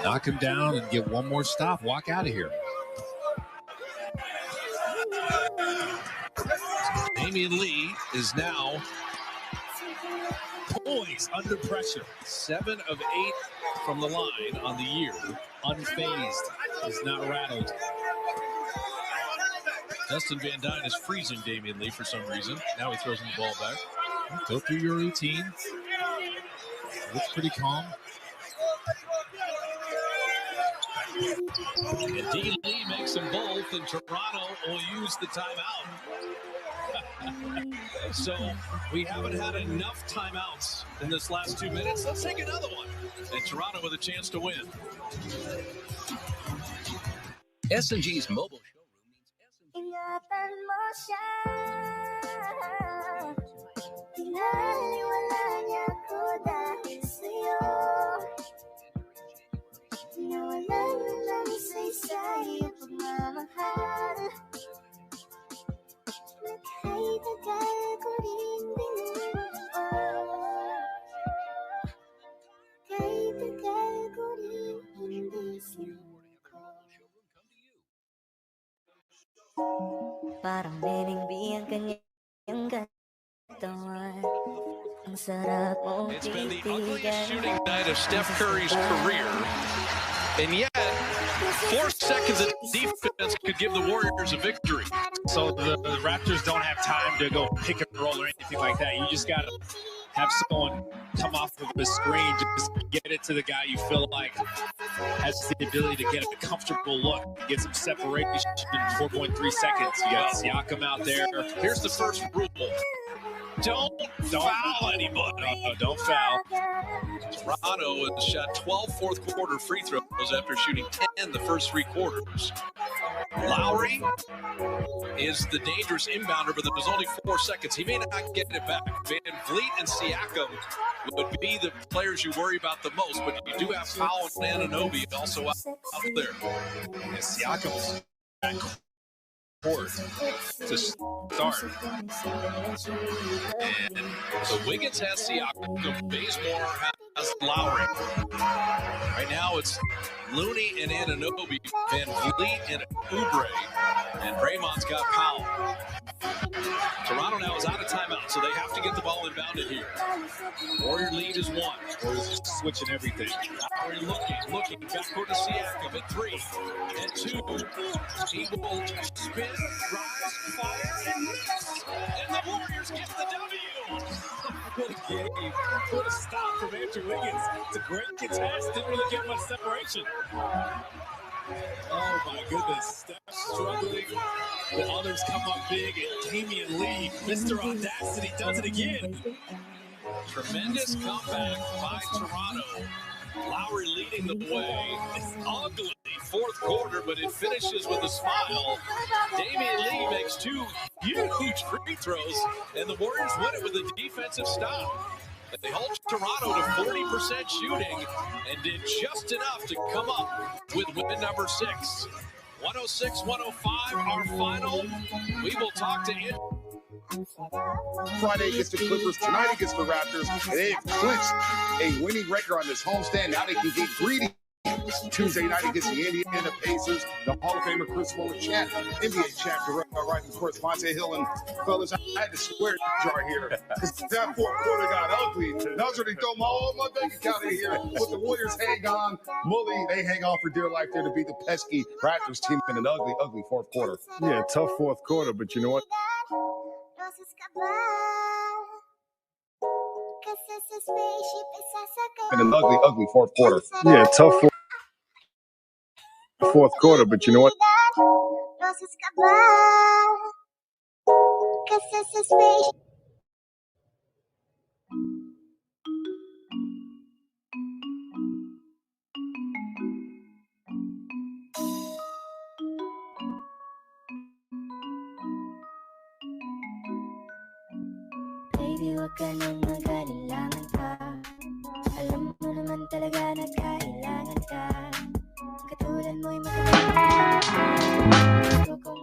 Knock him down and get one more stop. Walk out of here. Damian Lee is now poised under pressure. 7 of 8 from the line on the year. Unfazed. Is not rattled. Dustin Van Dyne is freezing Damian Lee for some reason. Now he throws him the ball back. Go through your routine. Looks pretty calm. And D. Lee makes them both, and Toronto will use the timeout. So we haven't had enough timeouts in this last 2 minutes. Let's take another one. And Toronto with a chance to win. S&G's mobile Ingatan mo siya. Pinaliwala niya ko dahil sa'yo. Nawalan na lang isa-isa iyong pagmamahal. Kahit tagal ko rin kahit tagal ko rin hindi sinuko. Parang BNB ang kanyang katawan. Ang sarap mong It's been the ugliest shooting night of Steph Curry's career. And yet, 4 seconds of defense could give the Warriors a victory. So the Raptors don't have time to go pick and roll or anything like that. You just got to have someone come off of the screen, just get it to the guy you feel like has the ability to get a comfortable look, get some separation in 4.3 seconds. You got Siakam out there. Here's the first rule. Don't foul anybody. No, don't foul. Toronto has shot 12 fourth-quarter free throws after shooting 10 the first 3 quarters. Lowry is the dangerous inbounder, but there's only 4 seconds. He may not get it back. Van Vliet and Siakam would be the players you worry about the most, but you do have Powell and Anunoby also out there. And Siakam's back court to start. And so Wiggins has Siakam, Bazemore has Lowry. Right now it's Looney and Anunoby, Van Vliet and Oubre, and Draymond's got Powell. Toronto now is out of timeout, so they have to get the ball inbounded here. Warrior lead is 1. Warriors just switching everything. Lowry looking, backcourt to Siakam at 3 and 2. He will spin, rise, fire, and miss. And the Warriors get the W. What a game. What a stop from Andrew Wiggins. It's a great contest. Didn't really get much separation. Oh my goodness. Steph struggling. The others come up big, and Damian Lee, Mr. Audacity, does it again. Tremendous comeback by Toronto. Lowry leading the way. It's ugly 4th quarter, but it finishes with a smile. Damian Lee makes 2 huge free throws, and the Warriors win it with a defensive stop. They hold Toronto to 40% shooting and did just enough to come up with win number 6. 106-105, our final. We will talk to Andrew. Friday against the Clippers, tonight against the Raptors, and they have clinched a winning record on this homestand. Now they can get greedy. Tuesday night against the Indiana Pacers, the Hall of Famer Chris Muller champ, NBA champ, writing course, Monte Hill. And fellas, I had to swear jar here because that 4th quarter got ugly. I was ready to throw all my bank account in here. But the Warriors hang on. Mully, they hang on for dear life there to beat the pesky Raptors team in an ugly 4th quarter. Yeah, tough 4th quarter, but you know what? In an ugly 4th quarter. Yeah, tough 4th quarter, but you know what? Baby, wag ka nang mag-alilangan pa. Alam mo naman talaga na kailangan ka. Katulad mo'y makapagpapalit. Gusto kong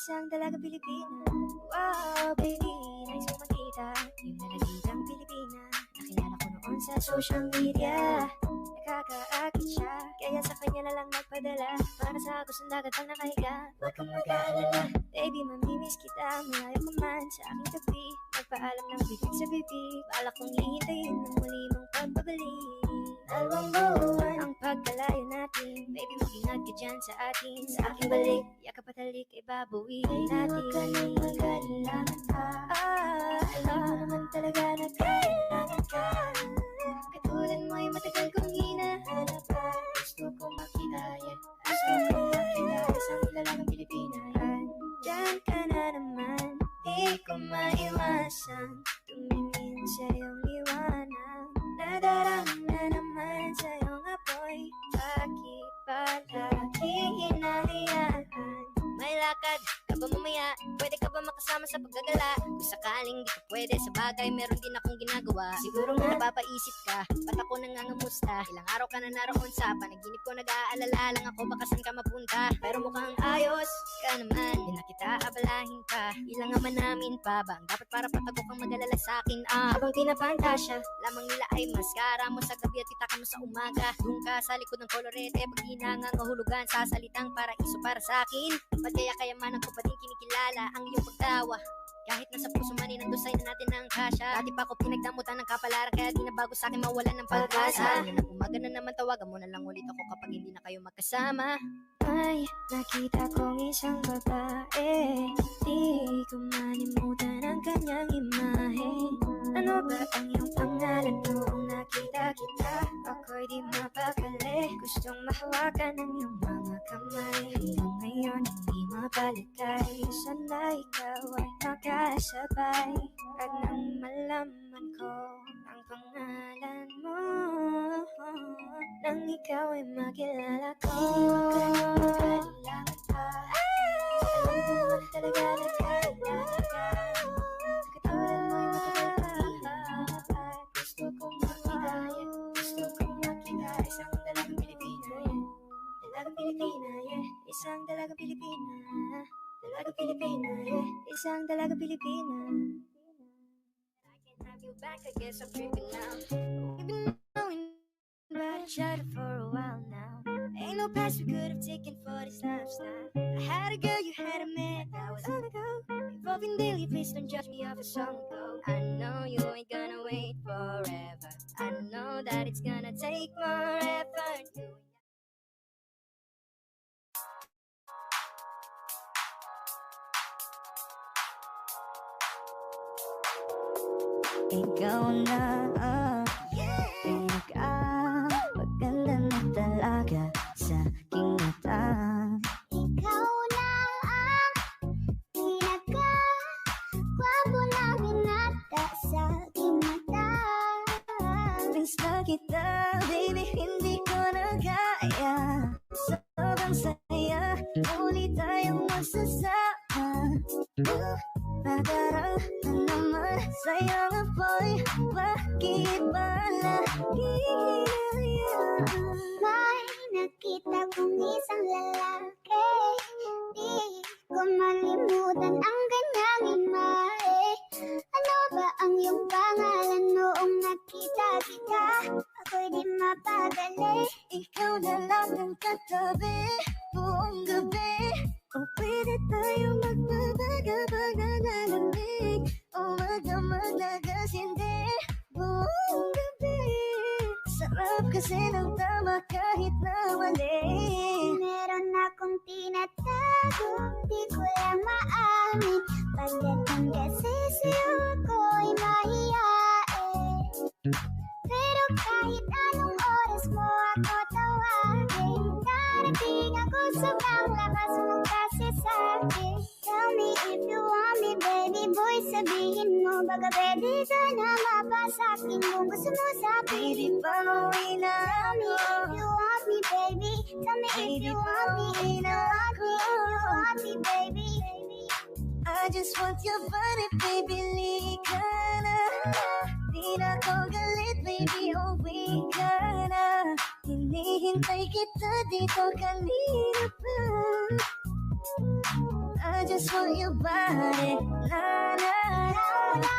isang dalaga Pilipina. Wow, baby, nice mo makita yung nalagitang Pilipina. Nakilala ko noon sa social media. Nakakaakit siya, kaya sa kanya na lang nagpadala. Para sa ako sa dagat ang nakahiga. Huwag kang mag-aalala, baby, mamimiss kita. Malayo ka man sa aking tabi. Magpaalam ng bibig sa bibig. Balak kong hihintayin ng muli mong pagbabalik. Dalawang buwan ang pagkalayo natin. Baby, mag-ingat ka dyan sa atin. Sa aking balik, yakap at halik ay babawiin natin. Huwag ka nang mag-alilangan pa. Alam mo naman talaga na kailangan ka. Katulad mo'y matagal kong hinahanap pa. Gusto kong makita yan. Gusto kong makita isang dalagang Pilipina. Diyan ka na naman, di ko maiwasan tumingin sa iyong liwanag. Nadarama na naman sa iyong apoy. Bakit palagi hinahayaan? May lakad ka ba mamaya? Pwede ka ba makasama sa paggagala? Kung sakaling di ka pwede sa bagay, meron din akong ginagawa. Siguro nga napapaisip ka, ba't ako nangangamusta? Ilang araw ka na naroon sa panaginip ko, nag-aalala lang ako baka saan ka mapunta. Pero mukhang ayos ka naman, di na kita abalahin pa. Ilang naman namin pa ba ang dapat para patago kang mag-alala sa akin? Habang pinapantasya, lamang nila ay maskara mo sa gabi at pitaka mo sa umaga. Doon ka sa likod ng kolorete, pag hinangang mahulugan sa salitang paraiso para sa akin. Ba't kaya kayamanan ko pa din kinikilala ang iyong pagtawa? Kahit nasa puso man inandusay na natin ang kasya. Dati pa ako pinagdamutan ng kapalaran, kaya di na bago sa akin mawalan ng pag-asa. Ngayon ang umaga na naman, tawagan mo na lang ulit ako kapag hindi na kayo magkasama. May nakita kong isang babae, di ko manimutan ang kanyang imahe. Ano ba ang iyong pangalan noong nakita kita? Ako'y di mapakali, gustong mahawakan ng iyong mga kamay. Hanggang ngayon hindi mapalagay, sana ikaw ay makasabay. At nang malaman ko ang pangalan mo, nang ikaw ay makilala ko. Kailangan pa, alam mo naman talaga na kailangan ka. Katulad mo'y matagal gusto kong makita yan. Gusto kong makita isang dalagang Pilipina yan. Dalagang Pilipina, yeah. Isang dalagang Pilipina. Dalagang Pilipina, yeah. Isang dalagang Pilipina. I can't have you back, I guess I'm tripping now. We've been knowing about each other for a while now. Ain't no past we could have taken for this lifestyle. I had a girl, you had a man, that was long ago. Evolving daily, please don't judge me off a song ago. I know you ain't gonna wait forever. I know that it's gonna take more effort. Ikaw na maganda na talaga sa aking mata. Ikaw na pinaka-gwapo na binata sa aking mata. Miss na kita, baby, hindi ko na kaya. Sobrang saya, muli tayong magsasama. Nadarang na naman sa'yo nga boy, bakit ba lagi hinahayaan? May nakita kong isang lalaki, di ko malimutan ang kanyang imahe. Ano ba ang iyong pangalan noong nakita kita? Ako'y di mapagali. Ikaw na lang ang katabi buong gabi. O pwede tayo magbabaga-baga na lamig, o magdamag na gasindi buong gabi. Sarap kasi ng tama kahit na mali. Meron akong tinatago, di ko lang maamin. Pagdating kasi sa'yo ako'y mahihain. Pero kahit anong oras mo ako tawagin, darating ako sobrang lakas mo kasi sa'kin. Tell me if you want me, baby boy, sabihin mo. Baka pwede ka na mapasakin kung gusto mo sa'kin. Baby, pauwi na Tell me if you want me, baby. Tell me if you want me, if you want me, if you want me, baby. I just want your body, baby, lika na. Di na ko galit, baby, uwi ka na. Hinihintay kita dito kanina pa. I just want your body. Na na na.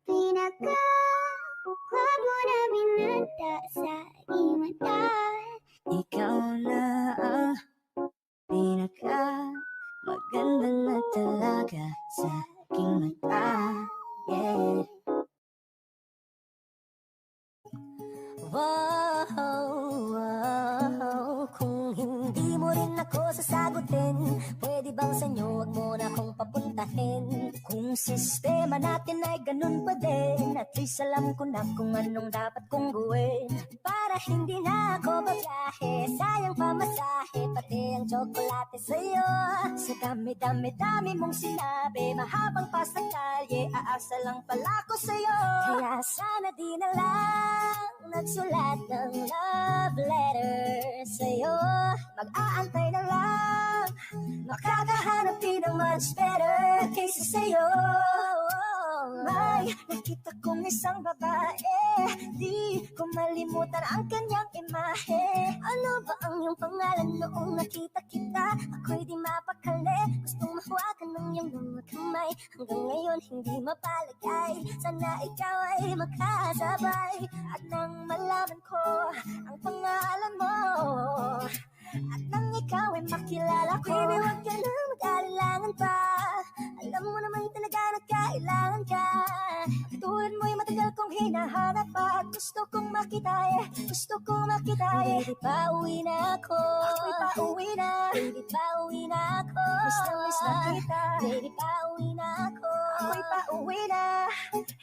Pinaka-gwapo na binata sa aking mata. Ikaw na ang pinaka-maganda na talaga sa aking mata. Yeah. Wow, kung hindi mo rin ako sasagutin, pwede bang sa inyo wag mo na akong papuntahin? Kung sistema natin ay ganun pa din, at least alam ko na kung anong dapat kong gawin. Para hindi na ako babiyahe, sayang pamasahe, pati ang tsokolate sa'yo. Sa dami-dami-dami mong sinabi, mahabang pa sa kalye, aasa lang pala ko sa'yo. Kaya sana di na lang nagsulat ng love letter sa'yo. Mag-aantay na lang, makakahanap din ng much better kaysa sa'yo. May nakita kong isang babae, di ko malimutan ang kanyang imahe. Ano ba ang iyong pangalan noong nakita kita? Ako'y di mapakali, gustong mahawakan ng iyong mga kamay. Hanggang ngayon hindi mapalagay, sana ikaw ay makasabay. At nang malaman ko ang pangalan mo, at nang ikaw ay makilala ko, baby, wag ka na mag-alinlangan pa. Alam mo naman talaga na kailangan ka. Tulad mo'y matagal kong hinahanap pa. At gusto kong makita gusto kong makita Baby, pauwi na ako. Ako'y pauwi na. Baby, pauwi na ako. Miss na kita. Baby, pauwi na ako. Ako'y pauwi na.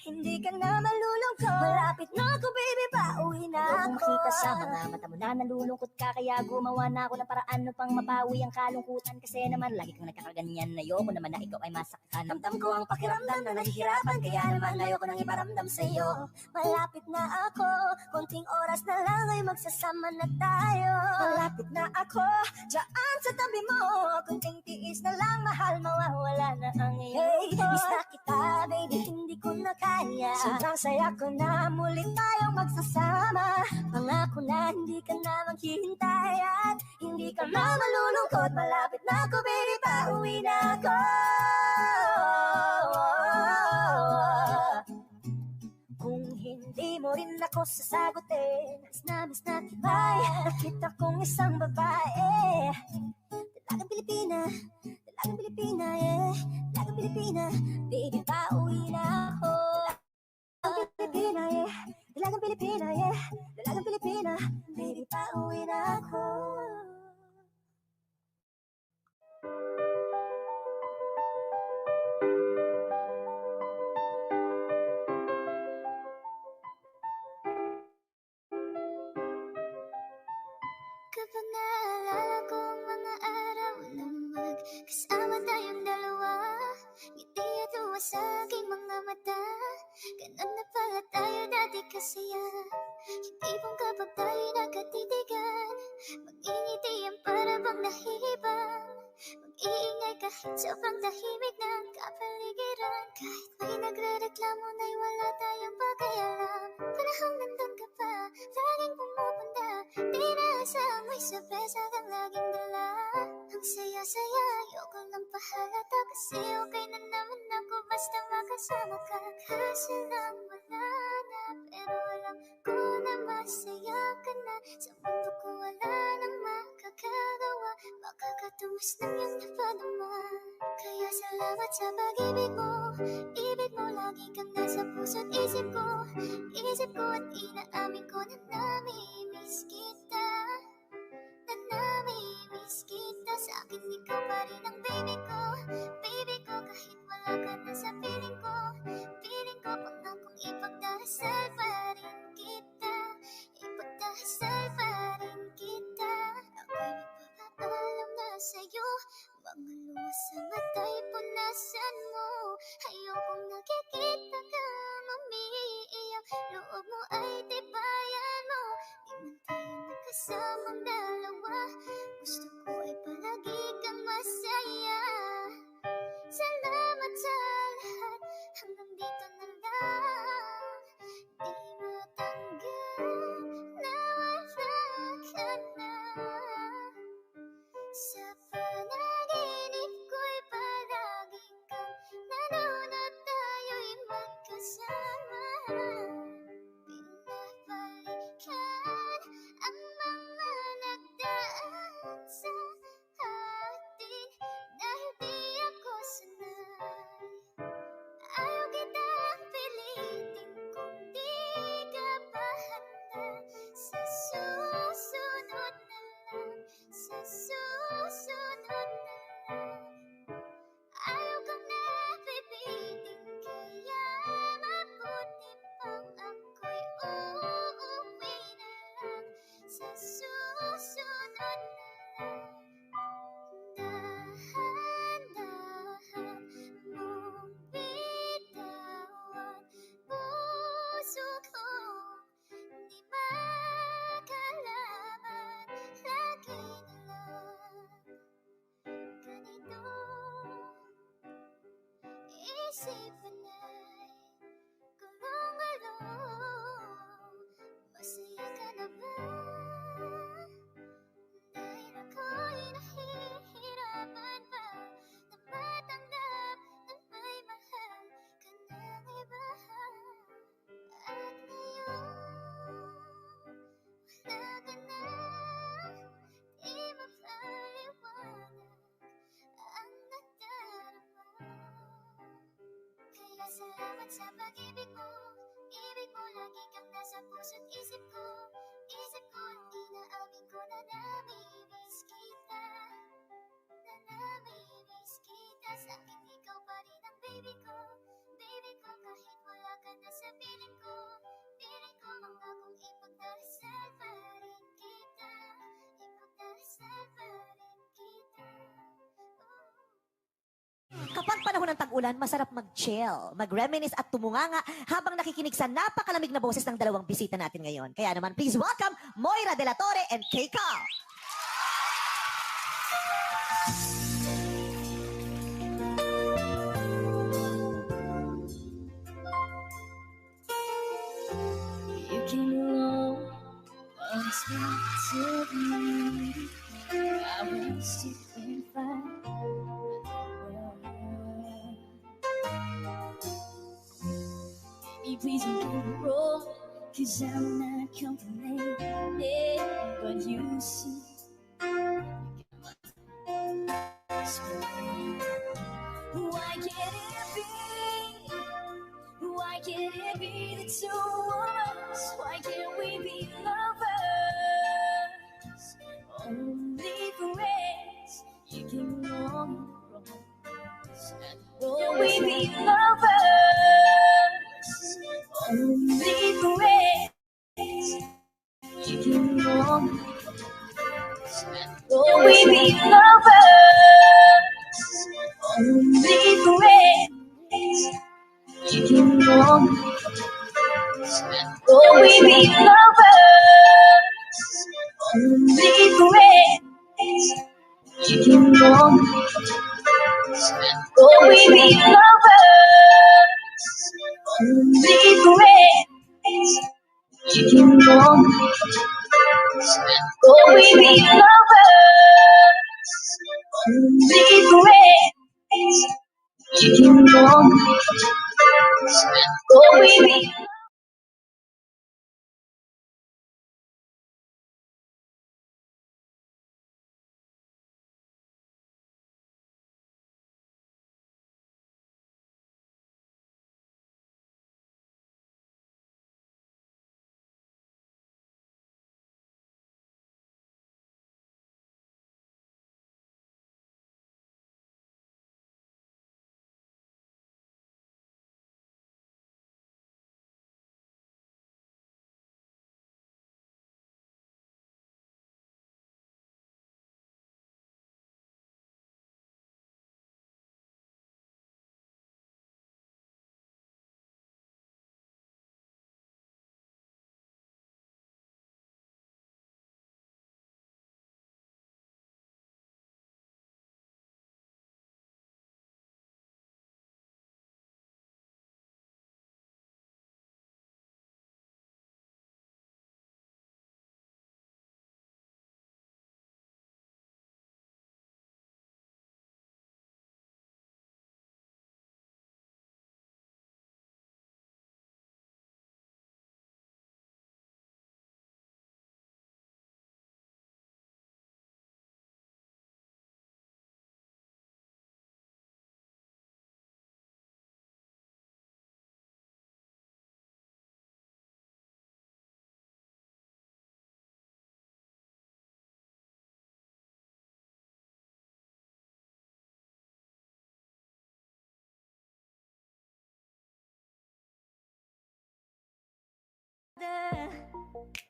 Hindi ka na malulungkot. Malapit na ako, baby, pauwi na ako. Makita sa mga mata mo na nalulungkot ka, kaya gumawa na ako ng paraan upang mapawi ang kalungkutan. Kasi naman lagi kang nagkakaganyan. Ayoko naman na ikaw ay masaktan. Ramdam ko ang pakiramdam na nahihirapan, kaya naman ayoko nang iparamdam sa'yo. Malapit na ako, konting oras na lang ay magsasama na tayo. Malapit na ako, dyan sa tabi mo, konting tiis na lang, mahal, mawawala na ang iyong miss na kita, baby, hindi ko na kaya. Sobrang saya ko na muli tayong magsasama. Pangako na hindi ka na maghihintay at hindi ka na malulungkot. Malapit na ako, baby, pauwi na ako. Kung hindi mo rin ako sasagutin, miss na kita. Nakita kong isang babae, dalagang Pilipina, yeah. Dalagang Pilipina, baby, pauwi na ako. Dalagang Pilipina, yeah. Dalagang Pilipina, yeah. Dalagang Pilipina, baby, pauwi na ako. Kapag naalala ko ang mga araw na magkasama tayong dalawa, ngiti at uwa sa aking mga mata. Ganun na pala tayo dati kasaya. Yung tipong kapag tayo nagkatitigan, mag-ingitian para bang nahihibang. Mag-iingay kahit sobrang tahimik ng kapaligiran. Kahit may nagre-reklamo na'y wala tayong pakialam. Panahong nandun ka pa, laging pumupunta. Di naasang may sorpresa kang laging dala. Ang saya-saya, ayoko lang pahalata. Kasi okay na naman ako basta makasama ka. Kasi lang wala na, pero alam ko na masaya ka na. Sa mundo ko wala nang makakagawa, makakatuwas ng iyong napadama. Kaya salamat sa pag-ibig mo. Ibig mo, lagi kang nasa puso't isip ko. Isip ko at inaamin ko na nami-miss kita. Na nami-miss kita. Sa akin ikaw pa rin ang baby ko. Baby ko, kahit wala ka na sa piling ko. Piling ko, pangakong ipagdasal pa rin kita. Ipagdasal pa rin kita. Ako'y magpapaalam na sa'yo. Mga luha sa mata'y punasan mo. Ayokong nakikita kang umiiyak. Loob mo ay tibayan mo. Di man tayo nagkasamang dalawa. Gusto ko ay palagi kang masaya. Salamat sa pag-ibig mo. Ibig mo lagi kang nasa puso't isip ko. Isip ko hindi naamin ko na namimiss kita. Na namimiss kita. Sa'kin ikaw pa rin ang baby ko. Baby ko kahit wala ka na sa piling ko. Piling ko mangakong ipagdarasal pa rin kita. Ipagdarasal pa rin kita. Kapag panahon ng tag-ulan, masarap mag-chill, mag-reminisce at tumunganga habang nakikinig sa napakalamig na boses ng dalawang bisita natin ngayon. Kaya naman, please welcome Moira De La Torre and Keiko. You came along, unexpectedly. I was sitting fine. Baby, please don't get me wrong, 'cause I'm not complaining. But you see, why can't it be? Why can't it be the two of us? Why can't we be lovers? Only friends. You came along wrong. Can we be lovers? Only friends. You came along. Can we be lovers? Only friends. You came along. Can we be lovers? Only friends. You came along. Can we be lovers? Only friends. You came along. Can we be lovers? Only friends. You came along. Can we be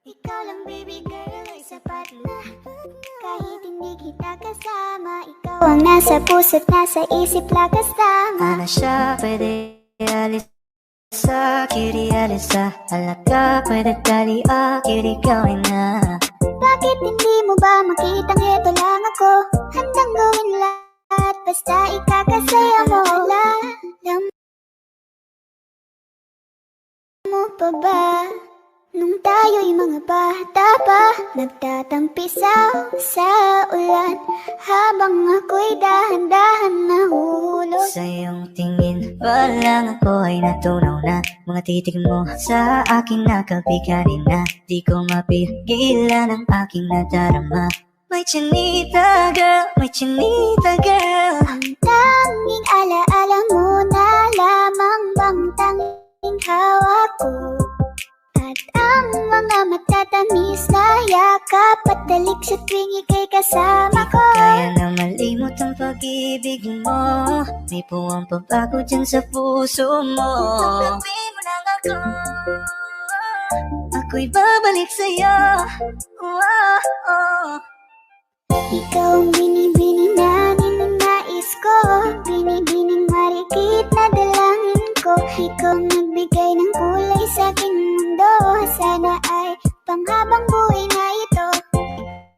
Ikaw lang baby girl ay sapat na. Kahit hindi kita kasama, ikaw ang nasa puso't nasa isip lakas tama. Ano siya pwede alisa, cutie alisa. Alaga pwede tali, cutie gawin na. Bakit hindi mo ba makitang heto lang ako? Handang gawin lahat basta ikakasaya mo. Alam mo pa ba? Nung tayo'y mga bata pa, nagtatampisaw sa ulan, habang ako'y dahan-dahan nahuhulog. Sa iyong tingin pa lang ako ay natunaw na. Mga titig mo sa akin nakabiganin na. Di ko mapigilan ang aking nadarama. May chinita girl, may chinita girl. Ang tanging alaala mo na lamang bang Di po ang pagbago dyan sa puso mo. Tanggapin mo lang ako, ako'y babalik sa'yo. Ikaw ang binibining na ninanais ko, binibining marikit na dalangin ko. Ikaw ang nagbigay ng kulay sa aking mundo, sana ay panghabang buhay na ito.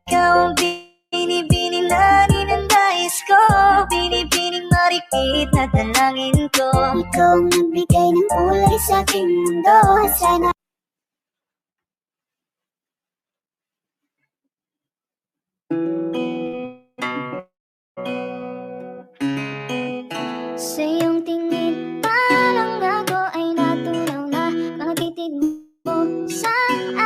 Ikaw ang binibining na ninanais ko, binibining marikit na dalangin ko. Ikaw ang nagbigay ng kulay sa aking mundo, sana Sa iyong tingin, parang ako ay natunaw na. Mga titig mo sa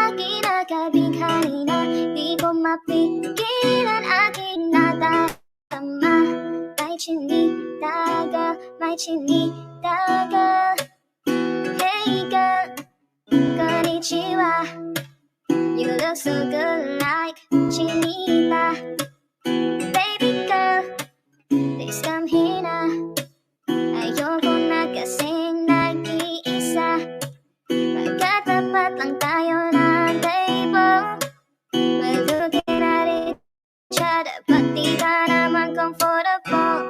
akin nagkabighani na. Di ko mapigilan aking nadarama. May chinitaga, may chinitaga. Hey girl, konnichiwa. You look so good like chinita. Baby girl, please come here na. Ayoko na kasing nag-iisa. Pagkat dapat lang tayo ng table. We're looking at each other, but di ka naman comfortable.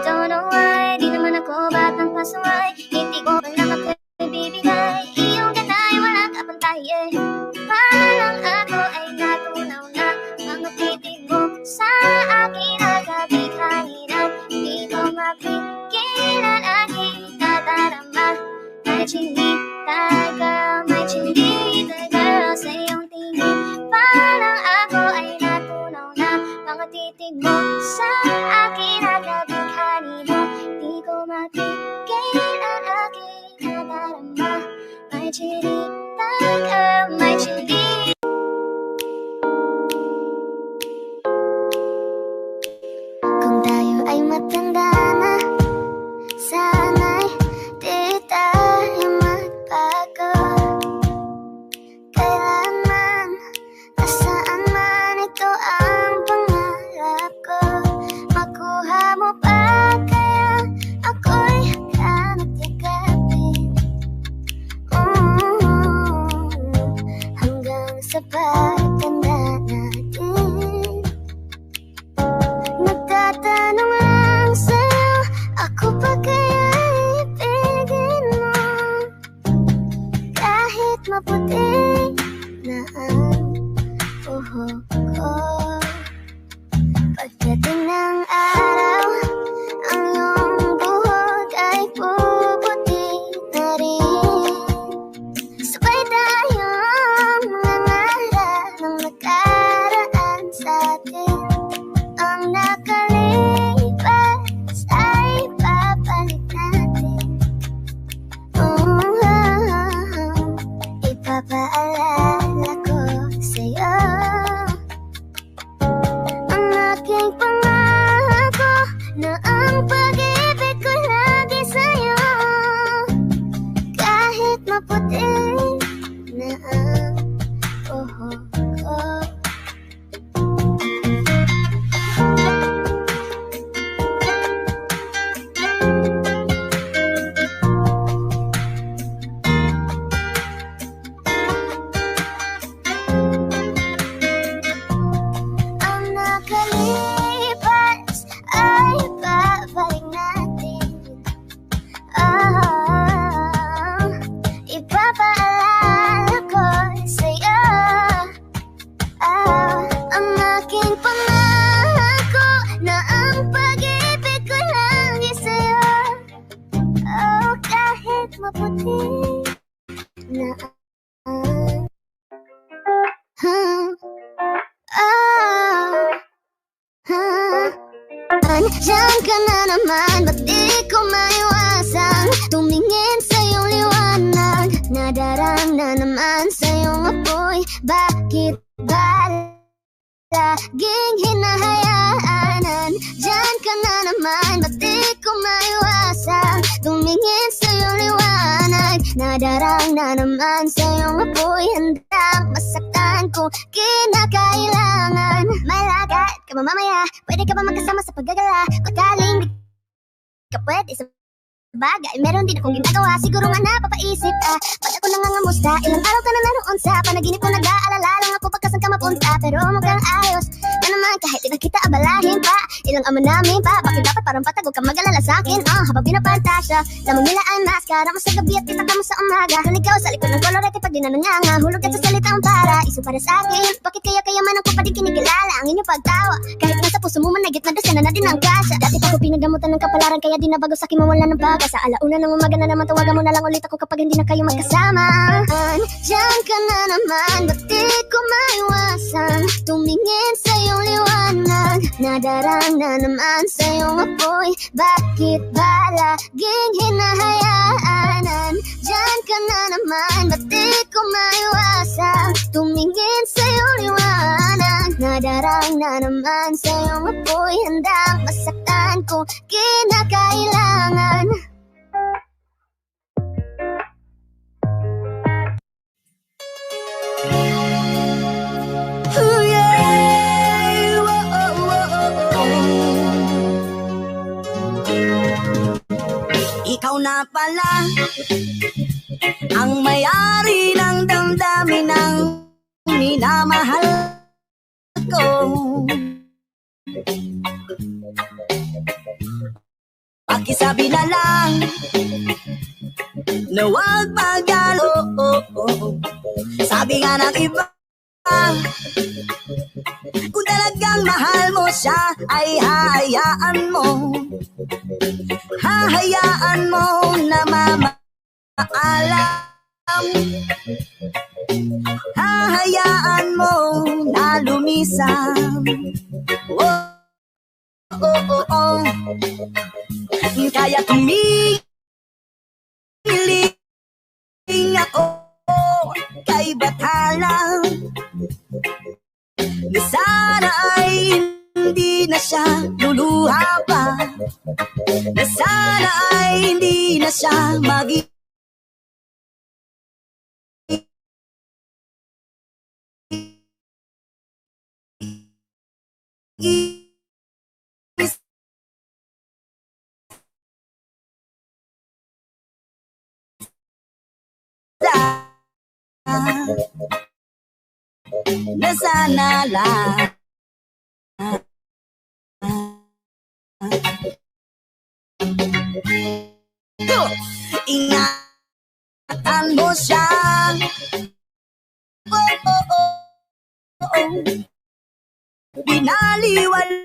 Don't know why, di naman ako batang pasaway. Hindi ko pa lang magbibigay. Iyong ganda ay walang kapantay, yeah. Parang ako ay natunaw na. Mga titig mo sa akin nagkabighani na. Di ko mapigilan aking nadarama. May chinita, may chinita girl. Sa iyong tingin, parang ako ay natunaw na. Mga titig mo sa akin nagkabighani na. Di ko mapigilan aking nadarama. May chinita girl, may chinita. kung tayo ay matanda na, sana'y di tayo magbago. Kailanman, nasaan man, ito ang pangarap ko. Makuha mo pa kaya ako'y hanap yakapin. Hanggang sa pagtanda natin. Nagtatanong lang sa'yo, ako pa kaya ibigin mo? Kahit maputi na ang buhok ko. Pagdating ng araw, ang iyong buhok ay puputi na rin. Sabay tayong nangarap ng nakaraan sa'tin. Ang nakalipas ay babalik natin. Ipapaalala ko sa'yo ang aking pangako na ang pag-ibig ko lagi sa'yo. Kahit maputi na ang buhok ko. Ang nakalipas ay babalik natin. Ipapaalala ko sa'yo ang aking pangako na ang pag-ibig ko lagi sa'yo. Kahit maputi na Andiyan ka na naman, ba't di ko maiwasan tumingin sa iyong liwanag? Nadarang na naman sa iyong apoy. Bakit ba laging hinahayaan? Andiyan ka na naman, ba't di ko maiwasan tumingin sa iyong liwanag? Nadarang na naman sa iyong apoy. Handang masaktan kung kinakailangan. Malagad ka ba mamaya? Pwede ka ba magkasama sa paggagala? Pagkaling ka pwede sa bagay. Meron din akong ginagawa, siguro nga napapaisip ka. Pag ako nangangamusta, ilang araw ka na naroon sa panaginip ko, nag-aalala lang ako pagkasan ka mapunta. Pero mukhang ayos na naman kahit di na kita abalahin pa. Ilang ama namin pa, bakit dapat parang patag, huwag kang mag-alala sa'kin. Habang pinapantasya, lamang nila ay maskara mo sa gabi at kita ka mo sa umaga. Haligaw sa likod ng kolorete pag di na nanganga, hulog ka sa salitang para iso para sa'kin. Bakit kaya man ang kupa di kinikilala ang inyong pagtawa, kahit nga sa puso mo managit na dasyan na din ang kasya. Dati pa ko pinagdamutan ng kapalaran, kaya di na bago sa'kin mawala ng baga. Sa alauna ng umaga na naman, tawagan mo na lang ulit ako kapag hindi na kayo magkasama. Diyan ka na naman, ba't di ko maiwasan tumingin sa iyong liwanag? Nadarang na naman sa iyong apoy, bakit ba laging hinahayaan? Diyan ka na naman, ba't di ko maiwasan tumingin sa iyong liwanag? Nadarang na naman sa iyong apoy, handang masaktan kung kinakailangan. Ikaw na pala ang may-ari ng damdamin ng minamahal ko. Pakisabi na lang na huwag magalo. Sabi nga ng iba, kung talagang mahal mo siya ay hahayaan mo. Hahayaan mo na mamaalam. Hahayaan mo na lumisam. Kaya tumiling ako kay Bathala, na sana ay hindi na siya luluha pa, na sana ay hindi na siya mag-isa. Na sana lang ingatan mo siya. Binaliwala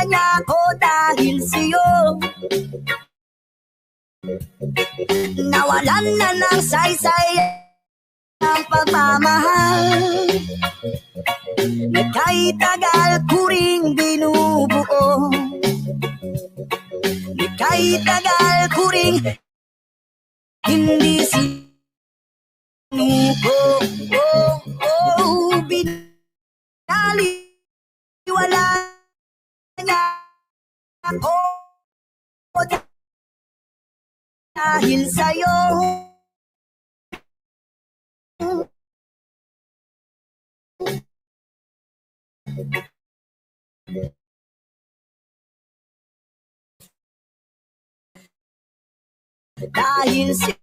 niya ako dahil sa'yo. Nawalan na ng saysay ang pagmamahal na kay tagal ko ring binubuo, na kay tagal ko ring hindi sinuko. Binaliwala niya ako dahil sa'yo. Dahil sa'yo.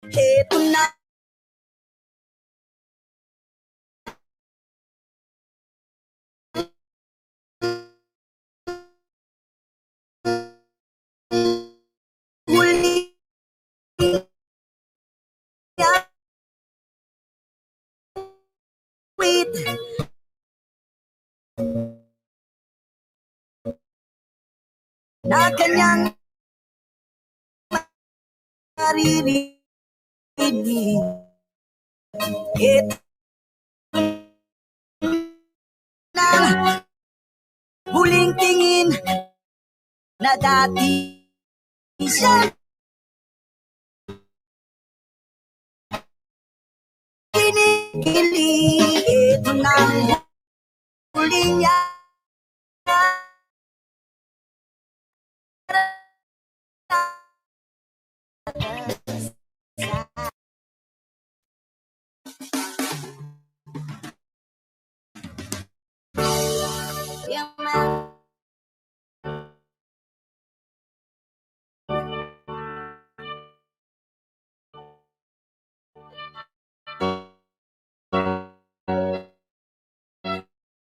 Eto na huli wait na kanyang maririnig. Ito na huling tingin na dati siya kinikilig. Ito na huling niya Yeah, man.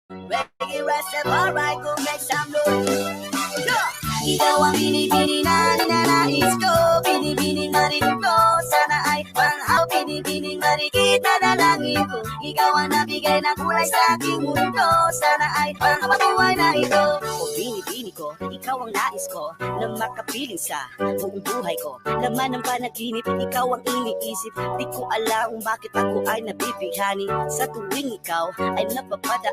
Reggae Rastafari, go make some noise. Ikaw ang binibini na ninanais ko. Binibini marinig ko. Sana ay panghaw. Binibining marikit na dalangin ko. Ikaw ang nabigay ng kulay sa aking mundo. Sana ay panghawabuhay na ito. O binibini ko, ikaw ang nais ko na makapiling sa buong buhay ko. Laman ng panaginip, ikaw ang iniisip. Di ko alam bakit ako ay nabibighani. Sa tuwing ikaw ay napapada